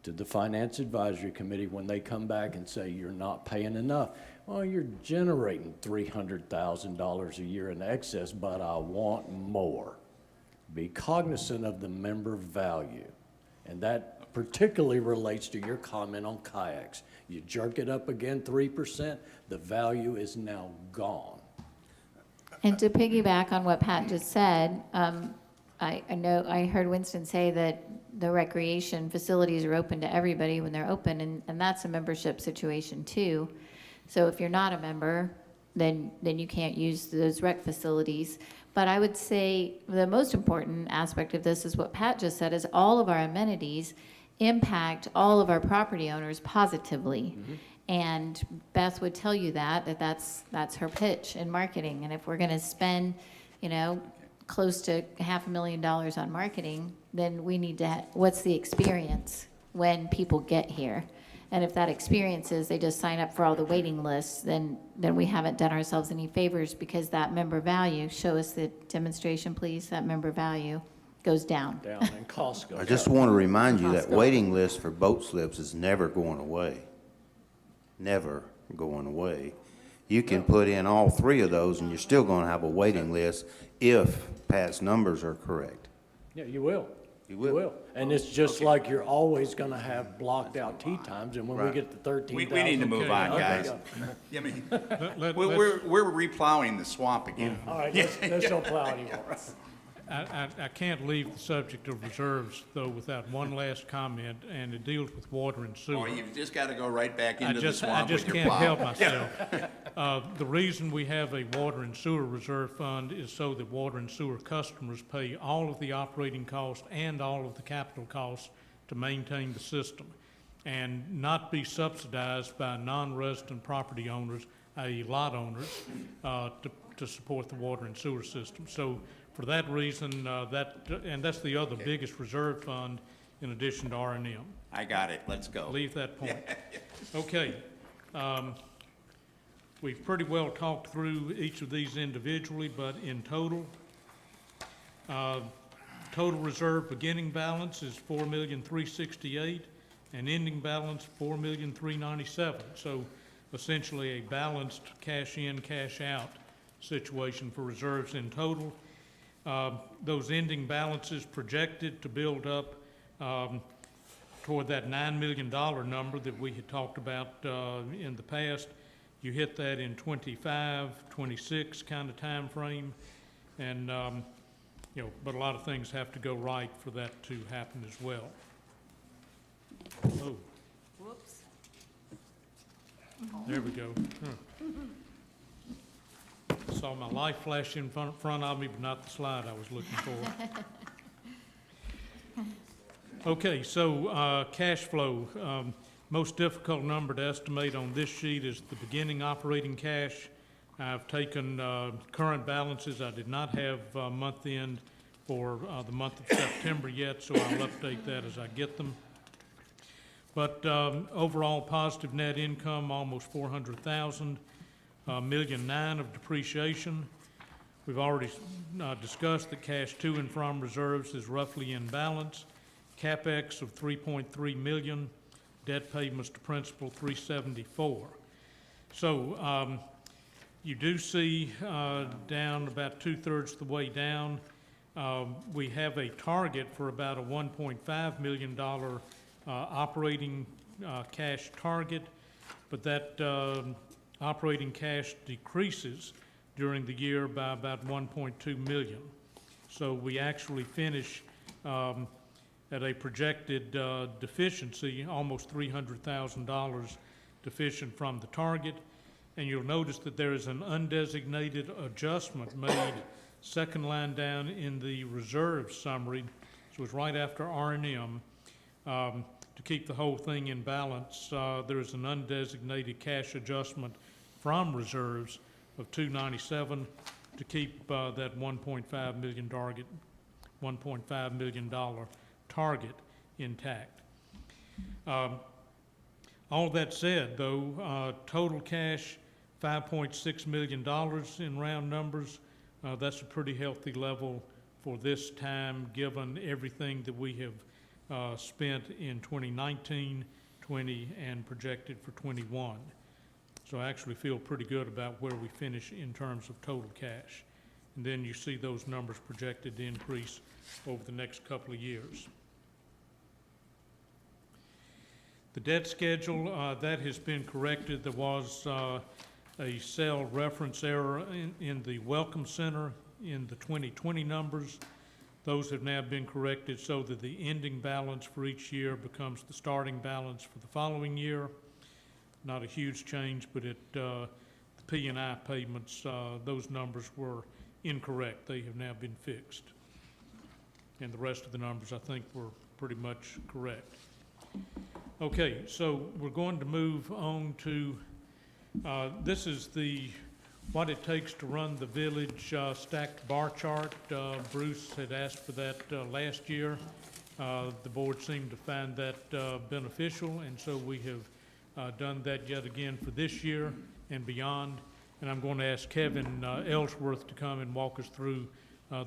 to the Finance Advisory Committee when they come back and say you're not paying enough. Well, you're generating $300,000 a year in excess, but I want more. Be cognizant of the member value. And that particularly relates to your comment on kayaks. You jerk it up again 3%, the value is now gone. And to piggyback on what Pat just said, I know, I heard Winston say that the recreation facilities are open to everybody when they're open, and that's a membership situation too. So if you're not a member, then you can't use those rec facilities. But I would say the most important aspect of this is what Pat just said, is all of our amenities impact all of our property owners positively. And Beth would tell you that's her pitch in marketing. And if we're gonna spend, close to $500,000 on marketing, then we need to, what's the experience when people get here? And if that experience is they just sign up for all the waiting lists, then we haven't done ourselves any favors, because that member value, show us the demonstration, please, that member value goes down. Down and costs go I down. just want to remind you that waiting list for boat slips is never going away. Never going away. You can put in all three of those and you're still going to have a waiting list if Pat's numbers are correct. Yeah, you will. You will. And it's just like you're always gonna have blocked out tee times, and when we Right. get to 13,000. We need to move on, Okay. guys. Okay. I mean, Let's- we're replowing the swamp again. All right, let's don't plow anymore. I can't leave the subject of reserves, though, without one last comment, and it deals with water and Or sewer. you've just got to go right back into the I swamp just with your can't plow. help myself. The reason we have a water and sewer reserve fund is so that water and sewer customers pay all of the operating costs and all of the capital costs to maintain the system, and not be subsidized by non-resident property owners, i.e. lot owners, to support the water and sewer system. So for that reason, and that's the other biggest reserve fund in addition to R&M. I got it, let's go. Leave that point. Okay. We've pretty well talked through each of these individually, but in total, total reserve beginning balance is $4,368,000, and ending balance $4,397,000. So essentially a balanced cash in, cash out situation for reserves in total. Those ending balances projected to build up toward that $9 million number that we had talked about in the past. You hit that in 25, 26 kind of time frame, and but a lot of things have to go right for that to happen as well. Oh, Whoops. there we go. Saw my light flash in front of me, but not the slide I was looking for. Okay, so cash flow. Most difficult number to estimate on this sheet is the beginning operating cash. I've taken current balances. I did not have month end for the month of September yet, so I'll update that as I get them. But overall positive net income, almost 400,000. $1.9 million of depreciation. We've already discussed that cash to and from reserves is roughly in balance. CapEx of $3.3 million, debt payments to principal $374. So you do see down about 2/3 the way down. We have a target for about a $1.5 million operating cash target, but that operating cash decreases during the year by about 1.2 million. So we actually finish at a projected deficiency, almost $300,000 deficient from the target. And you'll notice that there is an undesignated adjustment made second line down in the reserve summary. So it's right after R&M. To keep the whole thing in balance, there is an undesignated cash adjustment from reserves of $297 to keep that $1.5 million target intact. All that said, though, total cash $5.6 million in round numbers. That's a pretty healthy level for this time, given everything that we have spent in 2019, 20, and projected for 21. So I actually feel pretty good about where we finish in terms of total cash. And then you see those numbers projected to increase over the next couple of years. The debt schedule, that has been corrected. There was a cell reference error in the Welcome Center in the 2020 numbers. Those have now been corrected so that the ending balance for each year becomes the starting balance for the following year. not a huge change, but the P&I payments, those numbers were incorrect. They have now been fixed. And the rest of the numbers, I think, were pretty much correct. Okay, so we're going to move on to, this is what it takes to run the village stacked bar chart. Bruce had asked for that last year. The board seemed to find that beneficial, and so we have done that yet again for this year and beyond. And I'm going to ask Kevin Ellsworth to come and walk us through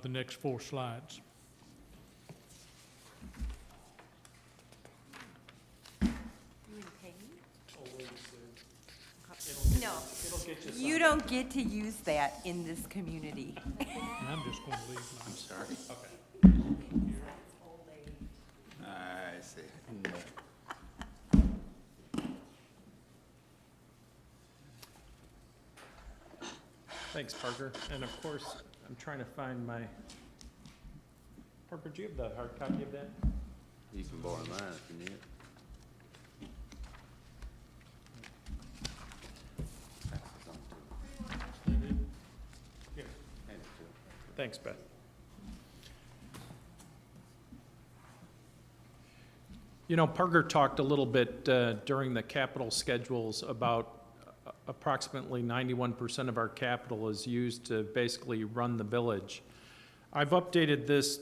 the next 4 slides. No, you don't get to use that in this community. I'm just going to leave mine. I'm sorry. Okay. I see. Thanks, Parker. And of course, I'm trying to find my, Parker, do you have the hard copy of that? You can borrow mine if you need it. Pass this on to him. Here. Hand it to him. Thanks, Beth. You know, Parker talked a little bit during the capital schedules about approximately 91% of our capital is used to basically run the village. I've updated this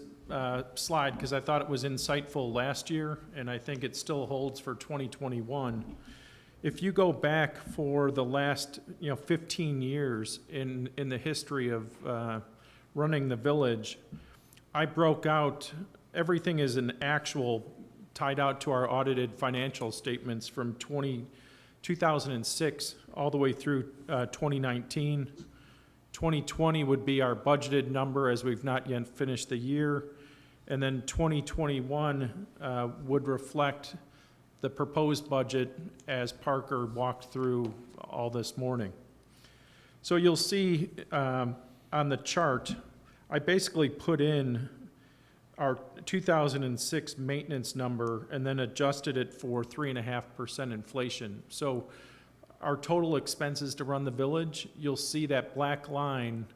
slide because I thought it was insightful last year, and I think it still holds for 2021. If you go back for the last 15 years in the history of running the village, I broke out, everything is an actual tied out to our audited financial statements from 2006 all the way through 2019. 2020 would be our budgeted number as we've not yet finished the year. And then 2021 would reflect the proposed budget as Parker walked through all this morning. So you'll see on the chart, I basically put in our 2006 maintenance number and then adjusted it for 3.5% inflation. So our total expenses to run the village, you'll see that black line.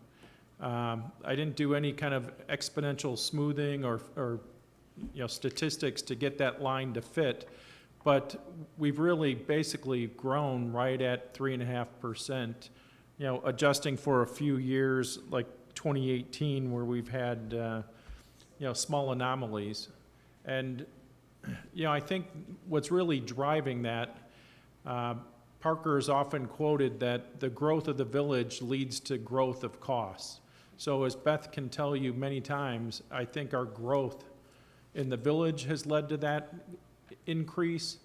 I didn't do any kind of exponential smoothing or statistics to get that line to fit, but we've really basically grown right at 3.5%, adjusting for a few years like 2018 where we've had small anomalies. And, I think what's really driving that, Parker has often quoted that the growth of the village leads to growth of costs. So as Beth can tell you many times, I think our growth in the village has led to that increase,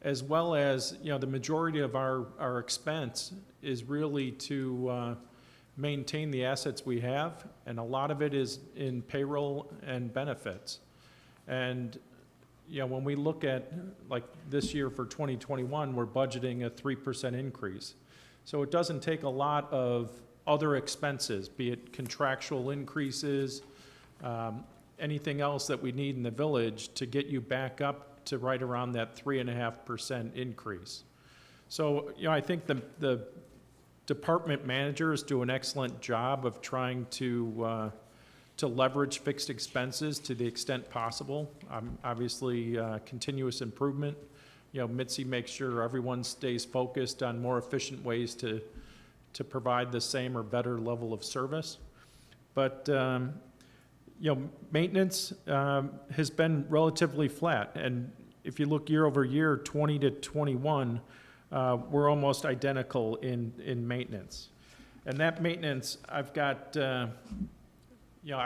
as well as, the majority of our expense is really to maintain the assets we have, and a lot of it is in payroll and benefits. And when we look at, like this year for 2021, we're budgeting a 3% increase. So it doesn't take a lot of other expenses, be it contractual increases, anything else that we need in the village to get you back up to right around that 3.5% increase. So, I think the department managers do an excellent job of trying to leverage fixed expenses to the extent possible. Obviously, continuous improvement. Mitzi makes sure everyone stays focused on more efficient ways to provide the same or better level of service. But, maintenance has been relatively flat. And if you look year over year, 20 to 21, we're almost identical in maintenance. And that maintenance, I've got, I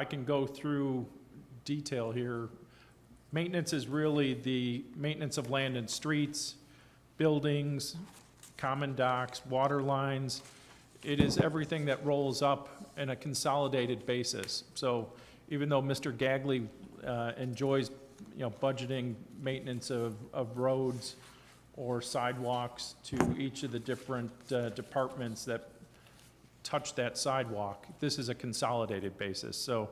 can go through detail here. Maintenance is really the maintenance of land and streets, buildings, common docks, water lines. It is everything that rolls up in a consolidated basis. So even though Mr. Gagley enjoys, budgeting maintenance of roads or sidewalks to each of the different departments that touch that sidewalk, this is a consolidated basis. So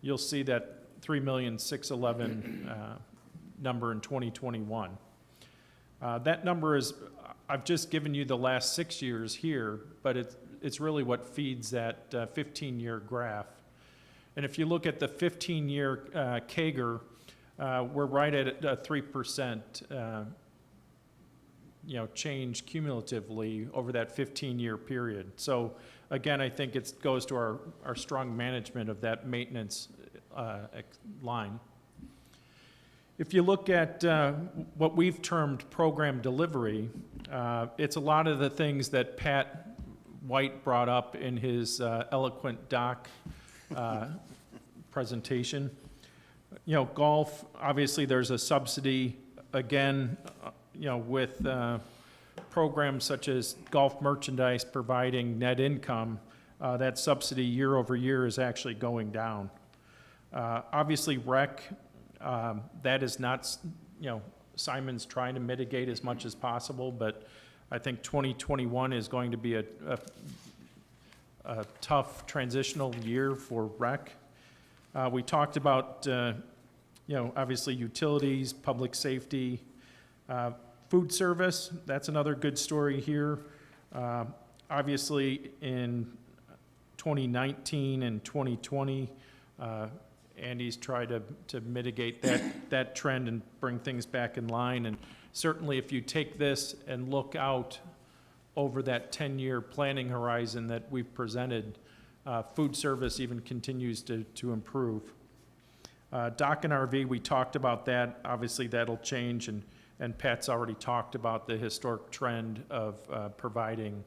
you'll see that 3,611,000 number in 2021. That number is, I've just given you the last 6 years here, but it's really what feeds that 15-year graph. And if you look at the 15-year CAGR, we're right at 3%, change cumulatively over that 15-year period. So again, I think it goes to our strong management of that maintenance line. If you look at what we've termed program delivery, it's a lot of the things that Pat White brought up in his eloquent doc presentation. Golf, obviously there's a subsidy, again, with programs such as golf merchandise providing net income, that subsidy year over year is actually going down. Obviously rec, that is not, Simon's trying to mitigate as much as possible, but I think 2021 is going to be a tough transitional year for rec. We talked about, obviously utilities, public safety, food service, that's another good story here. Obviously in 2019 and 2020, Andy's tried to mitigate that trend and bring things back in line. And certainly if you take this and look out over that 10-year planning horizon that we've presented, food service even continues to improve. Dock and RV, we talked about that. Obviously that'll change, and Pat's already talked about the historic trend of providing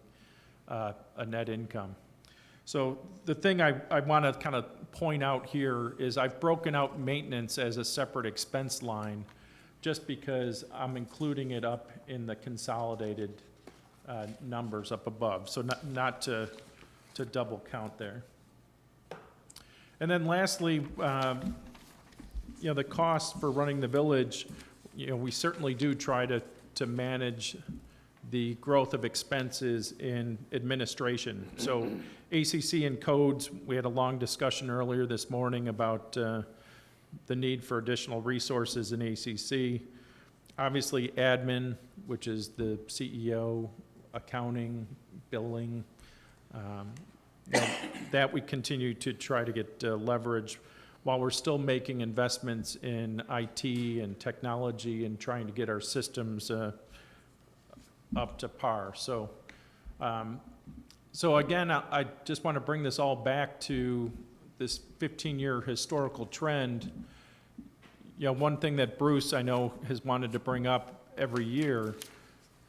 a net income. So the thing I want to kind of point out here is I've broken out maintenance as a separate expense line just because I'm including it up in the consolidated numbers up above, so not to double count there. And then lastly, the cost for running the village, we certainly do try to manage the growth of expenses in administration. So ACC and codes, we had a long discussion earlier this morning about the need for additional resources in ACC. Obviously admin, which is the CEO, accounting, billing, that we continue to try to get leverage while we're still making investments in IT and technology and trying to get our systems up to par. So again, I just want to bring this all back to this 15-year historical trend. One thing that Bruce, I know, has wanted to bring up every year,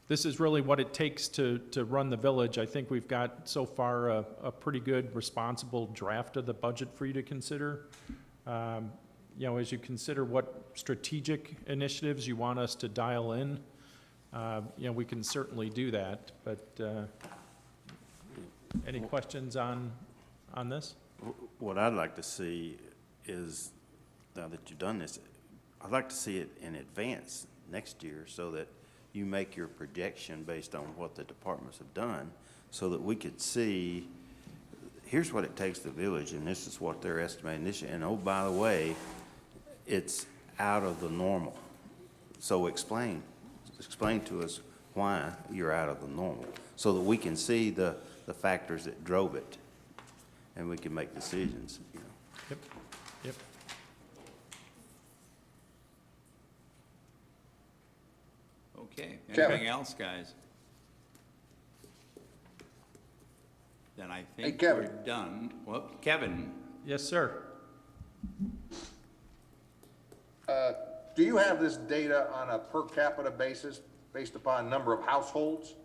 this is really what it takes to run the village. I think we've got so far a pretty good, responsible draft of the budget for you to consider. As you consider what strategic initiatives you want us to dial in, we can certainly do that, but any questions on this? What I'd like to see is, now that you've done this, I'd like to see it in advance next year so that you make your projection based on what the departments have done so that we could see, here's what it takes the village and this is what they're estimating this year. And oh, by the way, it's out of the normal. So explain to us why you're out of the normal so that we can see the factors that drove it and we can make decisions. Yep. Okay, Kevin. anything else, guys? Then I Hey, think Kevin. we're done. Well, Kevin, Yes, sir. Do you have this data on a per capita basis based upon number of households?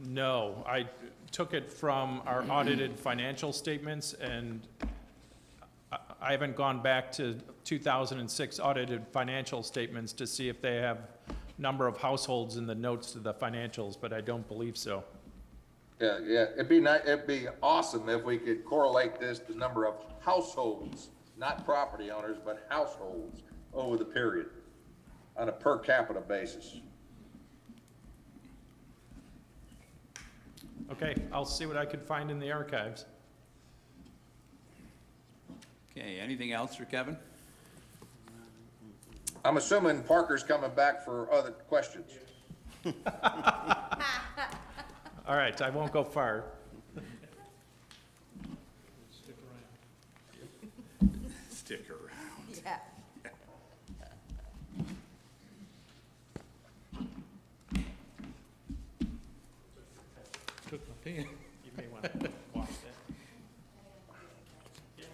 No, I took it from our audited financial statements, and I haven't gone back to 2006 audited financial statements to see if they have number of households in the notes to the financials, but I don't believe so. Yeah, it'd be awesome if we could correlate this to number of households, not property owners, but households over the period on a per capita basis. Okay, I'll see what I could find in the archives. okay, anything else for Kevin? I'm assuming Parker's coming back for other questions. All right, I won't go far. Stick around. Stick around. Yeah. Took my pen. You may want to watch that.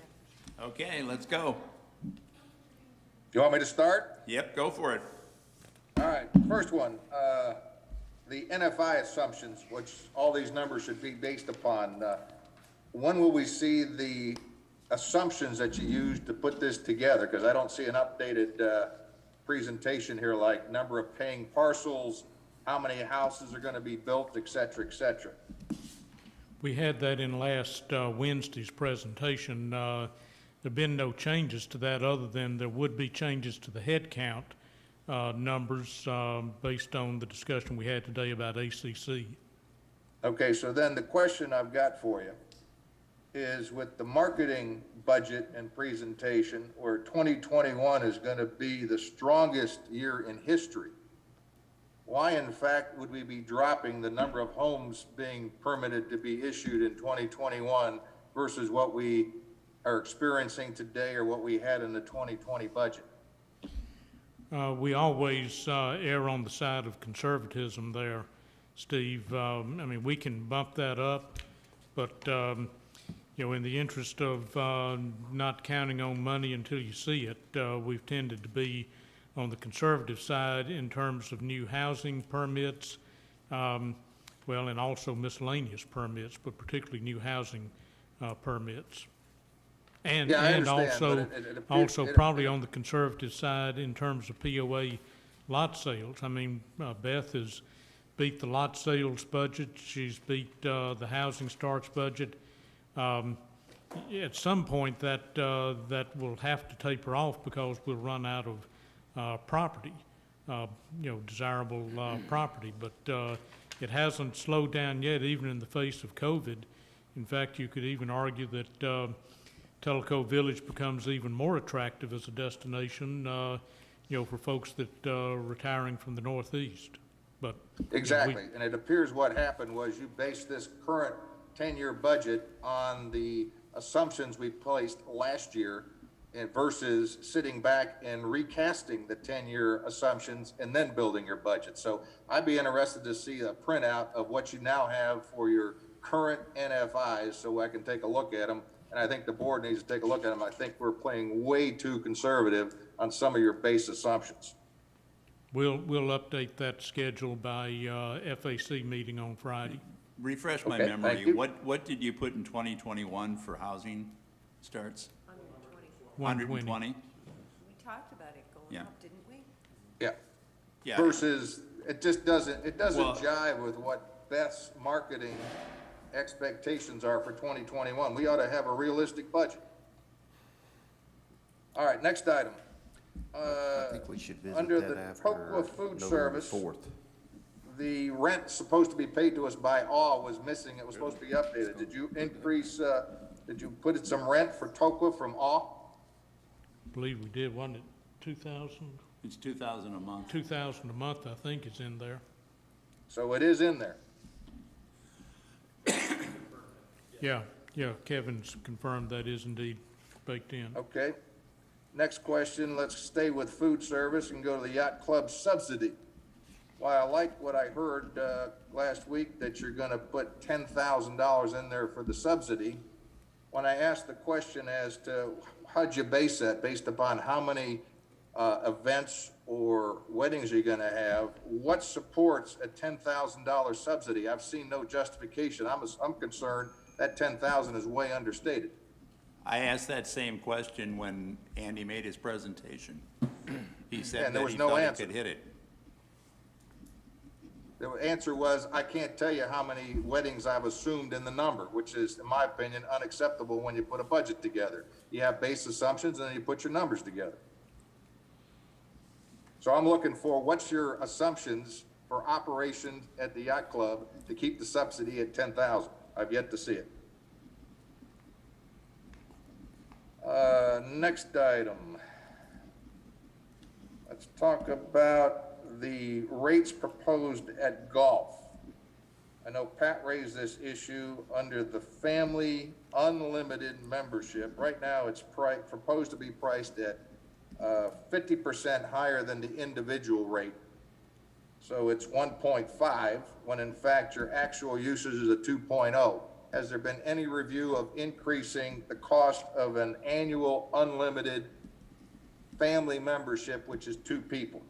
Okay, let's go. You want me to start? Yep, go for it. All right, first one, the NFI assumptions, which all these numbers should be based upon. When will we see the assumptions that you used to put this together? Because I don't see an updated presentation here, like number of paying parcels, how many houses are going to be built, et cetera, et cetera. We had that in last Wednesday's presentation. There've been no changes to that other than there would be changes to the head count numbers based on the discussion we had today about ACC. Okay, so then the question I've got for you is with the marketing budget and presentation, where 2021 is going to be the strongest year in history, why in fact would we be dropping the number of homes being permitted to be issued in 2021 versus what we are experiencing today or what we had in the 2020 budget? We always err on the side of conservatism there, Steve. I mean, we can bump that up, but, you know, in the interest of not counting on money until you see it, we've tended to be on the conservative side in terms of new housing permits, well, and also miscellaneous permits, but particularly new housing permits. And, Yeah, I and understand, also, but it appears- probably on the conservative side in terms of POA lot sales. I mean, Beth has beat the lot sales budget, she's beat the housing starts budget. At some point, that will have to taper off because we'll run out of property, you know, desirable property. But it hasn't slowed down yet, even in the face of COVID. In fact, you could even argue that Tellico Village becomes even more attractive as a destination, you know, for folks that are retiring from the Northeast. But Exactly, and it appears what happened was you based this current 10-year budget on the assumptions we placed last year versus sitting back and recasting the 10-year assumptions and then building your budget. So I'd be interested to see a printout of what you now have for your current NFIs so I can take a look at them. And I think the board needs to take a look at them. I think we're playing way too conservative on some of your base assumptions. we'll update that schedule by FAC meeting on Friday. Refresh my Okay, memory. thank you. What did you put in 2021 for housing starts? 120. 120? We talked about it going Yeah. up, didn't we? Yeah. Yeah. Versus, it just doesn't Well- jive with what Beth's marketing expectations are for 2021. We ought to have a realistic budget. All right, next item. I think we should visit Under that the after Cocoa Food November Service, 4th. the rent supposed to be paid to us by all was missing. It was supposed to be updated. Did you increase, did you put in some rent for Tokwa from all? I believe we did, wasn't it 2,000? It's 2,000 a month. 2,000 a month, I think, is in there. So it is in there. Yeah, Kevin's confirmed that is indeed baked in. Okay. Next question, let's stay with food service and go to the yacht club subsidy. While I like what I heard last week, that you're gonna put $10,000 in there for the subsidy, when I asked the question as to how'd you base that, based upon how many events or weddings you're gonna have, what supports a $10,000 subsidy? I've seen no justification. I'm concerned that 10,000 is way understated. I asked that same question when Andy made his presentation. He said And there that was he no thought he answer. could hit it. The answer was, I can't tell you how many weddings I've assumed in the number, which is, in my opinion, unacceptable when you put a budget together. You have base assumptions and then you put your numbers together. So I'm looking for, what's your assumptions for operations at the yacht club to keep the subsidy at 10,000? I've yet to see it. Next item. Let's talk about the rates proposed at golf. I know Pat raised this issue under the family unlimited membership. Right now, it's proposed to be priced at 50% higher than the individual rate. So it's 1.5, when in fact your actual usage is a 2.0. Has there been any review of increasing the cost of an annual unlimited family membership, which is 2 people?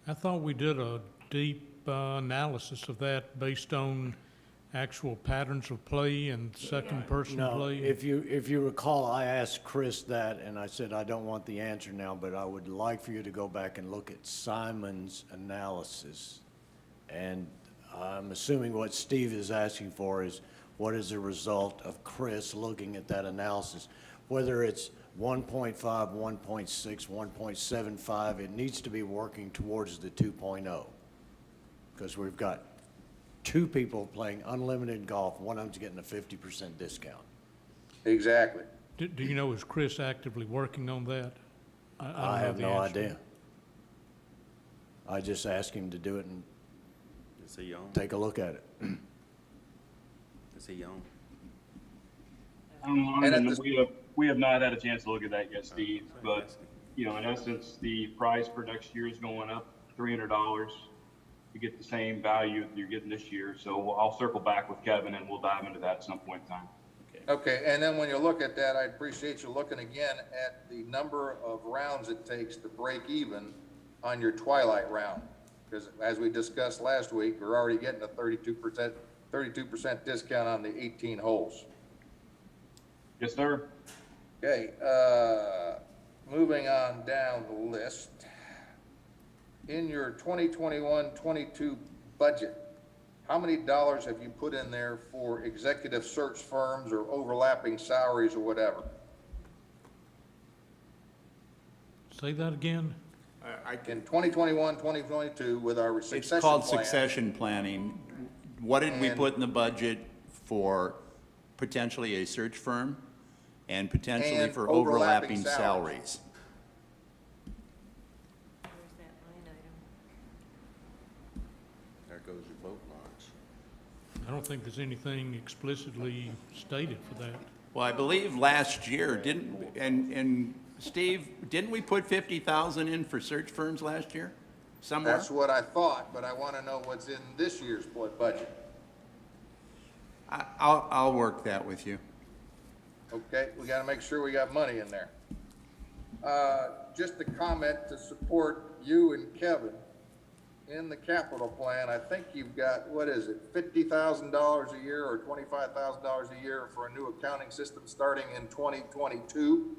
I thought we did a deep analysis of that based on actual patterns of play and second-person No, play. if you recall, I asked Chris that, and I said, I don't want the answer now, but I would like for you to go back and look at Simon's analysis. And I'm assuming what Steve is asking for is, what is the result of Chris looking at that analysis? Whether it's 1.5, 1.6, 1.75, it needs to be working towards the 2.0. Because we've got 2 people playing unlimited golf, one of them's getting a 50% discount. Exactly. Do you know, is Chris actively working on that? don't I have the no answer. idea. I just asked him to do it and Is he on? take a look at it. Is he on? And we have not had a chance to look at that yet, Steve, but, you know, in essence, the price for next year is going up $300 to get the same value that you're getting this year. So I'll circle back with Kevin and we'll dive into that at some point in time. Okay, and then when you look at that, I appreciate you looking again at the number of rounds it takes to break even on your twilight round. Because as we discussed last week, we're already getting a 32% discount on the 18 holes. Yes, sir. Okay, moving on down the list. In your 2021-22 budget, how many dollars have you put in there for executive search firms or overlapping salaries or whatever? Say that again? In 2021, 2022, with our It's succession called plan. succession planning. What did we And- put in the budget for potentially a search firm and potentially And for overlapping overlapping salaries. salaries? Where's that line item? There goes your boat launch. I don't think there's anything explicitly stated for that. Well, I believe last year, and Steve, didn't we put 50,000 in for search firms last year? Somewhere? That's what I thought, but I want to know what's in this year's budget. I'll work that with you. Okay, we got to make sure we got money in there. Just a comment to support you and Kevin. In the capital plan, I think you've got, what is it, $50,000 a year or $25,000 a year for a new accounting system starting in 2022.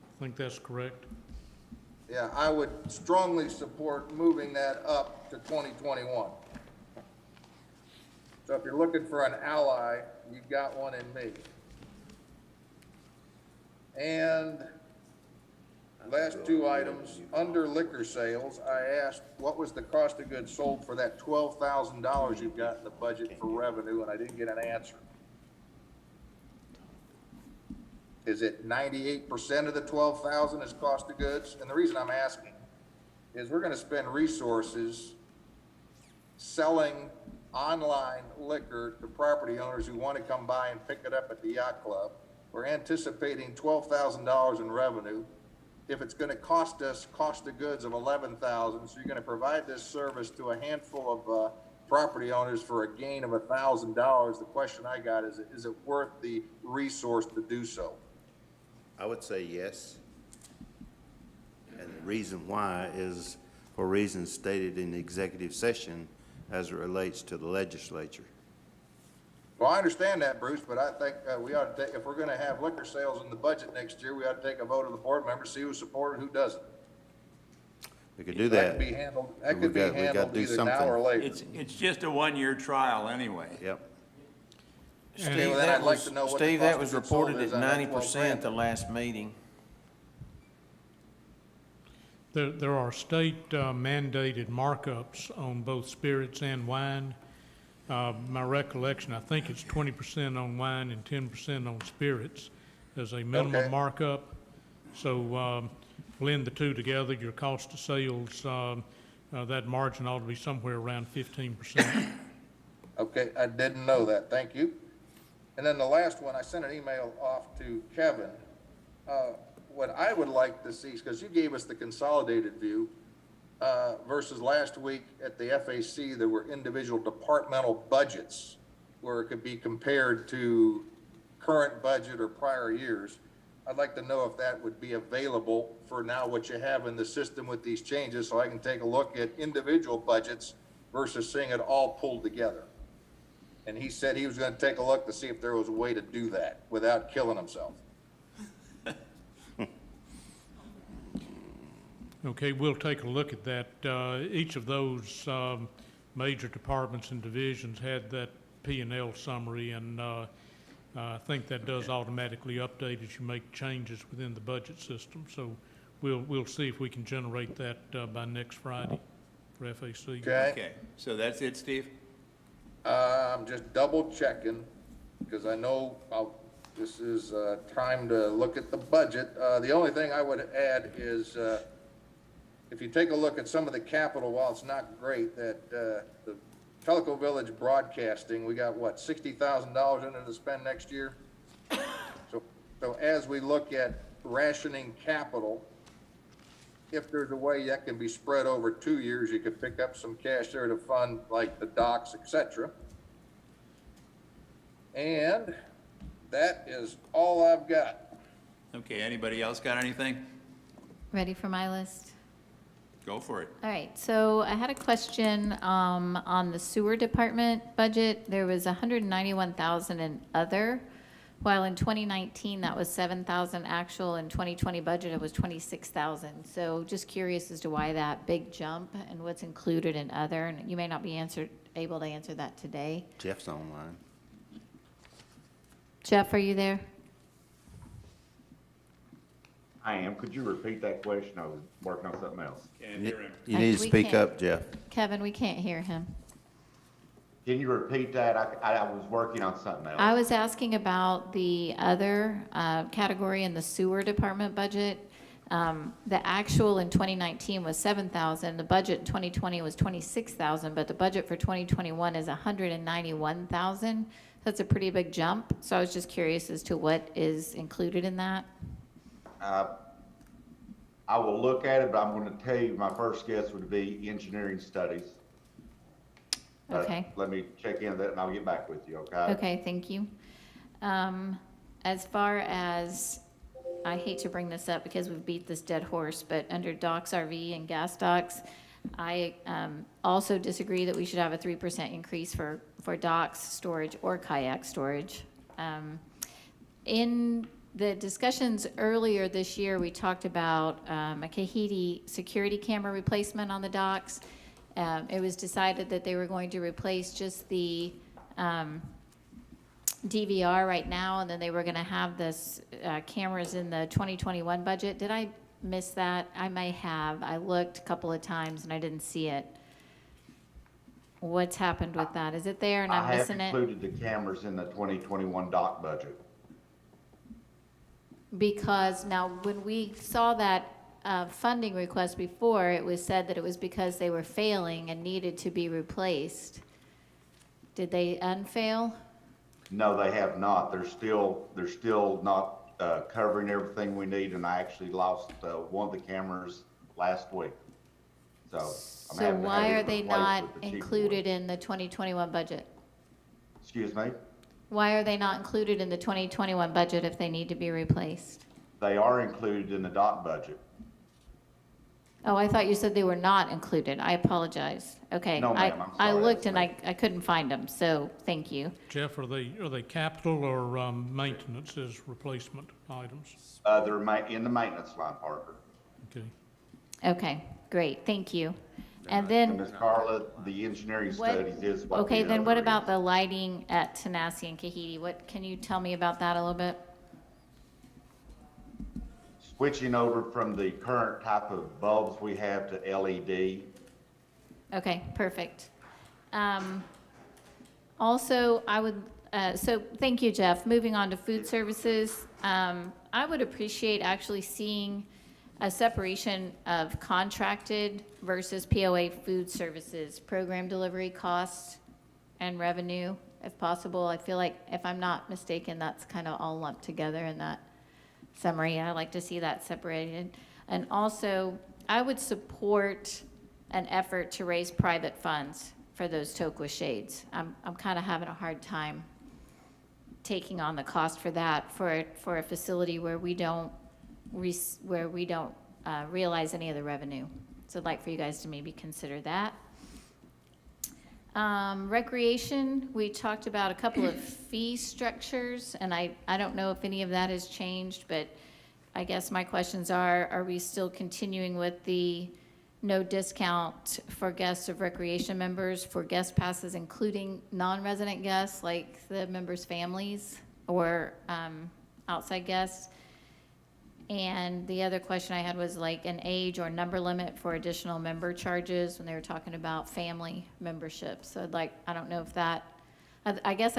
I think that's correct. Yeah, I would strongly support moving that up to 2021. So if you're looking for an ally, you've got one in me. And last 2 items, under liquor sales, I asked, what was the cost of goods sold for that $12,000 you've got in the budget for revenue, and I didn't get an answer. Is it 98% of the 12,000 is cost of goods? And the reason I'm asking is we're gonna spend resources selling online liquor to property owners who wanna come by and pick it up at the yacht club. We're anticipating $12,000 in revenue. If it's gonna cost us cost of goods of 11,000, so you're gonna provide this service to a handful of property owners for a gain of $1,000, the question I got is it worth the resource to do so? I would say yes. And the reason why is for reasons stated in the executive session as it relates to the legislature. Well, I understand that, Bruce, but I think we ought to take, if we're gonna have liquor sales in the budget next year, we ought to take a vote of the board members, see who's supported, who doesn't. We could do That that. could be handled, We that could be got- we gotta handled do either now or something. later. It's just a one-year trial anyway. Yep. Okay, Steve, well, then that I'd like was, to know what the Steve, cost that of was goods sold reported is at on that 90% the $12,000. last meeting. There are state mandated markups on both spirits and wine. My recollection, I think it's 20% on wine and 10% on spirits as a Okay. minimum markup. So blend the two together, your cost of sales, that margin ought to be somewhere around 15%. Okay, I didn't know that, thank you. And then the last one, I sent an email off to Kevin. What I would like to see, because you gave us the consolidated view, versus last week at the FAC, there were individual departmental budgets where it could be compared to current budget or prior years. I'd like to know if that would be available for now what you have in the system with these changes, so I can take a look at individual budgets versus seeing it all pulled together. And he said he was gonna take a look to see if there was a way to do that without killing himself. Okay, we'll take a look at that. Each of those major departments and divisions had that P&L summary, and I think that does automatically update as you make changes within the budget system. So we'll see if we can generate that by next Friday for FAC. Okay? Okay, so that's it, Steve? I'm just double checking, because I know this is time to look at the budget. The only thing I would add is, if you take a look at some of the capital, while it's not great, that the Teleco Village Broadcasting, we got what, $60,000 in it to spend next year? So as we look at rationing capital, if there's a way that can be spread over 2 years, you could pick up some cash there to fund like the docks, et cetera. And that is all I've got. Okay, anybody else got anything? Ready for my list? Go for it. All right, so I had a question on the sewer department budget. There was 191,000 in other, while in 2019 that was 7,000 actual. In 2020 budget it was 26,000. So just curious as to why that big jump and what's included in other. And you may not be able to answer that today. Jeff's online. Jeff, are you there? I am. Could you repeat that question? I was working on something else. Can't hear him. You need to We speak can't- up, Jeff. Kevin, we can't hear him. Can you repeat that? I was working on something else. I was asking about the other category in the sewer department budget. The actual in 2019 was 7,000. The budget in 2020 was 26,000, but the budget for 2021 is 191,000. That's a pretty big jump. So I was just curious as to what is included in that. I will look at it, but I'm going to tell you, my first guess would be engineering studies. But Okay. let me check into that and I'll get back with you, okay? Okay, thank you. As far as, I hate to bring this up because we've beat this dead horse, but under docks, RV, and gas docks, I also disagree that we should have a 3% increase for docks storage or kayak storage. In the discussions earlier this year, we talked about a Kahiti security camera replacement on the docks. It was decided that they were going to replace just the DVR right now, and then they were going to have this cameras in the 2021 budget. Did I miss that? I may have. I looked a couple of times and I didn't see it. What's happened with that? Is it there and I'm missing I it? have included the cameras in the 2021 dock budget. Because now, when we saw that funding request before, it was said that it was because they were failing and needed to be replaced. Did they unfail? No, they have not. They're still not covering everything we need, and I actually lost one of the cameras last week. So I'm So having to have why it are they replaced not with the cheaper included one. in the 2021 budget? Excuse me? Why are they not included in the 2021 budget if they need to be replaced? They are included in the dock budget. Oh, I thought you said they were not included. I apologize. Okay. No, ma'am, I'm I sorry, looked that's and I couldn't find them, so thank you. Jeff, are they capital or maintenance as replacement items? They're in the maintenance line, Parker. Okay. Okay, great, thank you. And And then, Ms. Carla, the engineering what, studies is what. okay, the then what other about is. the lighting at Tenassi and Kahiti? What, can you tell me about that a little bit? Switching over from the current type of bulbs we have to LED. Okay, perfect. Also, I would, so thank you, Jeff. Moving on to food services, I would appreciate actually seeing a separation of contracted versus POA food services, program delivery costs and revenue, if possible. I feel like, if I'm not mistaken, that's kind of all lumped together in that summary. I like to see that separated. And also, I would support an effort to raise private funds for those Toqua shades. I'm kind of having a hard time taking on the cost for that, for a facility where we don't realize any of the revenue. So I'd like for you guys to maybe consider that. Recreation, we talked about a couple of fee structures, and I don't know if any of that has changed, but I guess my questions are we still continuing with the no discount for guests of recreation members for guest passes, including non-resident guests, like the members' families or outside guests? And the other question I had was like an age or number limit for additional member charges when they were talking about family membership. So I don't know if that, I guess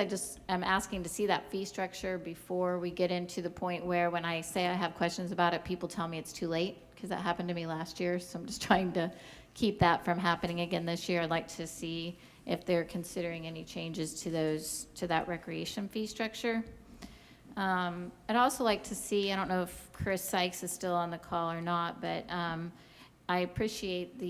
I'm asking to see that fee structure before we get into the point where when I say I have questions about it, people tell me it's too late, because that happened to me last year. So I'm just trying to keep that from happening again this year. I'd like to see if they're considering any changes to that recreation fee structure. I'd also like to see, I don't know if Chris Sykes is still on the call or not, but I appreciate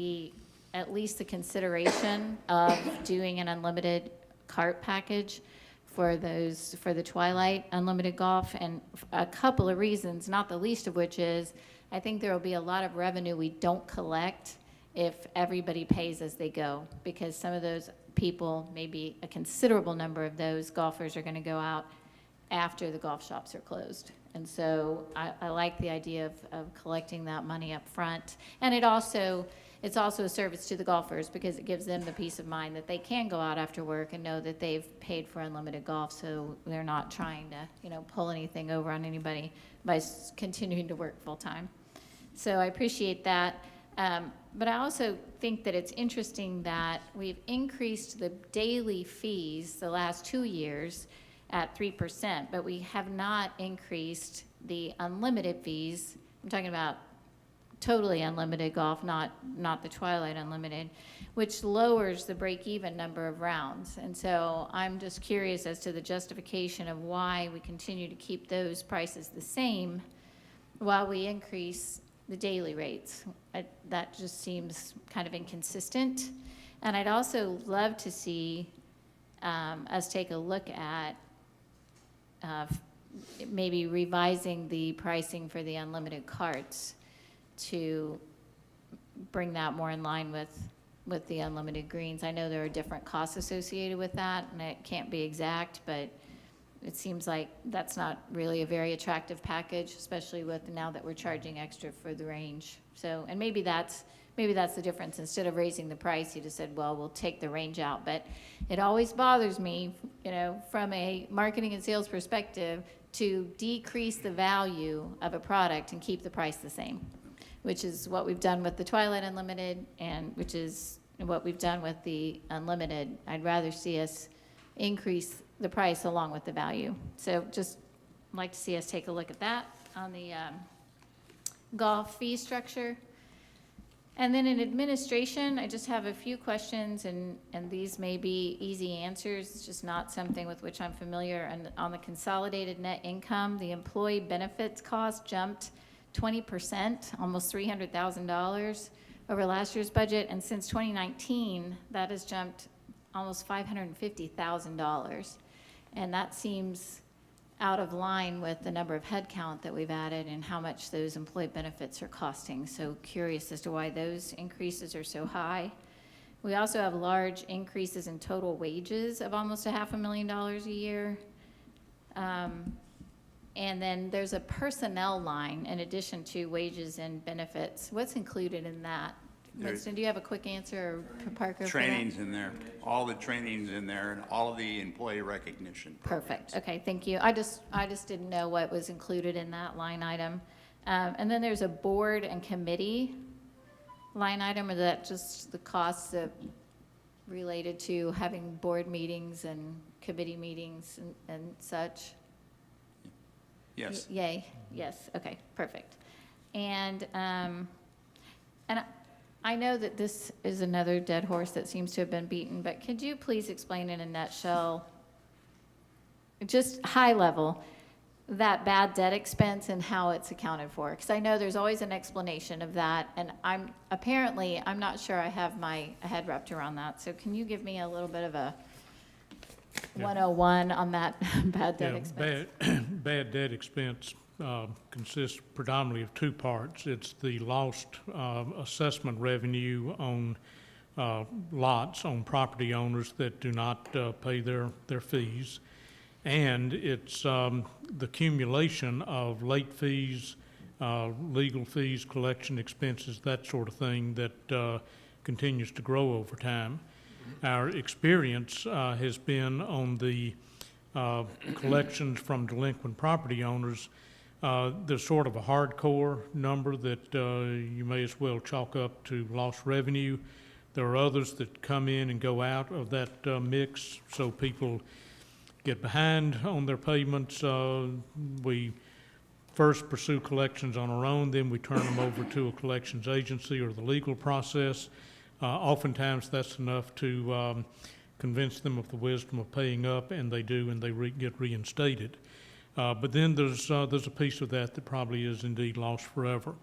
at least the consideration of doing an unlimited cart package for the Twilight Unlimited Golf, and a couple of reasons, not the least of which is I think there will be a lot of revenue we don't collect if everybody pays as they go, because some of those people, maybe a considerable number of those golfers, are going to go out after the golf shops are closed. And so I like the idea of collecting that money up front. And it's also a service to the golfers, because it gives them the peace of mind that they can go out after work and know that they've paid for unlimited golf, so they're not trying to, pull anything over on anybody by continuing to work full-time. So I appreciate that. But I also think that it's interesting that we've increased the daily fees the last 2 years at 3%, but we have not increased the unlimited fees. I'm talking about totally unlimited golf, not the Twilight Unlimited, which lowers the break-even number of rounds. And so I'm just curious as to the justification of why we continue to keep those prices the same while we increase the daily rates. That just seems kind of inconsistent. And I'd also love to see us take a look at maybe revising the pricing for the unlimited carts to bring that more in line with the unlimited greens. I know there are different costs associated with that, and it can't be exact, but it seems like that's not really a very attractive package, especially with now that we're charging extra for the range. So, and maybe that's the difference. Instead of raising the price, you just said, well, we'll take the range out. But it always bothers me, from a marketing and sales perspective, to decrease the value of a product and keep the price the same, which is what we've done with the Twilight Unlimited, and which is what we've done with the Unlimited. I'd rather see us increase the price along with the value. So just like to see us take a look at that on the golf fee structure. And then in administration, I just have a few questions, and these may be easy answers. It's just not something with which I'm familiar. And on the consolidated net income, the employee benefits cost jumped 20%, almost $300,000 over last year's budget. And since 2019, that has jumped almost $550,000. And that seems out of line with the number of headcount that we've added and how much those employee benefits are costing. So curious as to why those increases are so high. We also have large increases in total wages of almost $500,000 a year. And then there's a personnel line in addition to wages and benefits. What's included in that? Winston, do you have a quick answer, or Parker? Training's in there, all the training's in there, and all of the employee recognition programs. Perfect, okay, thank you. I just didn't know what was included in that line item. And then there's a board and committee line item, or that just the costs related to having board meetings and committee meetings and such? Yes. Yay, yes, okay, perfect. And I know that this is another dead horse that seems to have been beaten, but could you please explain in a nutshell, just high level, that bad debt expense and how it's accounted for? Because I know there's always an explanation of that, and I'm not sure I have my head wrapped around that. So can you give me a little bit of a 101 on that bad debt expense? Bad debt expense consists predominantly of two parts. It's the lost assessment revenue on lots, on property owners that do not pay their fees. And it's the accumulation of late fees, legal fees, collection expenses, that sort of thing that continues to grow over time. Our experience has been on the collections from delinquent property owners. There's sort of a hardcore number that you may as well chalk up to lost revenue. There are others that come in and go out of that mix, so people get behind on their payments. We first pursue collections on our own, then we turn them over to a collections agency or the legal process. Oftentimes that's enough to convince them of the wisdom of paying up, and they do, and they get reinstated. But then there's a piece of that probably is indeed lost forever.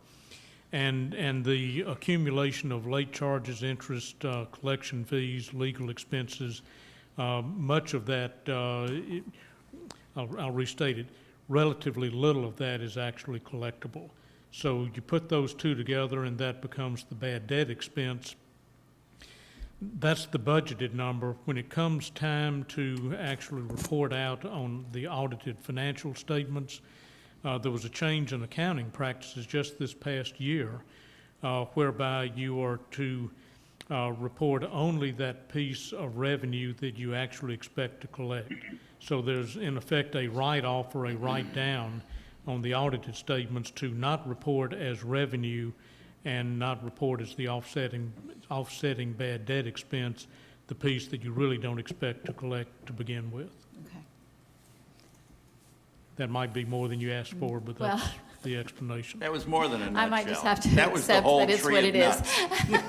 And the accumulation of late charges, interest, collection fees, legal expenses, much of that, I'll restate it, relatively little of that is actually collectible. So you put those two together and that becomes the bad debt expense. That's the budgeted number. When it comes time to actually report out on the audited financial statements, there was a change in accounting practices just this past year whereby you are to report only that piece of revenue that you actually expect to collect. So there's in effect a write-off or a write-down on the audited statements to not report as revenue and not report as the offsetting bad debt expense, the piece that you really don't expect to collect to begin with. Okay. That might be more than you asked for, but Well, that's the explanation. That was more than a nutshell. I might just have to That was the accept whole that it's tree what of it is. nuts.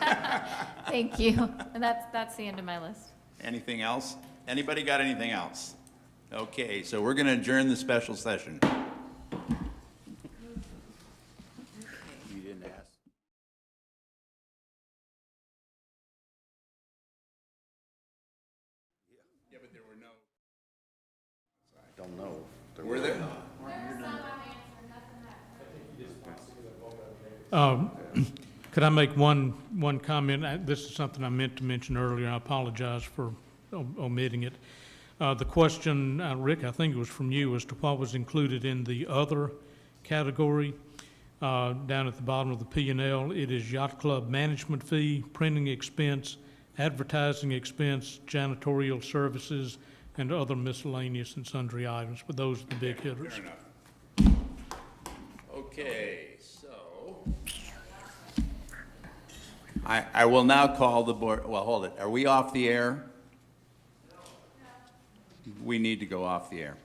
Thank you. And that's the end of my list. Anything else? Anybody got anything else? Okay, so we're going to adjourn the special session. You didn't ask. Yeah, but there were no. Don't know. Were there? Could I make one comment? This is something I meant to mention earlier. I apologize for omitting it. The question, Rick, I think it was from you, as to what was included in the other category. Down at the bottom of the P&L, it is yacht club management fee, printing expense, advertising expense, janitorial services, and other miscellaneous and sundry items. But those are the big hitters. Fair enough. Okay, so I will now call the board, well, hold it. Are we off the air? We need to go off the air.